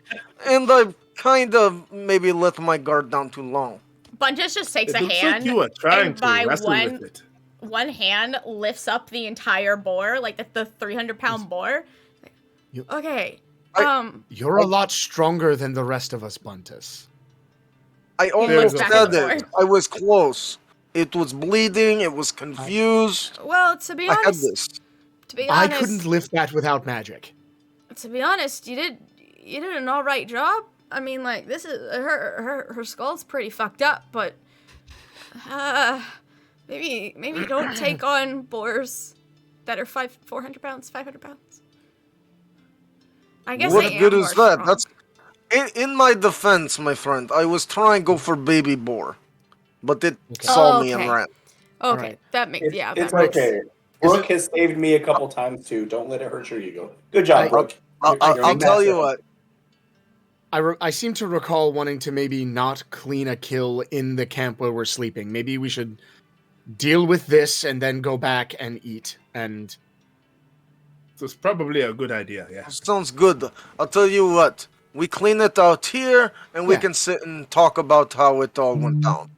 and I kind of maybe let my guard down too long. Buntus just takes It a looks hand, like you were trying and to by wrestle with it. one hand lifts up the entire boar, like the 300-pound boar. Okay. You're a lot stronger than the rest of us, Buntus. I almost said it. I was close. It was bleeding. It was confused. Well, to be I had honest, this. I couldn't lift that without magic. To be honest, you did an all right job. I mean, like, this is her skull's pretty fucked up, but maybe don't take on boars that are 400 pounds, 500 pounds. I guess What I am good more is that? strong. That's in my defense, my friend. I was trying to go for baby boar, but it saw me and okay. ran. Okay, Right. that makes It's that makes- okay. Brooke has saved me a couple times too. Don't let it hurt your ego. Good job, Brooke. I'll tell you what. I seem to recall wanting to maybe not clean a kill in the camp where we're sleeping. Maybe we should deal with this and then go back and eat. And So it's probably a good idea, yeah. Sounds good. I'll tell you what. We clean it out here, and we can sit and talk about how it all went down.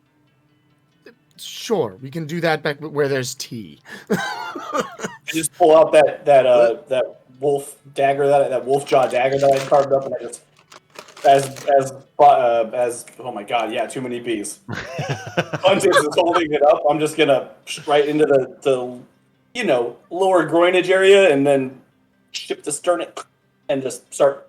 sure, we can do that back where there's tea. I just pull out that wolf dagger, that wolf jaw dagger that I carved up, and I just as oh my god, yeah, too many bees. Buntus is holding it up. I'm just gonna right into the lower groinage area, and then ship the sternum, and just start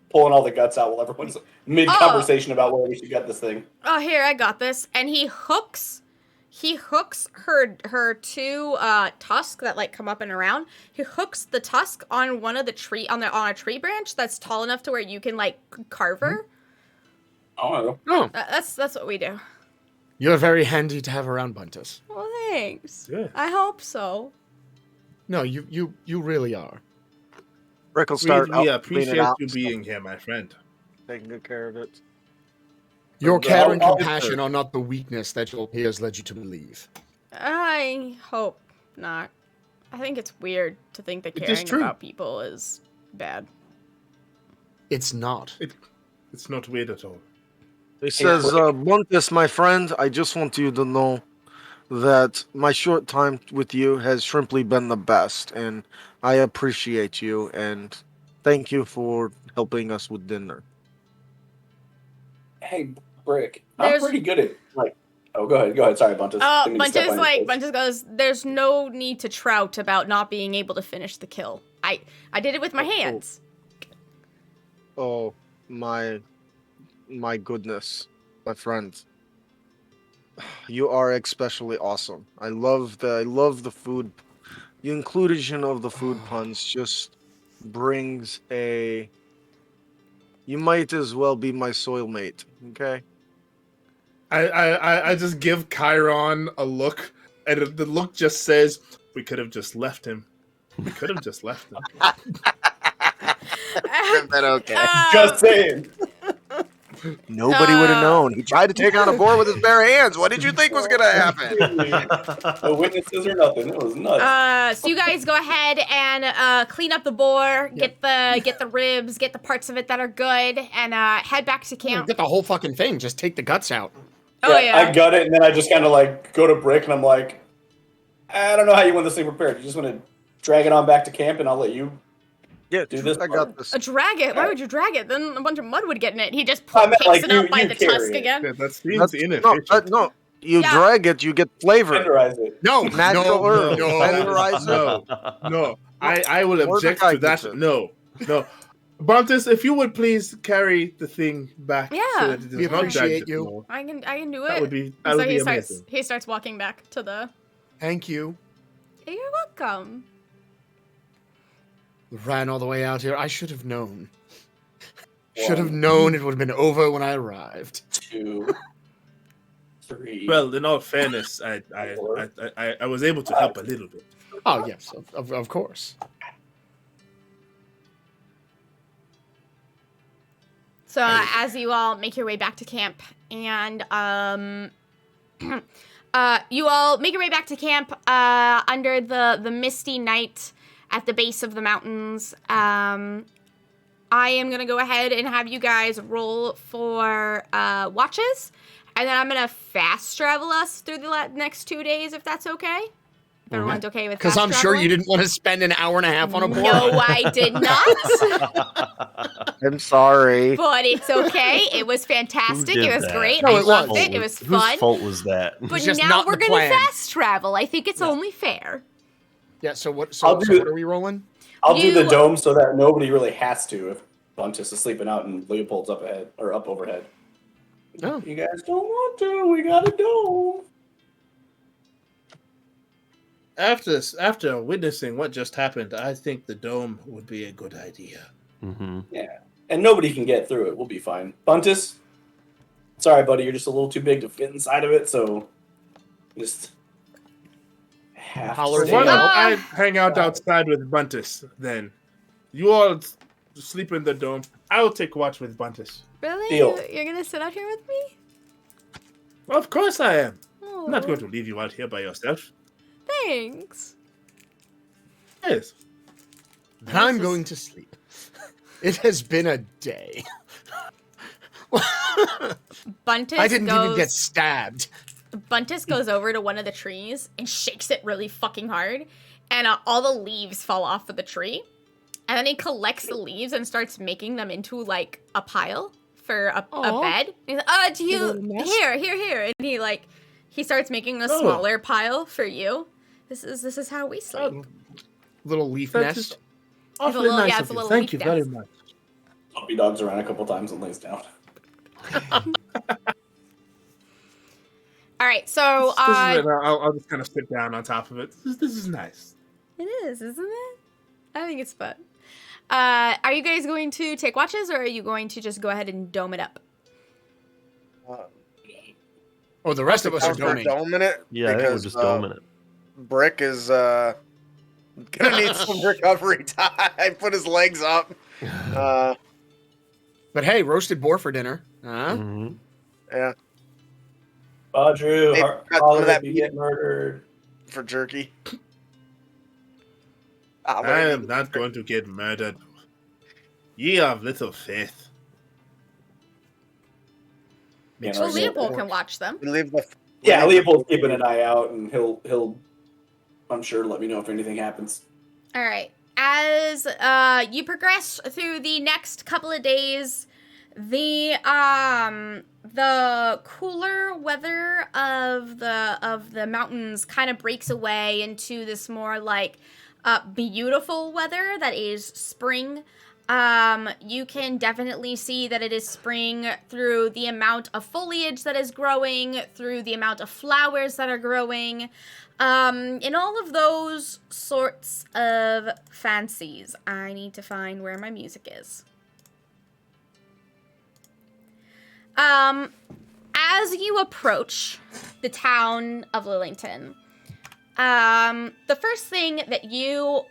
pulling all the guts out while everyone's mid conversation about where we should get this thing. Oh, here, I got this. And he hooks her two tusks that like come up and around. He hooks the tusk on one of the tree on a tree branch that's tall enough to where you can like carve her. Oh, Oh, That's what we do. you're very handy to have around, Buntus. Well, thanks. Yeah. I hope so. No, you really are. Rick will start We cleaning appreciate out, you being here, my friend. taking good care of it. Your care and I'll- compassion are not the weakness that your peers led you to believe. I hope not. I think it's weird to think that It is caring true. about people is bad. It's not. It's not weird at all. He says, Bunkus, my friend, I just want you to know that my short time with you has simply been the best, and I appreciate you, and thank you for helping us with dinner. hey, Brick. There's- I'm pretty good at like. Oh, go ahead. Sorry, Buntus. Oh, Didn't mean to step on your toes. Bunches goes, there's no need to trout about not being able to finish the kill. I did it with my hands. Oh, my goodness, my friend. You are especially awesome. I love the food. The inclusion of the food puns just brings a. You might as well be my soil mate, okay? I just give Chiron a look, and the look just says, "We could have just left him. We could have just left him." But okay. Just saying. Nobody would have known. He tried to take on a boar with his bare hands. What did you think was gonna happen? No witnesses or nothing. It was nuts. So you guys go ahead and clean up the boar, get the ribs, get the parts of it that are good, and head back to camp. Get the whole fucking thing. Just take the guts out. Oh yeah. I got it, and then I just kind of like go to Brick, and I'm like, I don't know how you want this thing prepared. You just want to drag it on back to camp, and I'll let you. Yeah, Do this I part. got this. Drag it? Why would you drag it? Then a bunch of mud would get in it. He just I meant, picks like, it up you- by you the carry tusk it. again. Yeah, that seems No, inefficient. no. You Yeah. drag it, you get flavor. Tenderize it. No, Natural no, herb. no. Tenderize it. No. I will object Mordecai to that. gets it. No. Buntus, if you would please carry the thing back Yeah. so that it We is not appreciate dragged you. anymore. I can do it. That would be So amazing. he starts walking back to the. Thank you. You're welcome. Ran all the way out here. I should have known. Should have known it would have been over when I arrived. 2, 3. Well, in all fairness, I was able to help a little bit. Oh yes, of course. So as you all make your way back to camp, and you all make your way back to camp under the misty night at the base of the mountains. I am gonna go ahead and have you guys roll for watches, and then I'm gonna fast travel us through the next 2 days, if that's okay. If everyone's okay with Because fast I'm sure you traveling? didn't want to spend an hour and a half on a board. No, I did not. I'm sorry. But it's okay. It was fantastic. Who did It was that? great. No, I it loved was. it. It was Whose fun. fault was that? But just now not we're the gonna plan. fast travel. I think it's only fair. Yeah. So what? I'll So do- what are we rolling? I'll do the You- dome so that nobody really has to if Buntus is sleeping out and Leopold's up ahead or up overhead. Oh. You guys don't want to. We got a dome. After witnessing what just happened, I think the dome would be a good idea. Mm-hmm. And nobody can get through it. We'll be fine. Buntus, sorry, buddy. You're just a little too big to fit inside of it, so just have Holler to Why Damn. don't Ah. I hang out outside with Buntus then? You all sleep in the dome. I will take watch with Buntus. Really? Deal. You're gonna sit out here with me? Well, of course I am. Oh, I'm not going to leave you out here by yourself. Thanks. Yes. And I'm going to sleep. It has been a day. Buntus I didn't goes. even get stabbed. Buntus goes over to one of the trees and shakes it really fucking hard, and all the leaves fall off of the tree. And then he collects the leaves and starts making them into like a pile for a Aw. bed. He's like, do you little nest. here? And he starts making a smaller pile for you. This is how we sleep. Little leaf That nest. is awfully little- nice yeah, of it's a you. little Thank leaf you very nest. much. Puppy dogs around a couple times and lays down. All right, so I'll just kind of sit down on top of it. This is nice. it is, isn't it? I think it's fun. Are you guys going to take watches, or are you going to just go ahead and dome it up? Oh, the rest of us are We're doming. doming it. Yeah, I think we're just doming it. Brick is gonna need some recovery time. Put his legs up. But hey, roasted boar for dinner. Huh? Mhm. Yeah, Drew, Maybe how cut some of did that you meat. get murdered? for jerky. I am not going to get murdered. Ye have little faith. You know, Well, yeah. Leopold can watch them. We leave the. Yeah, Leopold's keeping an eye out, and he'll, I'm sure, let me know if anything happens. All right. As you progress through the next couple of days, the cooler weather of the mountains kind of breaks away into this more like beautiful weather that is spring. You can definitely see that it is spring through the amount of foliage that is growing, through the amount of flowers that are growing, in all of those sorts of fancies. I need to find where my music is. As you approach the town of Lillington, the first thing that you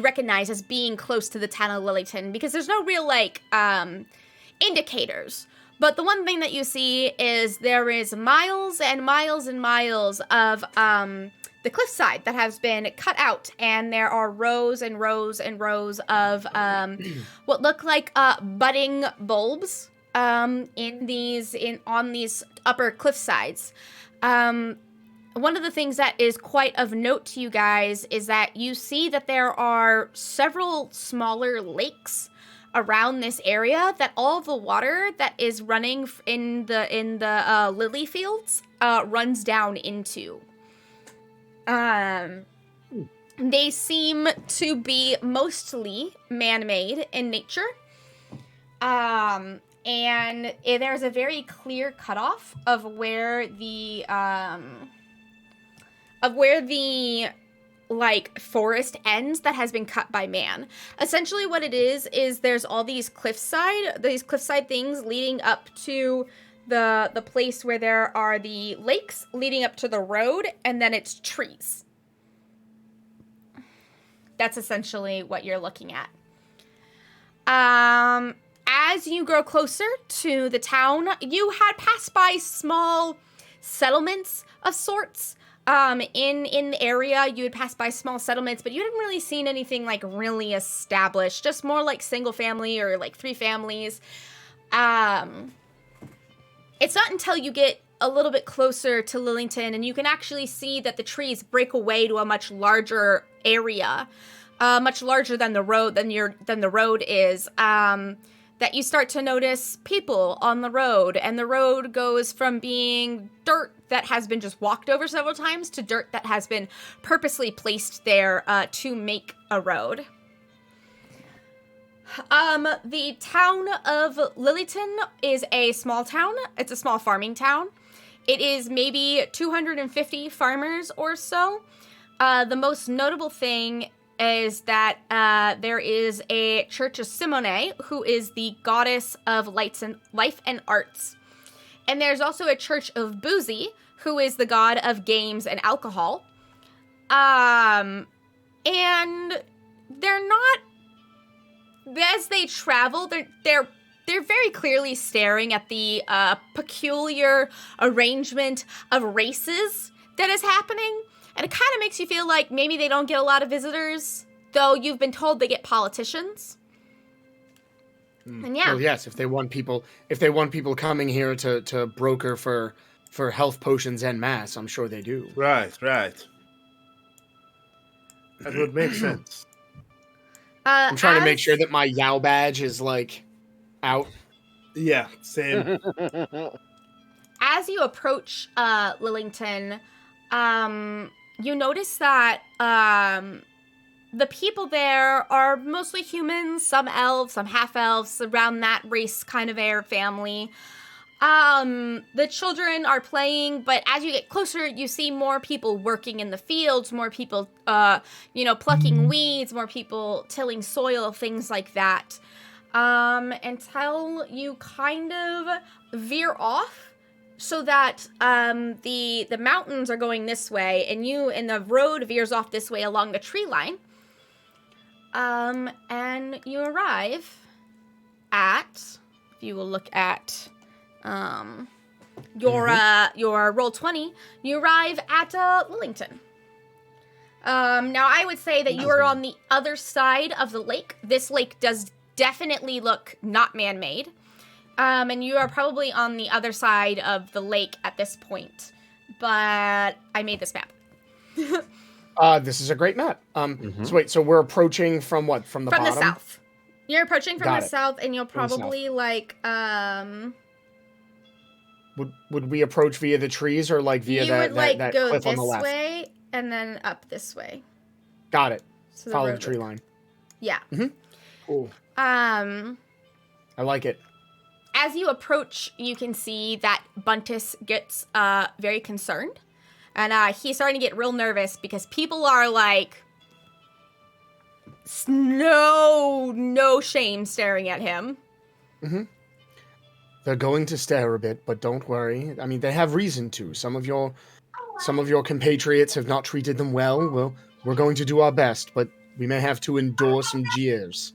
recognize as being close to the town of Lillington, because there's no real indicators, but the one thing that you see is there is miles and miles and miles of the cliffside that has been cut out, and there are rows and rows and rows of what look like budding bulbs on these upper cliff sides. One of the things that is quite of note to you guys is that you see that there are several smaller lakes around this area that all the water that is running in the lily fields runs down into. They seem to be mostly man-made in nature. And there's a very clear cutoff of where the forest ends that has been cut by man. Essentially what it is there's all these cliffside things leading up to the place where there are the lakes leading up to the road, and then it's trees. That's essentially what you're looking at. As you grow closer to the town, you had passed by small settlements of sorts. In the area, you had passed by small settlements, but you hadn't really seen anything like really established, just more like single family or like 3 families. It's not until you get a little bit closer to Lillington and you can actually see that the trees break away to a much larger area, much larger than the road is, that you start to notice people on the road, and the road goes from being dirt that has been just walked over several times to dirt that has been purposely placed there to make a road. The town of Lillington is a small town. It's a small farming town. It is maybe 250 farmers or so. The most notable thing is that there is a church of Simone, who is the goddess of life and arts. And there's also a church of Boozy, who is the god of games and alcohol. And they're not, as they travel, they're very clearly staring at the peculiar arrangement of races that is happening. And it kind of makes you feel like maybe they don't get a lot of visitors, though you've been told they get politicians. And yeah. Well, yes, if they want people coming here to broker for health potions en masse, I'm sure they do. Right. That would make sense. I'm trying to make sure that my Yao badge is like out. Yeah, same. As you approach Lillington, you notice that the people there are mostly humans, some elves, some half-elves, around that race kind of air family. The children are playing, but as you get closer, you see more people working in the fields, more people, plucking weeds, more people tilling soil, things like that. until you kind of veer off so that the mountains are going this way and the road veers off this way along the tree line. And you arrive at, if you will look at your Roll20, you arrive at Lillington. Now, I would say that you are on the other side of the lake. This lake does definitely look not man-made. And you are probably on the other side of the lake at this point. But I made this map. This is a great map. So wait, so we're approaching from what? From the bottom? From the south. You're approaching from Got the it. south, and you'll From the probably, Would we approach via the trees or like via you that, would, that go cliff on this the left? way, and then up this way. Got it. So Follow the road tree would- line. Yeah. Cool. I like it. As you approach, you can see that Buntus gets very concerned. And he's starting to get real nervous because people are like, no shame staring at him. They're going to stare a bit, but don't worry. I mean, they have reason to. Some of your compatriots have not treated them well. Well, we're going to do our best, but we may have to endure some jeers.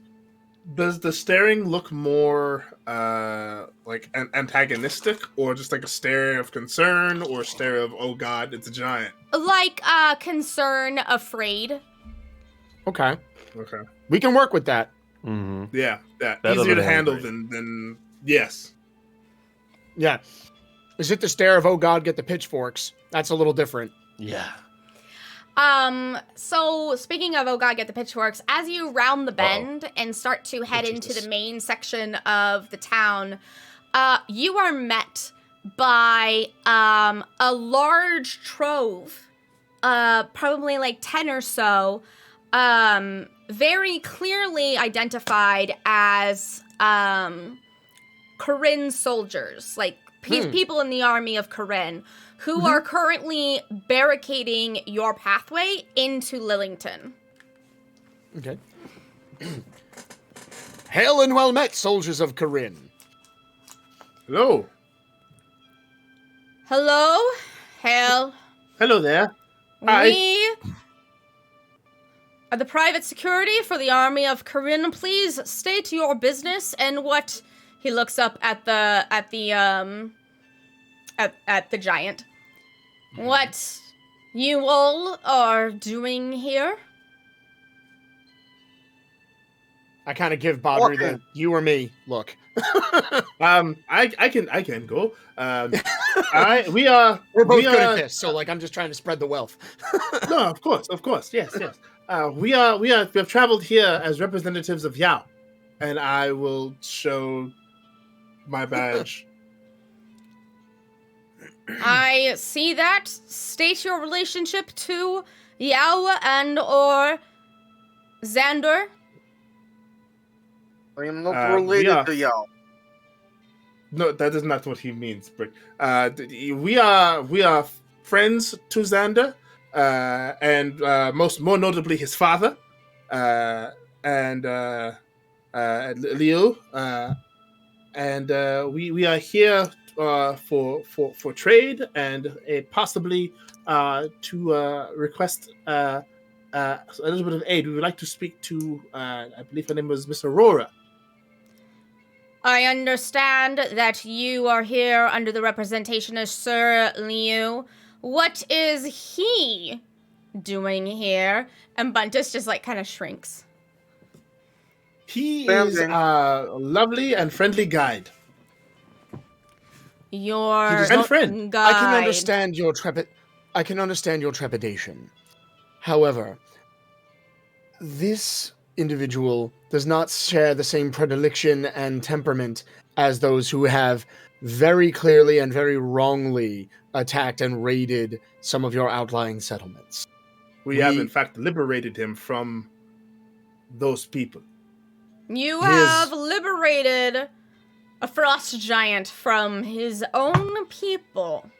Does the staring look more like antagonistic, or just like a stare of concern, or a stare of, oh god, it's a giant? Like concern, afraid. Okay. Okay. We can work with that. Mm-hmm. Yeah, Better easier than to handle angry. than yes. Yeah. Is it the stare of, oh god, get the pitchforks? That's a little different. Yeah. So speaking of, oh god, get the pitchforks, as you round the bend and start to head into the main section of the town, you are met by, a large trove, probably like 10 or so, very clearly identified as, Corinne soldiers, like people in the army of Corinne, who are currently barricading your pathway into Lillington. Okay. Hail and well met, soldiers of Corinne. Hello. Hello? Hail. Hello there. Hi. We are the private security for the army of Corinne. Please state your business and what... He looks up at the giant. What you all are doing here? I kind of give Badru the you or me look. I can go. We We're both good at are this, so like I'm just trying to spread the wealth. no, of course, yes. We have traveled here as representatives of Yao, and I will show my badge. I see that. State your relationship to Yao and or Xander. I am not we related are- to y'all. No, that is not what he means. But we are friends to Xander, and more notably his father, and Leo, and we are here for trade and possibly to request a little bit of aid. We would like to speak to I believe her name was Miss Aurora. I understand that you are here under the representation of Sir Liu. What is he doing here? And Buntus just like kind of shrinks. He is a lovely and friendly guide. Your He does And not- friend. guide. I can understand your trepidation. However, this individual does not share the same predilection and temperament as those who have very clearly and very wrongly attacked and raided some of your outlying settlements. We have in fact liberated him from those people. You His- have liberated a frost giant from his own people.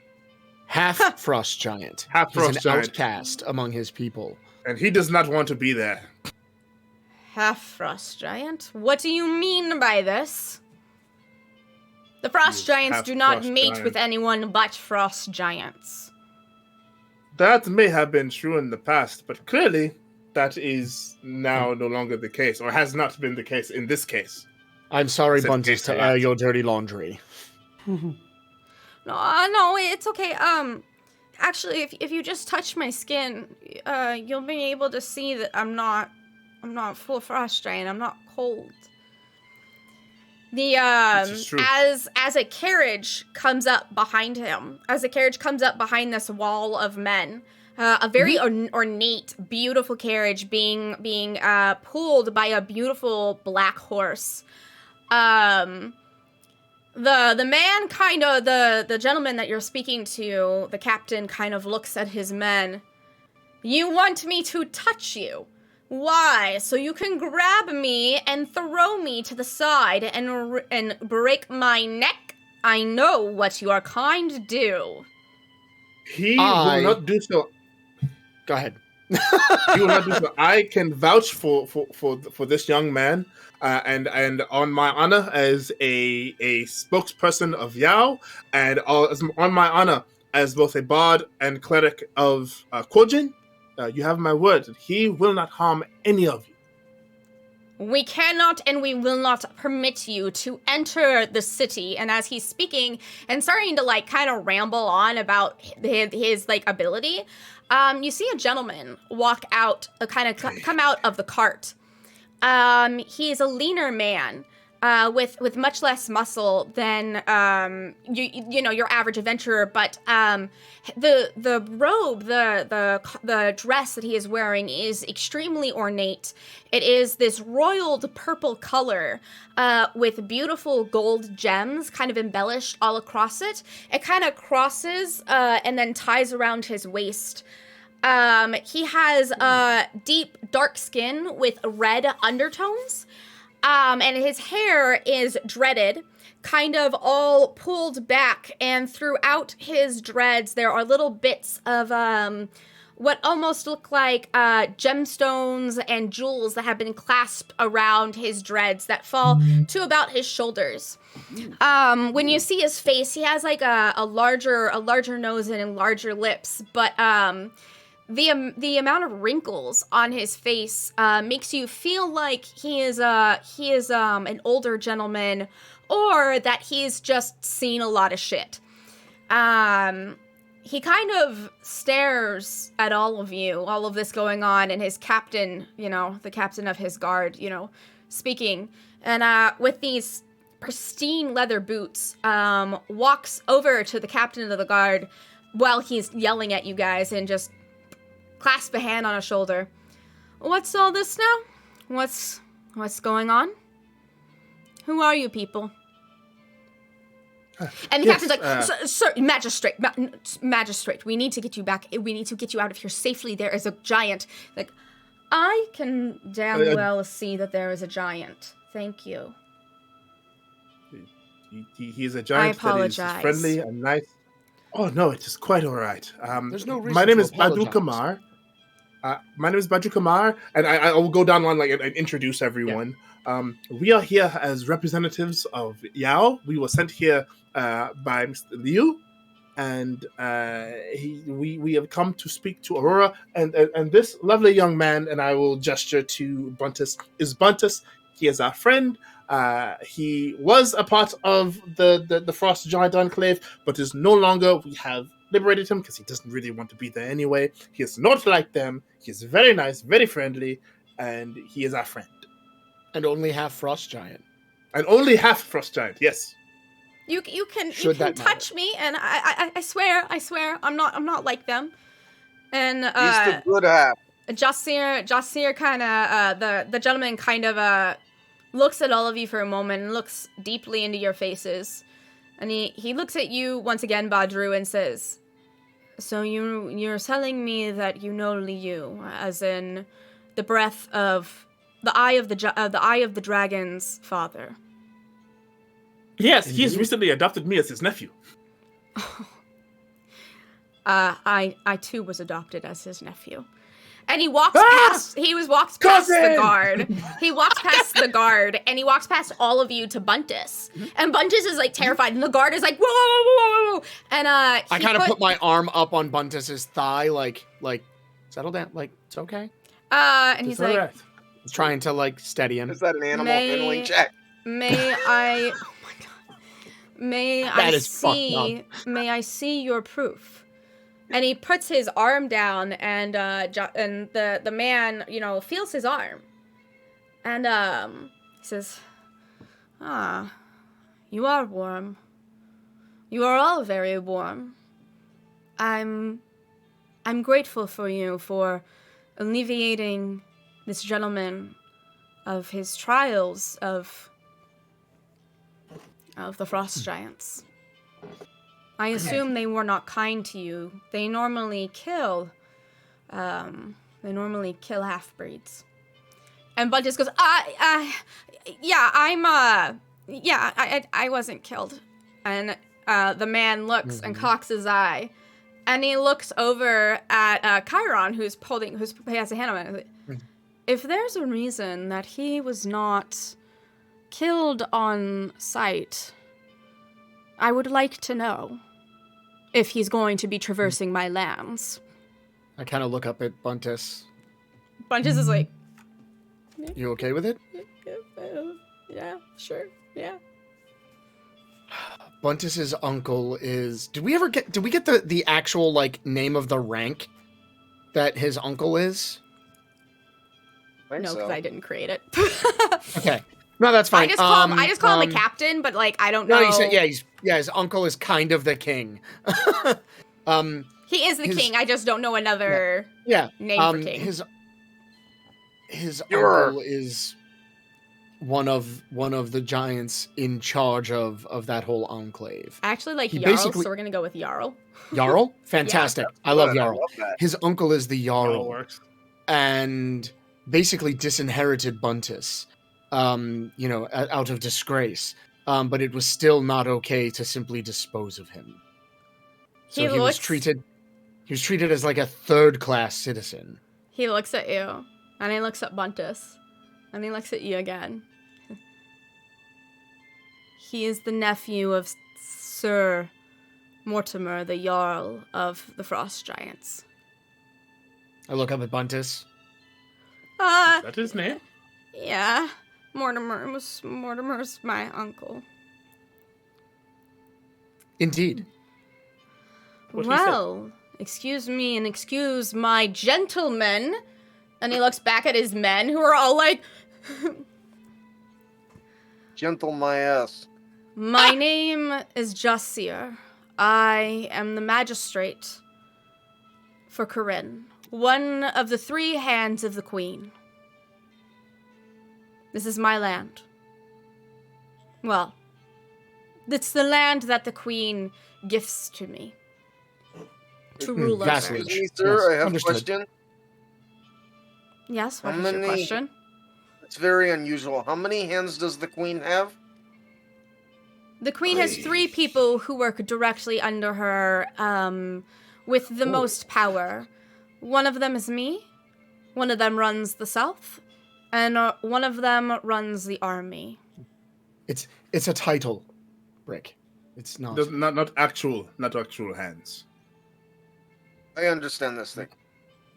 Half frost giant. Half He's frost an giant. outcast among his people. And he does not want to be there. Half-frost giant? What do you mean by this? The frost giants do not mate with anyone but frost giants. That may have been true in the past, but clearly that is now no longer the case, or has not been the case in this case. I'm sorry, Said Buntus, case to a air lot. your dirty laundry. No, it's okay. Actually, if you just touch my skin, you'll be able to see that I'm not full frost giant. I'm not cold. This is true. As a carriage comes up behind him, as a carriage comes up behind this wall of men, a very ornate, beautiful carriage being pulled by a beautiful black horse. The man kind of, the gentleman that you're speaking to, the captain kind of looks at his men. You want me to touch you? Why? So you can grab me and throw me to the side and break my neck? I know what you are kind do. He will not do so. Go ahead. He will not do so. I can vouch for this young man, and on my honor as a spokesperson of Yao, and on my honor as both a bard and cleric of Kojin, you have my word that he will not harm any of you. We cannot and we will not permit you to enter the city. And as he's speaking and starting to like kind of ramble on about his like ability, you see a gentleman walk out, come out of the cart. He is a leaner man, with much less muscle than you know your average adventurer, but the robe, the dress that he is wearing is extremely ornate. It is this roiled purple color with beautiful gold gems kind of embellished all across it. It kind of crosses and then ties around his waist. He has deep dark skin with red undertones. And his hair is dreaded, kind of all pulled back, and throughout his dreads there are little bits of what almost look like gemstones and jewels that have been clasped around his dreads that fall to about his shoulders. When you see his face, he has like a larger nose and larger lips, but the amount of wrinkles on his face makes you feel like he is an older gentleman, or that he's just seen a lot of shit. He kind of stares at all of you, all of this going on, and his captain, the captain of his guard, speaking, and with these pristine leather boots, walks over to the captain of the guard while he's yelling at you guys and just clasp a hand on a shoulder. What's all this now? What's going on? Who are you people? And the captain's like, sir, magistrate, we need to get you back. We need to get you out of here safely. There is a giant. Like, I can damn well see that there is a giant. Thank you. He's a giant. I apologize. That is friendly and nice. Oh no, it is quite all right. There's no reason. My name is apologize. Badru Kamar. My name is Badru Kamar, and I will go down one and introduce everyone. Yeah. We are here as representatives of Yao. We were sent here by Mr. Liu, and we have come to speak to Aurora and this lovely young man. And I will gesture to Buntus. Is Buntus? He is our friend. He was a part of the Frost Giant Enclave, but is no longer. We have liberated him because he doesn't really want to be there anyway. He is not like them. He is very nice, very friendly, and he is our friend. And only half Frost Giant. And only half Frost Giant, yes. You can touch me, and I swear, I'm not like them. And He's the good half. Jasir kind of the gentleman kind of looks at all of you for a moment and looks deeply into your faces, and he looks at you once again, Badru, and says, "So you're telling me that you know Liu, as in the breath of the eye of the dragon's father?" Yes, he has recently adopted me as his nephew. I too was adopted as his nephew. And he walks past walks past the Cousin! guard. He walks past the guard and he walks past all of you to Buntus. And Buntus is like terrified and the guard is like, whoa, whoa, whoa, whoa, whoa. And I kind of put my arm up on Buntus's thigh, like settle down, like it's okay. And he's like, Alright. He's trying to like steady him. Is that an animal handling check? May I oh my god. May That I is fucked may I see your proof? And he puts his arm down, and the man, feels his arm, and he says, "Ah, you are warm. You are all very warm. I'm grateful for you for alleviating this gentleman of his trials of the frost giants. I assume they were not kind to you. They normally kill half-breeds." And Buntus goes, I wasn't killed. And the man looks and cocks his eye. And he looks over at Chiron, who has a hand on it. If there's a reason that he was not killed on sight, I would like to know if he's going to be traversing my lands. I kind of look up at Buntus. Buntus is like, You okay with it? yeah, sure, yeah. Buntus's uncle is. Did we get the actual like name of the rank that his uncle is? No, because I didn't create it. Okay. No, that's fine. I just call him the captain, but like I don't know. No, he said, his uncle is kind of the king. He is the king. I just don't know another name for king. His uncle is one of the giants in charge of that whole enclave. I actually like He Jarl, basically- so we're gonna go with Jarl. Jarl? Fantastic. I love Jarl. I love that. His uncle is the Jarl. Works. And basically disinherited Buntus, out of disgrace. But it was still not okay to simply dispose of him. So he was treated as like a third-class citizen. He looks at you, and he looks at Buntus, and he looks at you again. He is the nephew of Sir Mortimer, the Jarl of the Frost Giants. I look up at Buntus. Is that his name? Yeah. Mortimer's my uncle. Indeed. Well, excuse me and excuse my gentlemen. And he looks back at his men who are all like, Gentle my ass. my name is Jassir. I am the magistrate for Corinne, one of the 3 hands of the queen. This is my land. Well, it's the land that the queen gifts to me to rule over. Vassalage. Excuse me, sir, Yes, I have understood. a question. Yes, what How is your many- question? It's very unusual. How many hands does the queen have? The queen has 3 people who work directly under her, with the most power. One of them is me. One of them runs the south. And one of them runs the army. It's a title, Brick. It's not. Not actual hands. I understand this thing.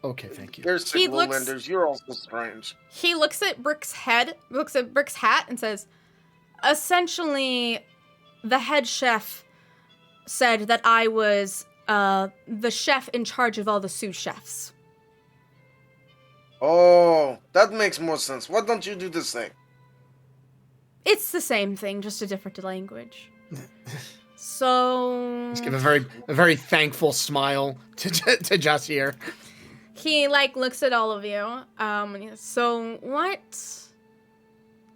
Okay, thank you. There's He signal looks- lenders. You're also strange. He looks at Brick's hat, and says, essentially, the head chef said that I was the chef in charge of all the sous chefs. Oh, that makes more sense. Why don't you do this thing? It's the same thing, just a different language. So Just give a very thankful smile to Jassir. he looks at all of you. And he says, so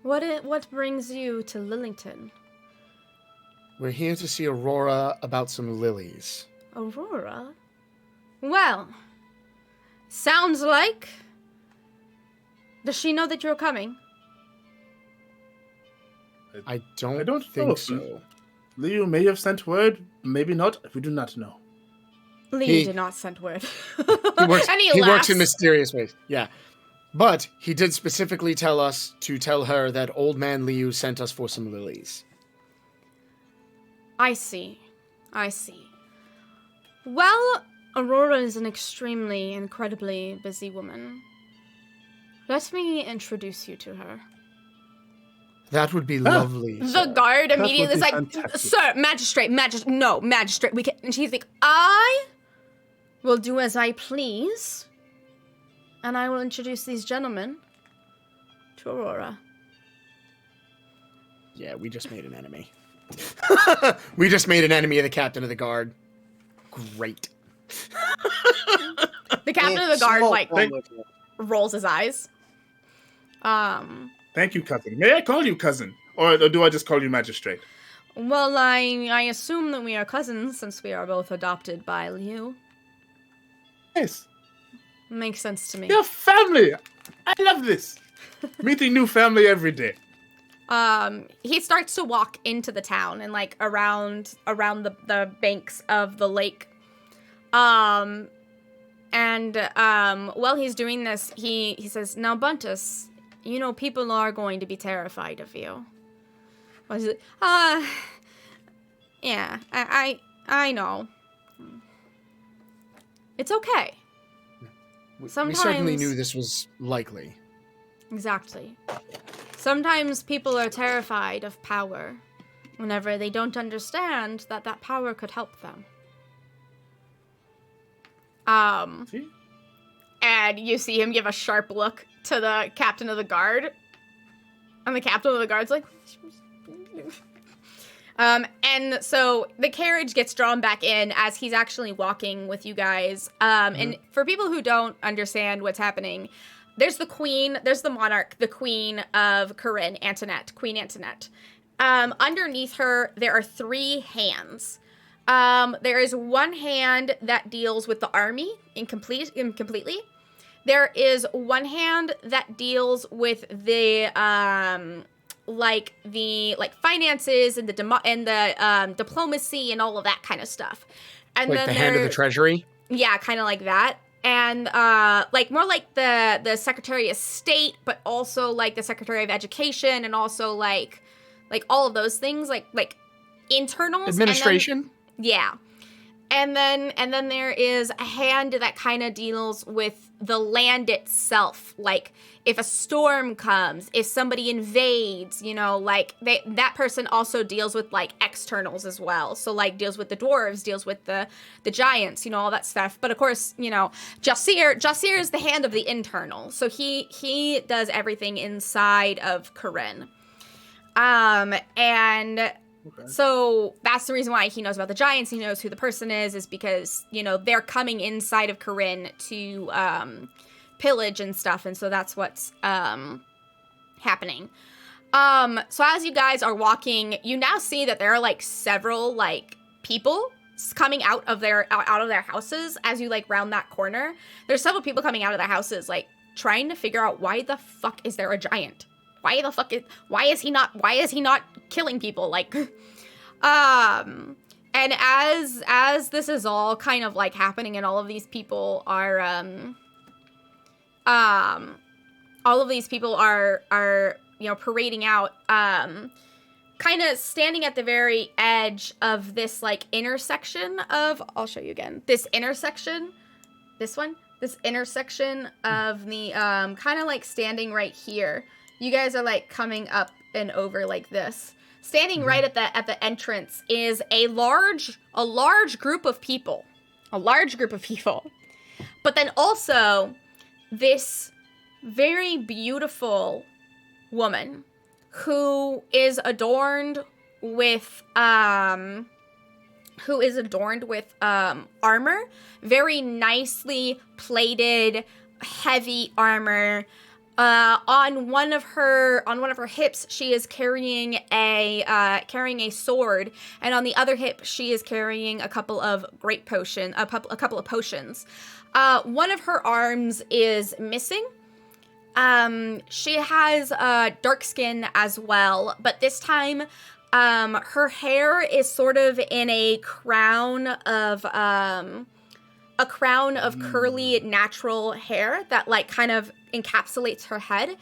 what brings you to Lillington? We're here to see Aurora about some lilies. Aurora? Well, sounds like. Does she know that you're coming? I don't know. think so. Leo may have sent word, maybe not. We do not know. Lee did not send word. He works in mysterious ways. Yeah. But he did specifically tell us to tell her that old man Liu sent us for some lilies. I see. Well, Aurora is an incredibly busy woman. Let me introduce you to her. That would be lovely. The guard immediately is like, fantastic. "Sir, magistrate, magistrate, we can." And she's like, "I Will do as I please, and I will introduce these gentlemen to Aurora." Yeah, we just made an enemy. We just made an enemy of the captain of the guard. Great. The captain of the guard rolls his eyes. Thank you, cousin. May I call you cousin? Or do I just call you magistrate? Well, I assume that we are cousins since we are both adopted by Liu. Yes. Makes sense to me. You're family. I love this. Meeting new family every day. He starts to walk into the town and like around the banks of the lake. While he's doing this, he says, "Now, Buntus, you know people are going to be terrified of you." Was it? Yeah, I know. It's okay. We Sometimes- certainly knew this was likely. Exactly. Sometimes people are terrified of power whenever they don't understand that power could help them. See? And you see him give a sharp look to the captain of the guard. And the captain of the guard's like... and so the carriage gets drawn back in as he's actually walking with you guys. And for people who don't understand what's happening, there's the queen, there's the monarch, the queen of Corinne, Antoinette, Queen Antoinette. Underneath her, there are 3 hands. There is one hand that deals with the army completely. There is one hand that deals with the finances and the diplomacy and all of that kind of stuff. And Like then the hand of the treasury? Yeah, kind of like that. And more like the Secretary of State, but also like the Secretary of Education, and also like all of those things, like internals. Administration? Yeah. And then there is a hand that kind of deals with the land itself. Like if a storm comes, if somebody invades, that person also deals with like externals as well. So like deals with the dwarves, deals with the giants, all that stuff. But of course, Jasir is the hand of the internal. So he does everything inside of Corinne. Okay. So that's the reason why he knows about the giants. He knows who the person is because, they're coming inside of Corinne to pillage and stuff. And so that's what's happening. So as you guys are walking, you now see that there are like several like people coming out of their houses as you like round that corner. There's several people coming out of their houses like trying to figure out why the fuck is there a giant? Why is he not killing people? Like, and as this is all kind of like happening and all of these people are, parading out, kind of standing at the very edge of this like intersection of, I'll show you again, this intersection of the, kind of like standing right here. You guys are like coming up and over like this. Standing right at the entrance is a large group of people. But then also this very beautiful woman who is adorned with armor, very nicely plated, heavy armor. On one of her hips, she is carrying a sword, and on the other hip, she is carrying a couple of potions. One of her arms is missing. She has dark skin as well, but this time, her hair is sort of in a crown of a crown of curly natural hair that like kind of encapsulates her head.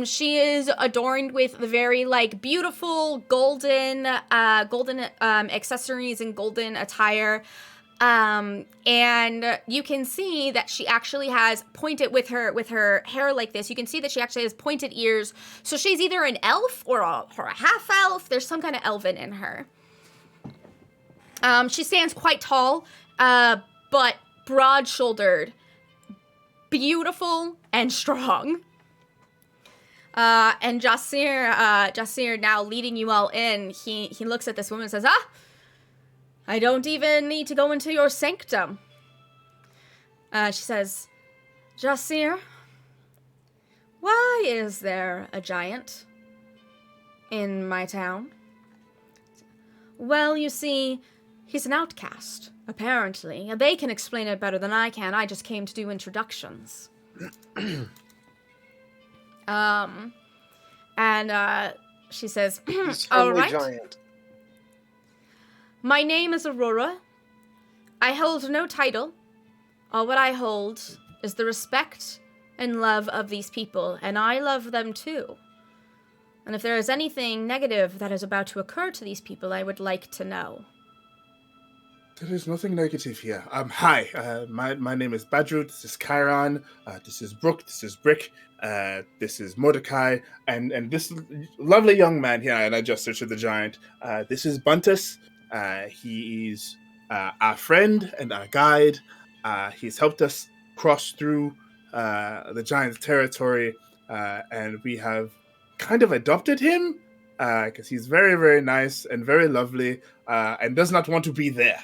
She is adorned with very like beautiful golden accessories and golden attire. And you can see that she actually has pointed with her hair like this. You can see that she actually has pointed ears. So she's either an elf or a half elf. There's some kind of elven in her. She stands quite tall, but broad-shouldered, beautiful and strong. And Jasir now leading you all in, he looks at this woman and says, I don't even need to go into your sanctum. She says, Jasir, why is there a giant in my town? Well, you see, he's an outcast, apparently. They can explain it better than I can. I just came to do introductions. She says, all right. Giant. My name is Aurora. I hold no title. All what I hold is the respect and love of these people, and I love them too. And if there is anything negative that is about to occur to these people, I would like to know. There is nothing negative here. Hi, my name is Badru, this is Chiron, this is Brooke, this is Brick, this is Mordecai, and this lovely young man here, and I gesture to the giant, this is Buntus. He is our friend and our guide. He's helped us cross through the giant's territory, and we have kind of adopted him because he's very, very nice and very lovely, and does not want to be there.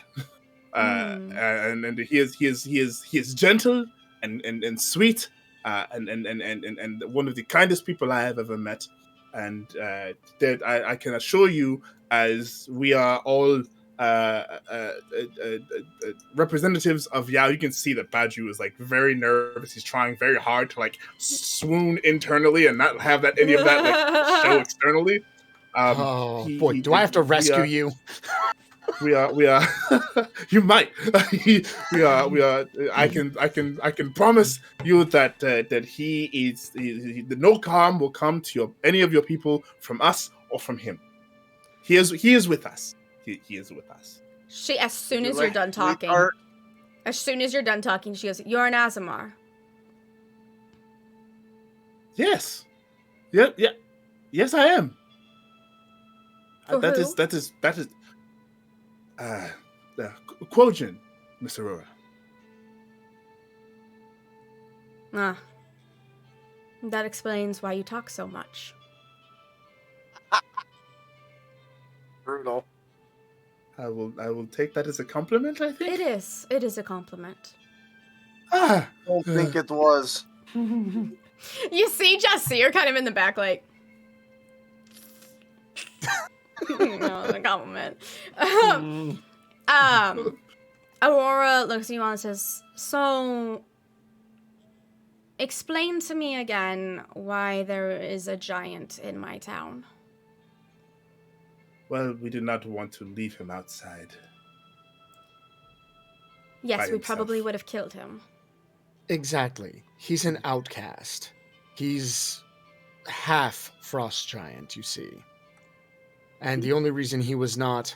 And he is gentle and sweet, and one of the kindest people I have ever met. And I can assure you, as we are all representatives of Yao, you can see that Badru is like very nervous. He's trying very hard to like swoon internally and not have that any of that like show externally. Do I have to rescue you? We are. You might. We are. I can promise you that that no harm will come to any of your people from us or from him. He is with us. He is with us. As soon as you're done talking, she goes, "You're an Azamar." Yes. Yeah. Yes, I am. That is. Quogen, Miss Aurora. That explains why you talk so much. Brutal. I will take that as a compliment, I think. It is a compliment. I don't think it was. You see Jasir kind of in the back, like, no, it's a compliment. Aurora looks at you all and says, so, explain to me again why there is a giant in my town. Well, we do not want to leave him outside. Yes, we probably would have killed him. Exactly. He's an outcast. He's half frost giant, you see. And the only reason he was not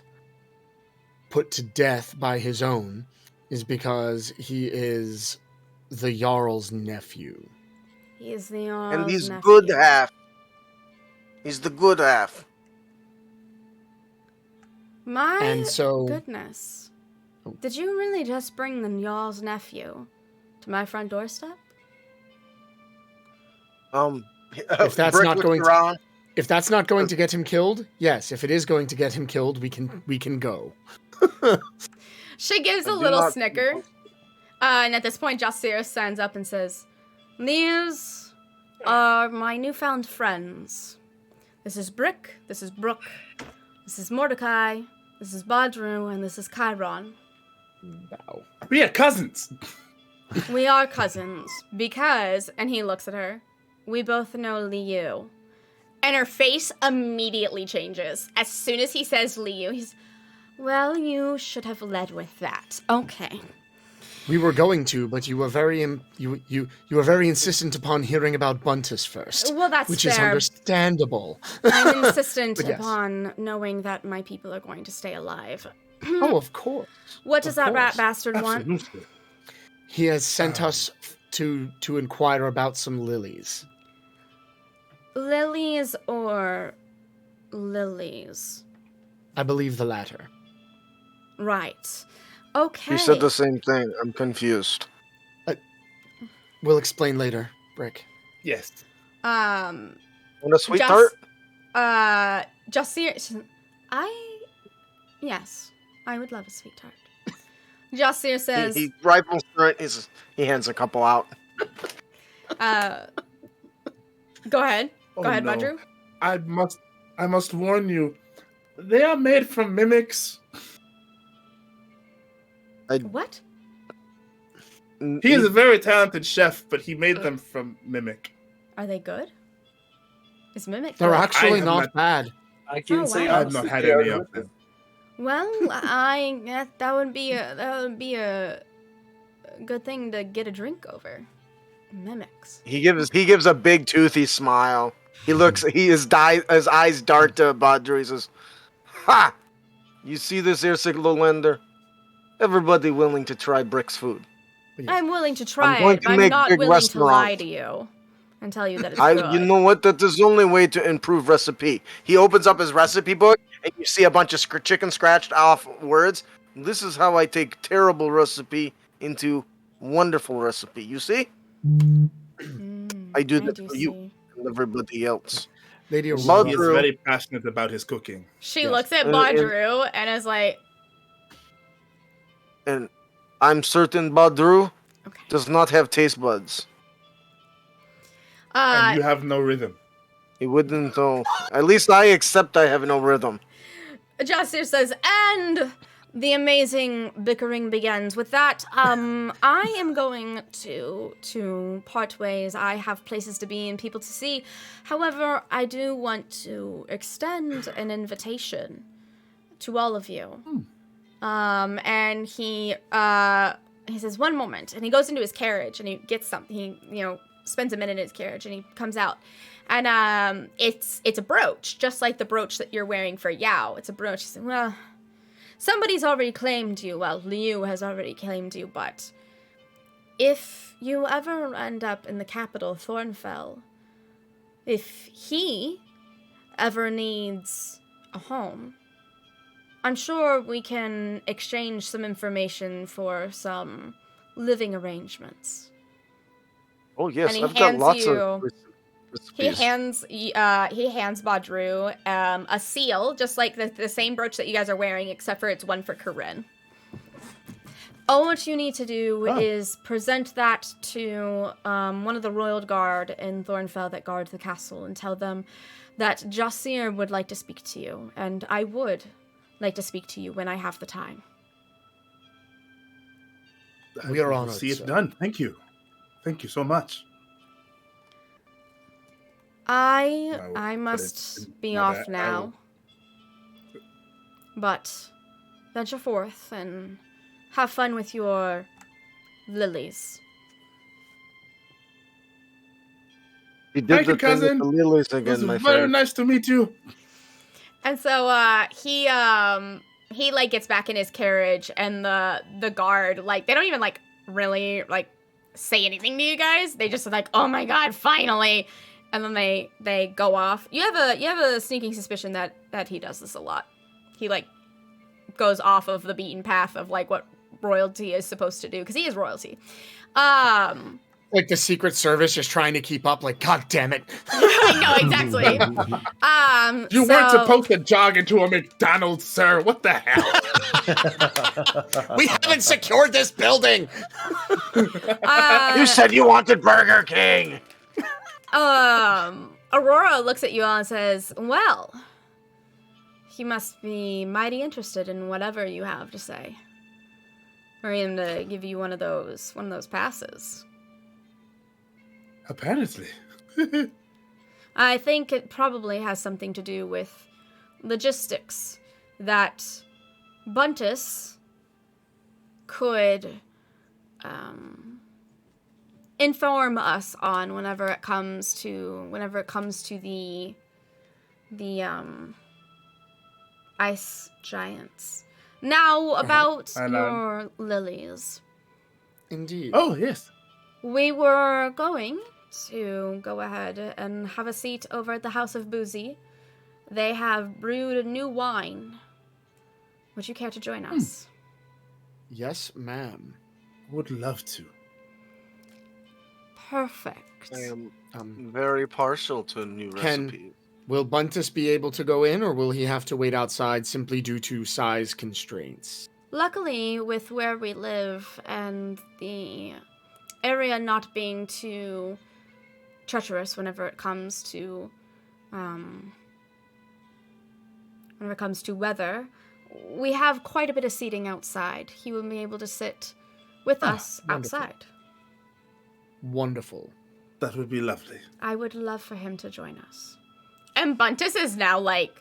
put to death by his own is because he is the Jarl's nephew. He is the Jarl's and he's nephew. Good half. He's the good half. My goodness. Did you really just bring the Jarl's nephew to my front doorstep? If that's not going to... If that's not going to get him killed, yes. If it is going to get him killed, we can go. She gives a little snicker. And at this point, Jasir stands up and says, these are my newfound friends. This is Brick, this is Brooke, this is Mordecai, this is Badru, and this is Chiron. Wow. We are cousins. We are cousins because, and he looks at her, we both know Liu. And her face immediately changes. As soon as he says Liu, he's, well, you should have led with that. Okay. We were going to, but you were very you were very insistent upon hearing about Buntus first. Well, that's which fair. is understandable. I'm insistent But yes. upon knowing that my people are going to stay alive. Oh, of course. What does that rat bastard want? Absolutely. He has sent us to inquire about some lilies. Lilies or lilies? I believe the latter. Right. Okay. You said the same thing. I'm confused. We'll explain later, Brick. Yes. Want a sweet Just- tart? Just serious. Yes, I would love a sweet tart. Jasir says, He rifles through it. He hands a couple out. go ahead. Oh, Go ahead, no. Badru. I must warn you. They are made from mimics. What? He is a very talented chef, but he made them from mimic. Are they good? Is Mimic They're good? actually have not not- bad. I can Oh, say wow. I've not honestly, had they are any of delicious. them. Well, that would be a good thing to get a drink over. Mimics. He gives a big toothy smile. His eyes dart to Badru. He says, "Ha! You see this here, Siglolander? Everybody willing to try Brick's food. I'm willing to try going it. to I'm make not big willing to lie restaurant. to you and tell you that it's good. You know what? That is the only way to improve recipe." He opens up his recipe book, and you see a bunch of chicken scratched off words. This is how I take terrible recipe into wonderful recipe. You see? I do that for you see. and everybody else. Lady He is Badru. very passionate about his cooking. She Yes. looks at And- Badru and is like, And I'm certain Badru Okay. does not have taste buds. And you have no rhythm. He wouldn't know. At least I accept I have no rhythm. Jasir says, and The amazing bickering begins. With that, I am going to part ways. I have places to be and people to see. However, I do want to extend an invitation to all of you. And he says, "One moment," and he goes into his carriage and he gets something. He spends a minute in his carriage and he comes out, and it's a brooch, just like the brooch that you're wearing for Yao. It's a brooch. He said, "Well, somebody's already claimed you. Well, Liu has already claimed you, but if you ever end up in the capital, Thornfell, if he ever needs a home, I'm sure we can exchange some information for some living arrangements." Oh yes, And he I've got hands lots you- of he recipes. hands Badru a seal, just like the same brooch that you guys are wearing, except for it's one for Corinne. All what you need to do is present that to one of the royal guard in Thornfell that guard the castle and tell them that Jasir would like to speak to you, and I would like to speak to you when I have the time. We are will honored, see it sir. done. Thank you. Thank you so much. I will put must it in be my off bag. now. But venture forth and have fun with your lilies. He did Thank the you, thing with cousin. the lilies It again, was my very friend. nice to meet you. And so he like gets back in his carriage, and the guard, like, they don't even like really like say anything to you guys. They just are like, "Oh my god, finally!" And then they go off. You have a sneaking suspicion that he does this a lot. He like goes off of the beaten path of like what royalty is supposed to do, because he is royalty. Like the Secret Service just trying to keep up, like, God damn it. I know exactly. You weren't supposed to jog into a McDonald's, sir. What the hell? We haven't secured this building. You said you wanted Burger King. Aurora looks at you all and says, "Well, he must be mighty interested in whatever you have to say, or even to give you one of those passes. Apparently. I think it probably has something to do with logistics, that Buntus could inform us on whenever it comes to the ice giants. Now about your lilies. Indeed. Oh, yes. We were going to go ahead and have a seat over at the House of Boozy. They have brewed a new wine. Would you care to join us? Yes, ma'am. Would love to. Perfect. I am very partial to new recipes. Will Buntus be able to go in, or will he have to wait outside simply due to size constraints? Luckily, with where we live and the area not being too treacherous whenever it comes to weather, we have quite a bit of seating outside. He will be able to sit with us wonderful. outside. Wonderful. That would be lovely. I would love for him to join us. And Buntus is now like,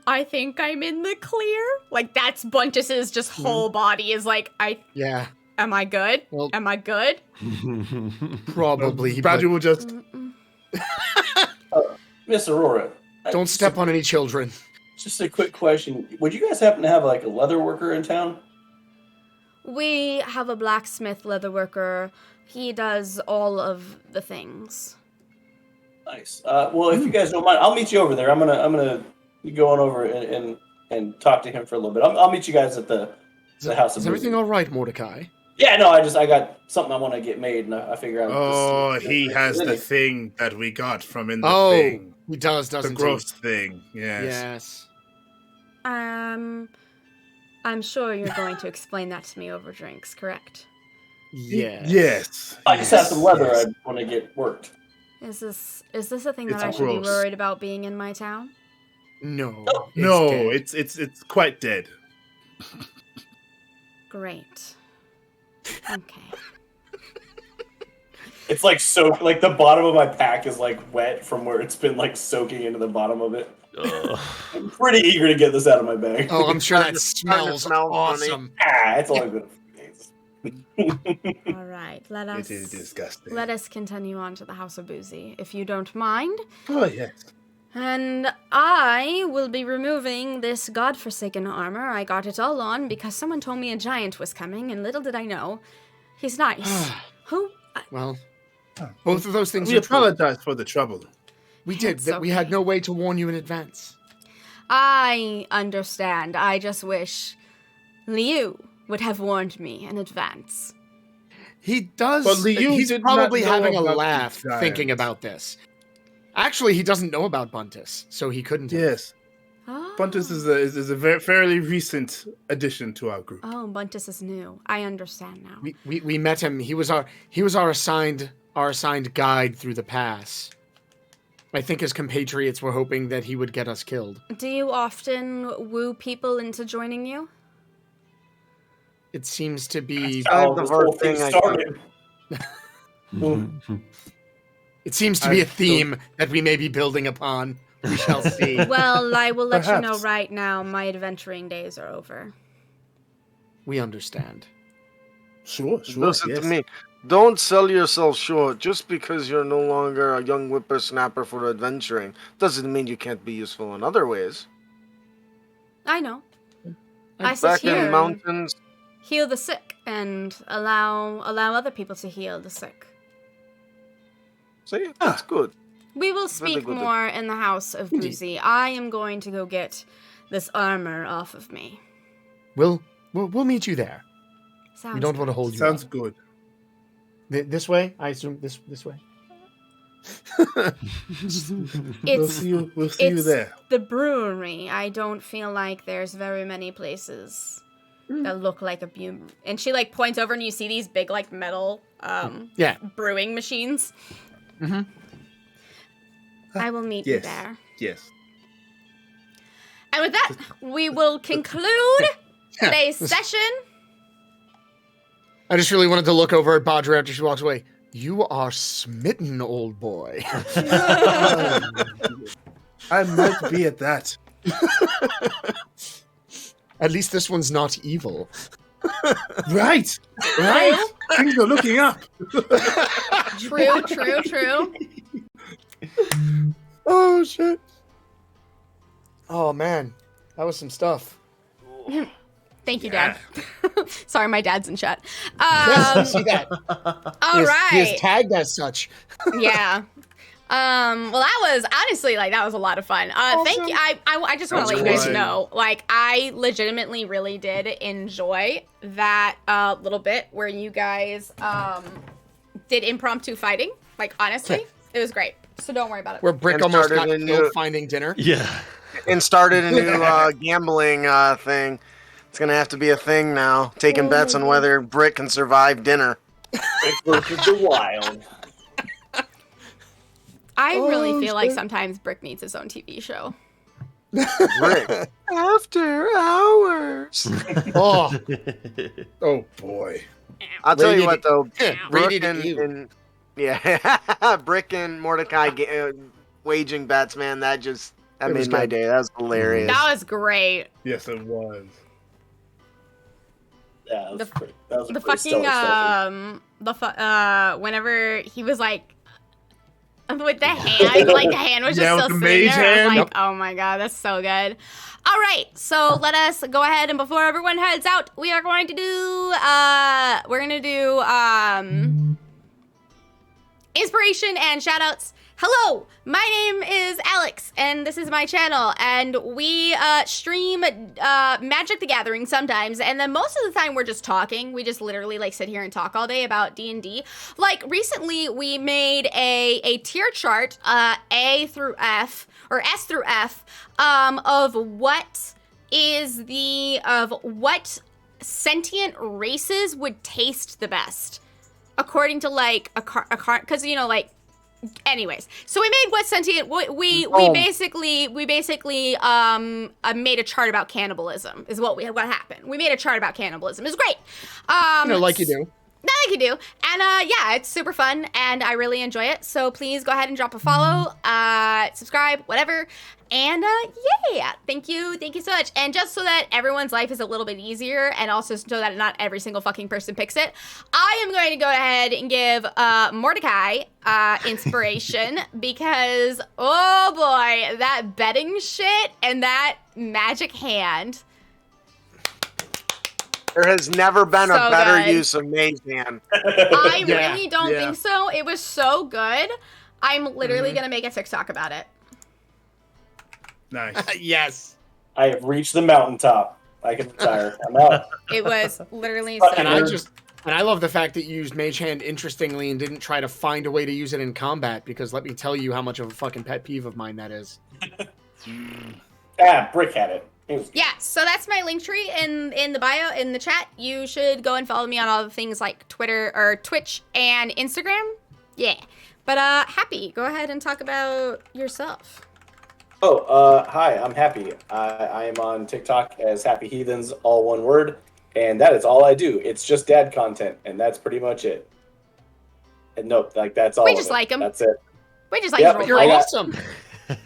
I think I'm in the clear. Like, that's Buntus's just whole body is like, Yeah, am I good? Well- Am I good? probably. Badger will just. Miss Aurora. Don't step on any children. Just a quick question. Would you guys happen to have like a leather worker in town? We have a blacksmith leather worker. He does all of the things. Nice. Well, if you guys don't mind, I'll meet you over there. I'm gonna go on over and talk to him for a little bit. I'll meet you guys at the house of. Is everything all right, Mordecai? Yeah, no, I got something I want to get made, and I figure out. Oh, he has the thing that we got from in the Oh, thing. he does, The doesn't gross thing. he? Yes. Yes. I'm sure you're going to explain that to me over drinks, correct? Yes. Yes. I just have some leather yes. I want to get worked. Is this a thing that It's I should be gross. worried about being in my town? No. No, dead. it's quite dead. Great. Okay. It's like soaked. Like the bottom of my pack is like wet from where it's been like soaking into the bottom of it. I'm pretty eager to get this out of my bag. Oh, I'm sure that Starting to smells smell funny. awesome. It's only been a few days. All right. Let It is disgusting. us continue on to the House of Boozy, if you don't mind. Oh, yes. And I will be removing this godforsaken armor. I got it all on because someone told me a giant was coming, and little did I know. He's nice. Who? Well, both of those things We are true. apologize for the trouble. We did. It's We had okay. no way to warn you in advance. I understand. I just wish Liu would have warned me in advance. He does. But Liu He's did not probably know having a about the laugh giant. thinking about this. Actually, he doesn't know about Buntus, so he couldn't. have. Yes. Oh. Buntus is a very fairly recent addition to our group. Oh, Buntus is new. I understand now. We met him. He was our assigned guide through the pass. I think his compatriots were hoping that he would get us killed. Do you often woo people into joining you? It seems to be. How the this whole whole thing thing I started. It seems to be a theme that we may be building upon. We shall see. Well, I will let you know Perhaps. right now my adventuring days are over. We understand. Sure. Listen yes. to me. Don't sell yourself short just because you're no longer a young whippersnapper for adventuring. Doesn't mean you can't be useful in other ways. I know. I sit Back here in and mountains, heal the sick and allow other people to heal the sick. see, that's good. We will Very speak good. more in the House of Boozy. I am going to go get this armor off of me. We'll meet you there. Sounds We don't good. want to hold you. Sounds up. good. This way. I assume this way. We'll It's see you. We'll see you it's there. the brewery. I don't feel like there's very many places that look like a brewery. And she like points over and you see these big like metal Yeah. brewing machines. I will meet you Yes. there. Yes. And with that, we will conclude today's session. I just really wanted to look over at Badra after she walks away. You are smitten, old boy. I might be at that. At least this one's not evil. Right. Things are looking up. True. Oh shit. Oh man, that was some stuff. Thank you, Dad. Sorry, my dad's in chat. Yes, I see that. All right. He is tagged as such. Yeah. Well, that was honestly that was a lot of fun. Thank you. I just want to let you guys know, I legitimately really did enjoy that little bit where you guys did impromptu fighting. Honestly, it was great. So don't worry about it. Where Brick almost got killed finding dinner. Yeah. And started a new gambling thing. It's gonna have to be a thing now. Taking bets on whether Brick can survive dinner. Brick versus the Wild. I really feel like sometimes Brick needs his own TV show. Brick after hours. Oh boy. I'll tell you what though, Brick Rated and Brick and Mordecai waging bets, man. That made my day. That was hilarious. That was great. Yes, it was. Yeah, that was The fucking whenever he was with the hand, the hand was just still sitting there. I was like, oh my god, that's so good. All right, so let us go ahead, and before everyone heads out, we are going to do inspiration and shoutouts. Hello, my name is Alex, and this is my channel, and we stream Magic the Gathering sometimes, and then most of the time we're just talking. We just literally sit here and talk all day about D&D. Recently we made a tier chart, A through F, or S through F, of what sentient races would taste the best, according to a card, because anyways, so we made what sentient we basically made a chart about cannibalism is what happened. We made a chart about cannibalism. It was great. Like you do. Like you do. And yeah, it's super fun and I really enjoy it. So please go ahead and drop a follow, subscribe, whatever. And yeah, thank you so much. And just so that everyone's life is a little bit easier, and also so that not every single fucking person picks it, I am going to go ahead and give Mordecai inspiration because, oh boy, that betting shit and that magic hand. There has never been a better use of Mage Hand. I really don't think so. It was so good. I'm literally going to make a TikTok about it. Nice. Yes. I have reached the mountaintop. I can retire. I'm out. It was literally and I love the fact that you used Mage Hand interestingly and didn't try to find a way to use it in combat, because let me tell you how much of a fucking pet peeve of mine that is. Brick had it. Yeah, so that's my link tree in the bio, in the chat. You should go and follow me on all the things like Twitter or Twitch and Instagram. Yeah. But Happy, go ahead and talk about yourself. Hi, I'm Happy. I am on TikTok as Happy Heathens, all one word, and that is all I do. It's just dad content, and that's pretty much it. And nope, that's all. We just like him. That's it. We just like him. You're awesome.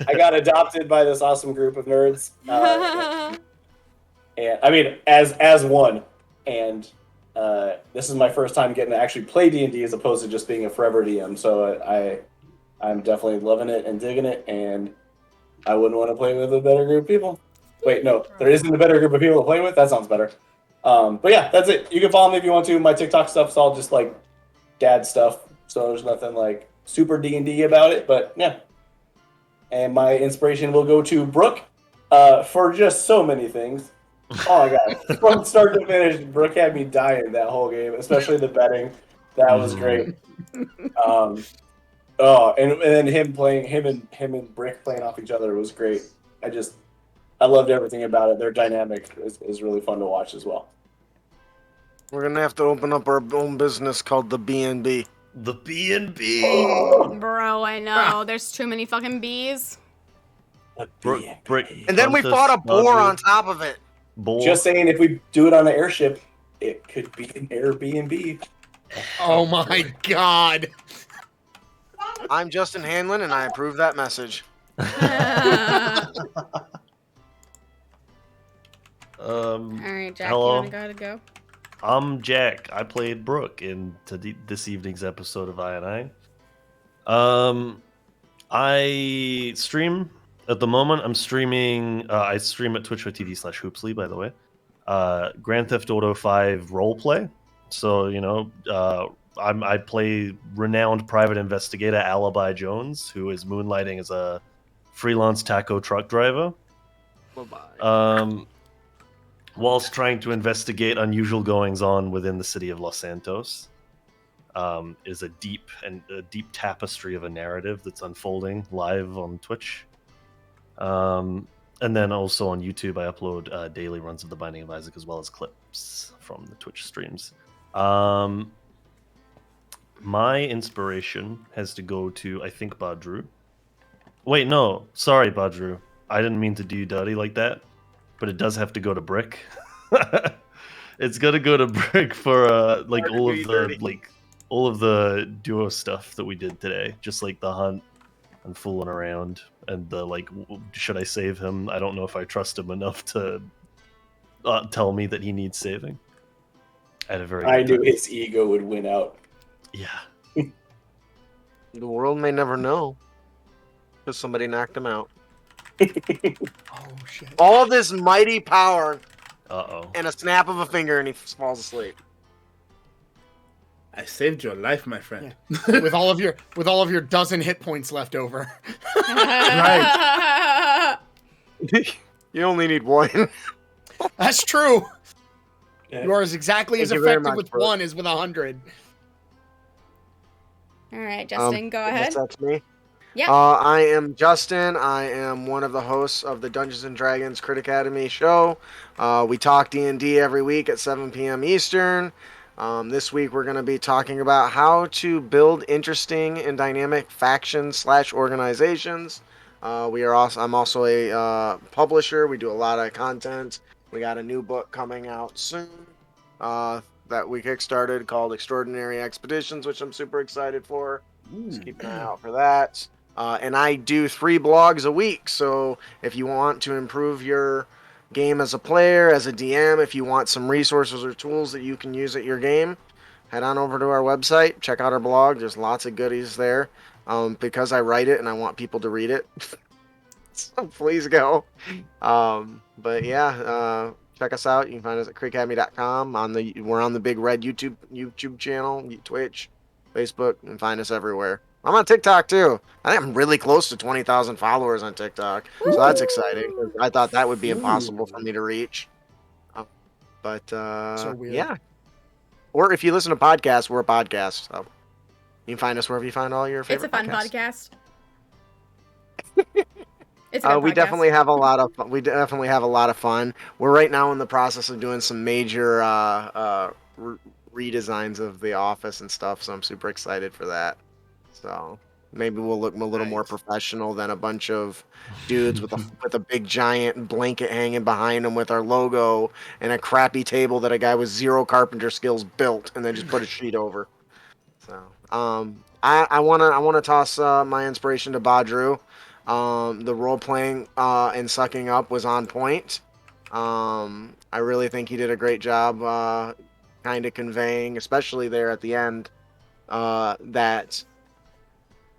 I got adopted by this awesome group of nerds, and I mean, as one, and this is my first time getting to actually play D&D as opposed to just being a forever DM. So I'm definitely loving it and digging it, and I wouldn't want to play with a better group of people. Wait, no, there isn't a better group of people to play with. That sounds better. But yeah, that's it. You can follow me if you want to. My TikTok stuff's all just dad stuff, so there's nothing super D&D about it. But yeah. And my inspiration will go to Brooke for just so many things. Oh my god. From start to finish, Brooke had me dying that whole game, especially the betting. That was great. And then him and Brick playing off each other was great. I loved everything about it. Their dynamic is really fun to watch as well. We're gonna have to open up our own business called the B&B. The B&B. Bro, I know. There's too many fucking bees. And then we fought a boar on top of it. Boar. Just saying, if we do it on an airship, it could be an Airbnb. Oh my god. I'm Justin Hanlon, and I approve that message. All right, Jack, hello? you gotta go. I'm Jack. I played Brooke in this evening's episode of I. I stream at the moment. I'm streaming. I stream at twitch.tv/hoopsly, by the way. Grand Theft Auto 5 roleplay. So, I play renowned private investigator Alibi Jones, who is moonlighting as a freelance taco truck driver. Whilst trying to investigate unusual goings-on within the city of Los Santos. Is a deep tapestry of a narrative that's unfolding live on Twitch. And then also on YouTube, I upload daily runs of The Binding of Isaac as well as clips from the Twitch streams. My inspiration has to go to, I think, Badru. Wait, no. Sorry, Badru. I didn't mean to do you dirty like that, but it does have to go to Brick. It's got to go to Brick for all of the duo stuff that we did today, just like the hunt and fooling around and the should I save him? I don't know if I trust him enough to tell me that he needs saving. I knew his ego would win out. Yeah. The world may never know because somebody knocked him out. Oh shit! All this mighty power, and a snap of a finger, and he falls asleep. I saved your life, my friend. Yeah. with all of your dozen hit points left over. Right. You only need one. That's true. Yeah. You are as exactly as effective with one as with 100. All right, Justin, go ahead. That's me. Yeah. I am Justin. I am one of the hosts of the Dungeons and Dragons Crit Academy show. We talk D&D every week at 7 p.m. Eastern. This week we're going to be talking about how to build interesting and dynamic factions/organizations. I'm also a publisher. We do a lot of content. We got a new book coming out soon that we kickstarted called Extraordinary Expeditions, which I'm super excited for. Just keep an eye out for that. And I do 3 blogs a week. So if you want to improve your game as a player, as a DM, if you want some resources or tools that you can use at your game, head on over to our website, check out our blog. There's lots of goodies there. Because I write it and I want people to read it. So please go. But yeah, check us out. You can find us at critacademy.com. We're on the big red YouTube channel, Twitch, Facebook, and find us everywhere. I'm on TikTok too. I think I'm really close to 20,000 followers on TikTok, so that's exciting. I thought that would be impossible for me to reach. But So weird. yeah. Or if you listen to podcasts, we're a podcast. So you can find us wherever you find all your favorite It's a fun podcasts. podcast. It's a good We podcast. definitely have a lot of fun. We definitely have a lot of fun. We're right now in the process of doing some major redesigns of the office and stuff, so I'm super excited for that. So maybe we'll look a little more professional than a bunch of dudes with a big giant blanket hanging behind them with our logo and a crappy table that a guy with 0 carpenter skills built and then just put a sheet over. So I wanna toss my inspiration to Badru. The role playing and sucking up was on point. I really think he did a great job kind of conveying, especially there at the end, that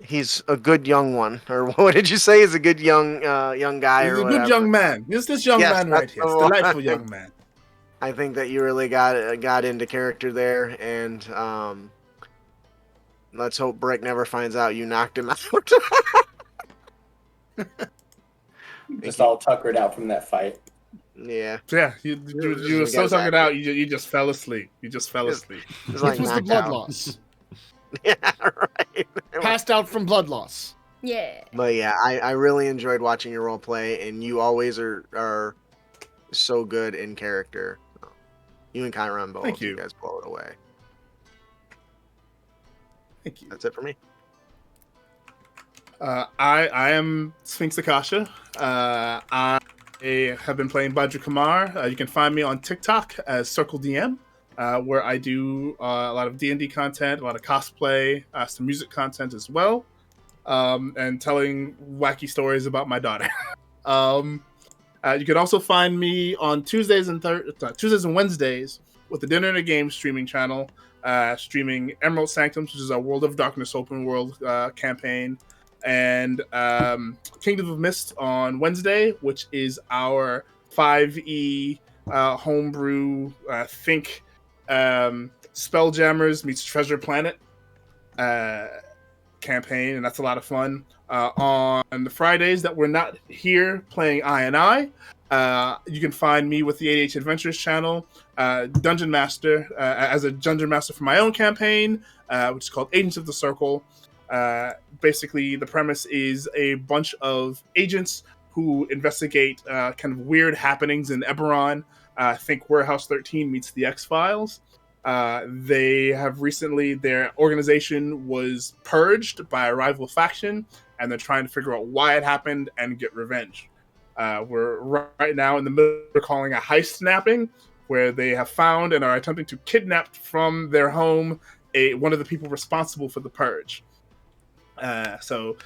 he's a good young one, or what did you say? He's a good young guy, He's or a whatever. good young man. He's this young man right here. It's a delightful young man. I think that you really got into character there, and let's hope Brick never finds out you knocked him out. Just all tuckered out from that fight. Yeah. Yeah, you were so tuckered out, you just fell asleep. You just fell asleep. It's like Which was the knocked blood out. loss. Yeah, right. Passed out from blood loss. Yeah. But yeah, I really enjoyed watching your role play, and you always are so good in character. You and Chiron both. Thank you. You guys blow it away. Thank you. That's it for me. I am Sphinx Akasha. I have been playing Badru Kamar. You can find me on TikTok as Circle DM, where I do a lot of D&D content, a lot of cosplay, some music content as well, and telling wacky stories about my daughter. You can also find me on Tuesdays and Wednesdays with the Dinner and a Game streaming channel, streaming Emerald Sanctums, which is our World of Darkness open world campaign, and Kingdom of Mist on Wednesday, which is our 5e homebrew think Spelljammers meets Treasure Planet campaign, and that's a lot of fun. On the Fridays that we're not here playing I&I, you can find me with the ADH Adventures channel, Dungeon Master, as a Dungeon Master for my own campaign, which is called Agents of the Circle. Basically, the premise is a bunch of agents who investigate kind of weird happenings in Eberron. Think Warehouse 13 meets the X-Files. They have recently, their organization was purged by a rival faction, and they're trying to figure out why it happened and get revenge. We're right now in the middle of calling a heist snapping, where they have found and are attempting to kidnap from their home one of the people responsible for the purge. So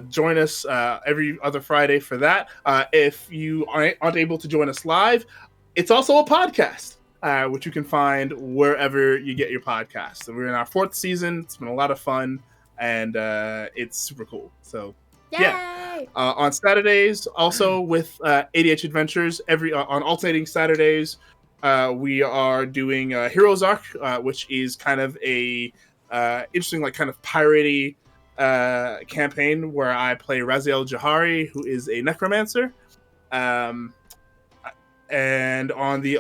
join us every other Friday for that. If you aren't able to join us live, it's also a podcast, which you can find wherever you get your podcasts. So we're in our 4th season. It's been a lot of fun, and it's super cool. So yeah, on Saturdays, also with ADH Adventures, on alternating Saturdays, we are doing Heroes Arc, which is kind of a interesting, like kind of piratey campaign where I play Raziel Jahari, who is a necromancer. And on the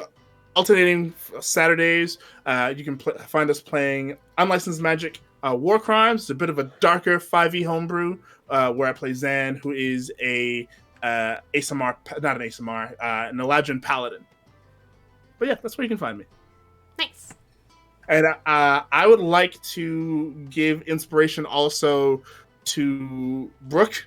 alternating Saturdays, you can find us playing Unlicensed Magic War Crimes. It's a bit of a darker 5e homebrew where I play Zan, who is an Eladrin Paladin. But yeah, that's where you can find me. Nice. And I would like to give inspiration also to Brooke,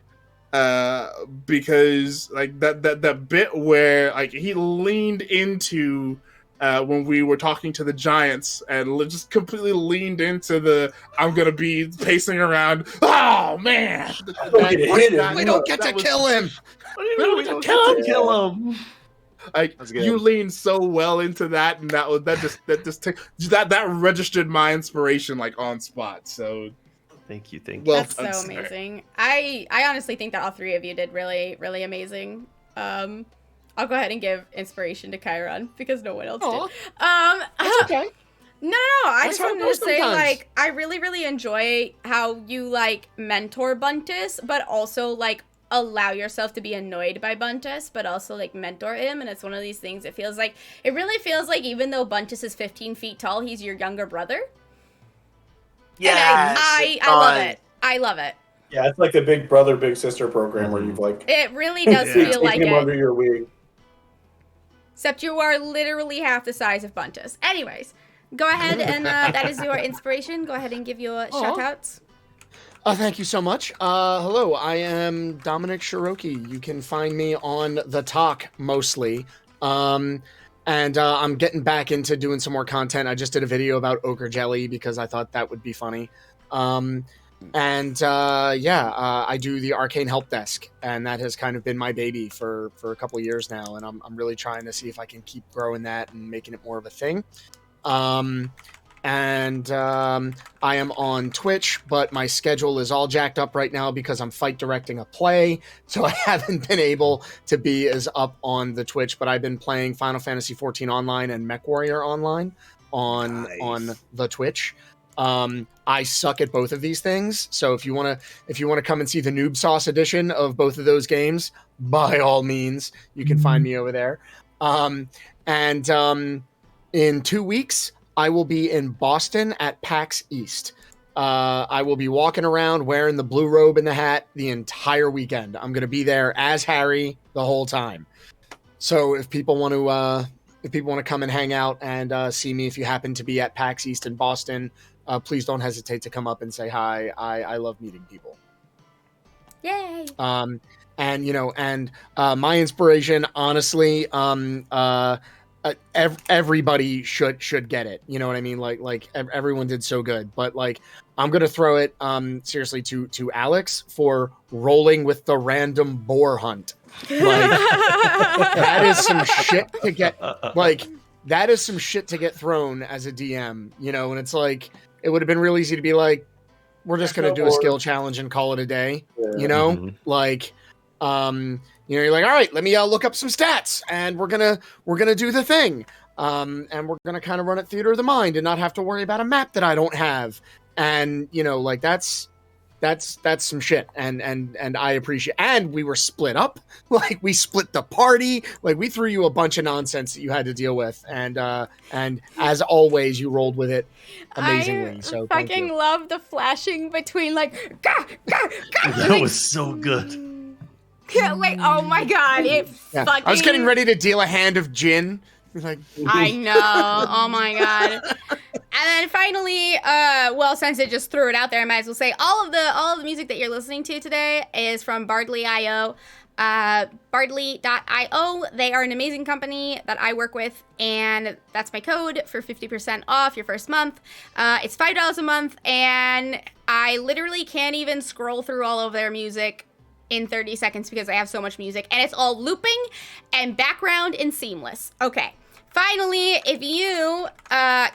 because like that bit where like he leaned into when we were talking to the giants and just completely leaned into the I'm gonna be pacing around. Oh man! We don't get to kill him. We don't get to kill him. Like you leaned so well into that, and that registered my inspiration like on spot. So thank you. Well That's done, so sir. amazing. I honestly think that all 3 of you did really, really amazing. I'll go ahead and give inspiration to Chiron because no one else did. That's okay. No. I That's just how it wanted to goes say, sometimes. like, I really, really enjoy how you, like, mentor Buntus, but also, like, allow yourself to be annoyed by Buntus, but also, like, mentor him. And it's one of these things, it really feels like even though Buntus is 15 feet tall, he's your younger brother. Yeah, I love it. I love it. Yeah, it's like the big brother, big sister program where you've like It really does Yeah. feel taken like him it. under your wing. Except you are literally half the size of Buntus. Anyways, go ahead and that is your inspiration. Go ahead and give your shout-outs. Thank you so much. Hello, I am Dominic Shiroki. You can find me on The Talk mostly. And I'm getting back into doing some more content. I just did a video about ochre jelly because I thought that would be funny. I do the Arcane Help Desk, and that has kind of been my baby for a couple of years now, and I'm really trying to see if I can keep growing that and making it more of a thing. I am on Twitch, but my schedule is all jacked up right now because I'm fight directing a play, so I haven't been able to be as up on the Twitch, but I've been playing Final Fantasy XIV Online and MechWarrior Online on the Twitch. I suck at both of these things, so if you want to come and see the Noob Sauce edition of both of those games, by all means, you can find me over there. In 2 weeks, I will be in Boston at PAX East. I will be walking around wearing the blue robe and the hat the entire weekend. I'm going to be there as Harry the whole time. So if people want to come and hang out and see me, if you happen to be at PAX East in Boston, please don't hesitate to come up and say hi. I love meeting people. Yay! My inspiration, honestly, everybody should get it. You know what I mean? Like everyone did so good, but like I'm gonna throw it seriously to Alex for rolling with the random boar hunt. Like that is some shit to get. Like that is some shit to get thrown as a DM, you know, and it's like, it would have been real easy to be like, we're just going to do a skill challenge and call it a day, you know, like, you know, you're like, all right, let me look up some stats and we're going to do the thing. And we're going to kind of run it theater of the mind and not have to worry about a map that I don't have. And, you know, like that's some shit. And I appreciate, and we were split up. Like we split the party. Like we threw you a bunch of nonsense that you had to deal with. And as always, you rolled with it amazingly. So thank you. Love the flashing between like, gah, gah, gah. That was so good. Like, oh my God. Fucking... I was getting ready to deal a hand of gin. Like, I know. Oh my God. And then finally, well, since I just threw it out there, I might as well say all of the music that you're listening to today is from Bardly.io. Bardly.io. They are an amazing company that I work with, and that's my code for 50% off your first month. It's $5 a month, and I literally can't even scroll through all of their music in 30 seconds because I have so much music, and it's all looping and background and seamless. Okay. Finally, if you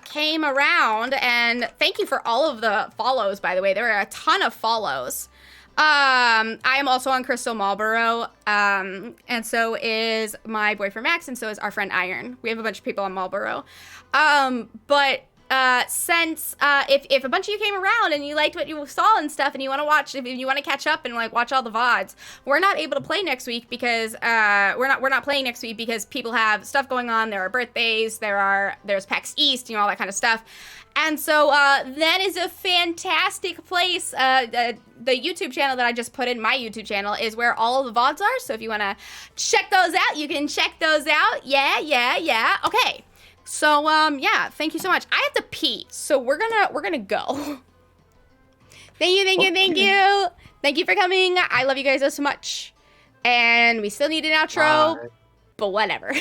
came around, and thank you for all of the follows, by the way. There are a ton of follows. I am also on Crystal Marlboro, and so is my boyfriend Max, and so is our friend Iron. We have a bunch of people on Marlboro. Since if a bunch of you came around and you liked what you saw and stuff, and you want to watch, if you want to catch up and like watch all the VODs, we're not able to play next week because we're not playing next week because people have stuff going on. There are birthdays, there's PAX East, you know, all that kind of stuff. And so that is a fantastic place. The YouTube channel that I just put in, my YouTube channel, is where all of the VODs are. So if you want to check those out, you can check those out. Yeah. Okay. So, yeah, thank you so much. I have to pee, so we're gonna go. Thank you. Thank you for coming. I love you guys so much. And we still need an outro, but whatever.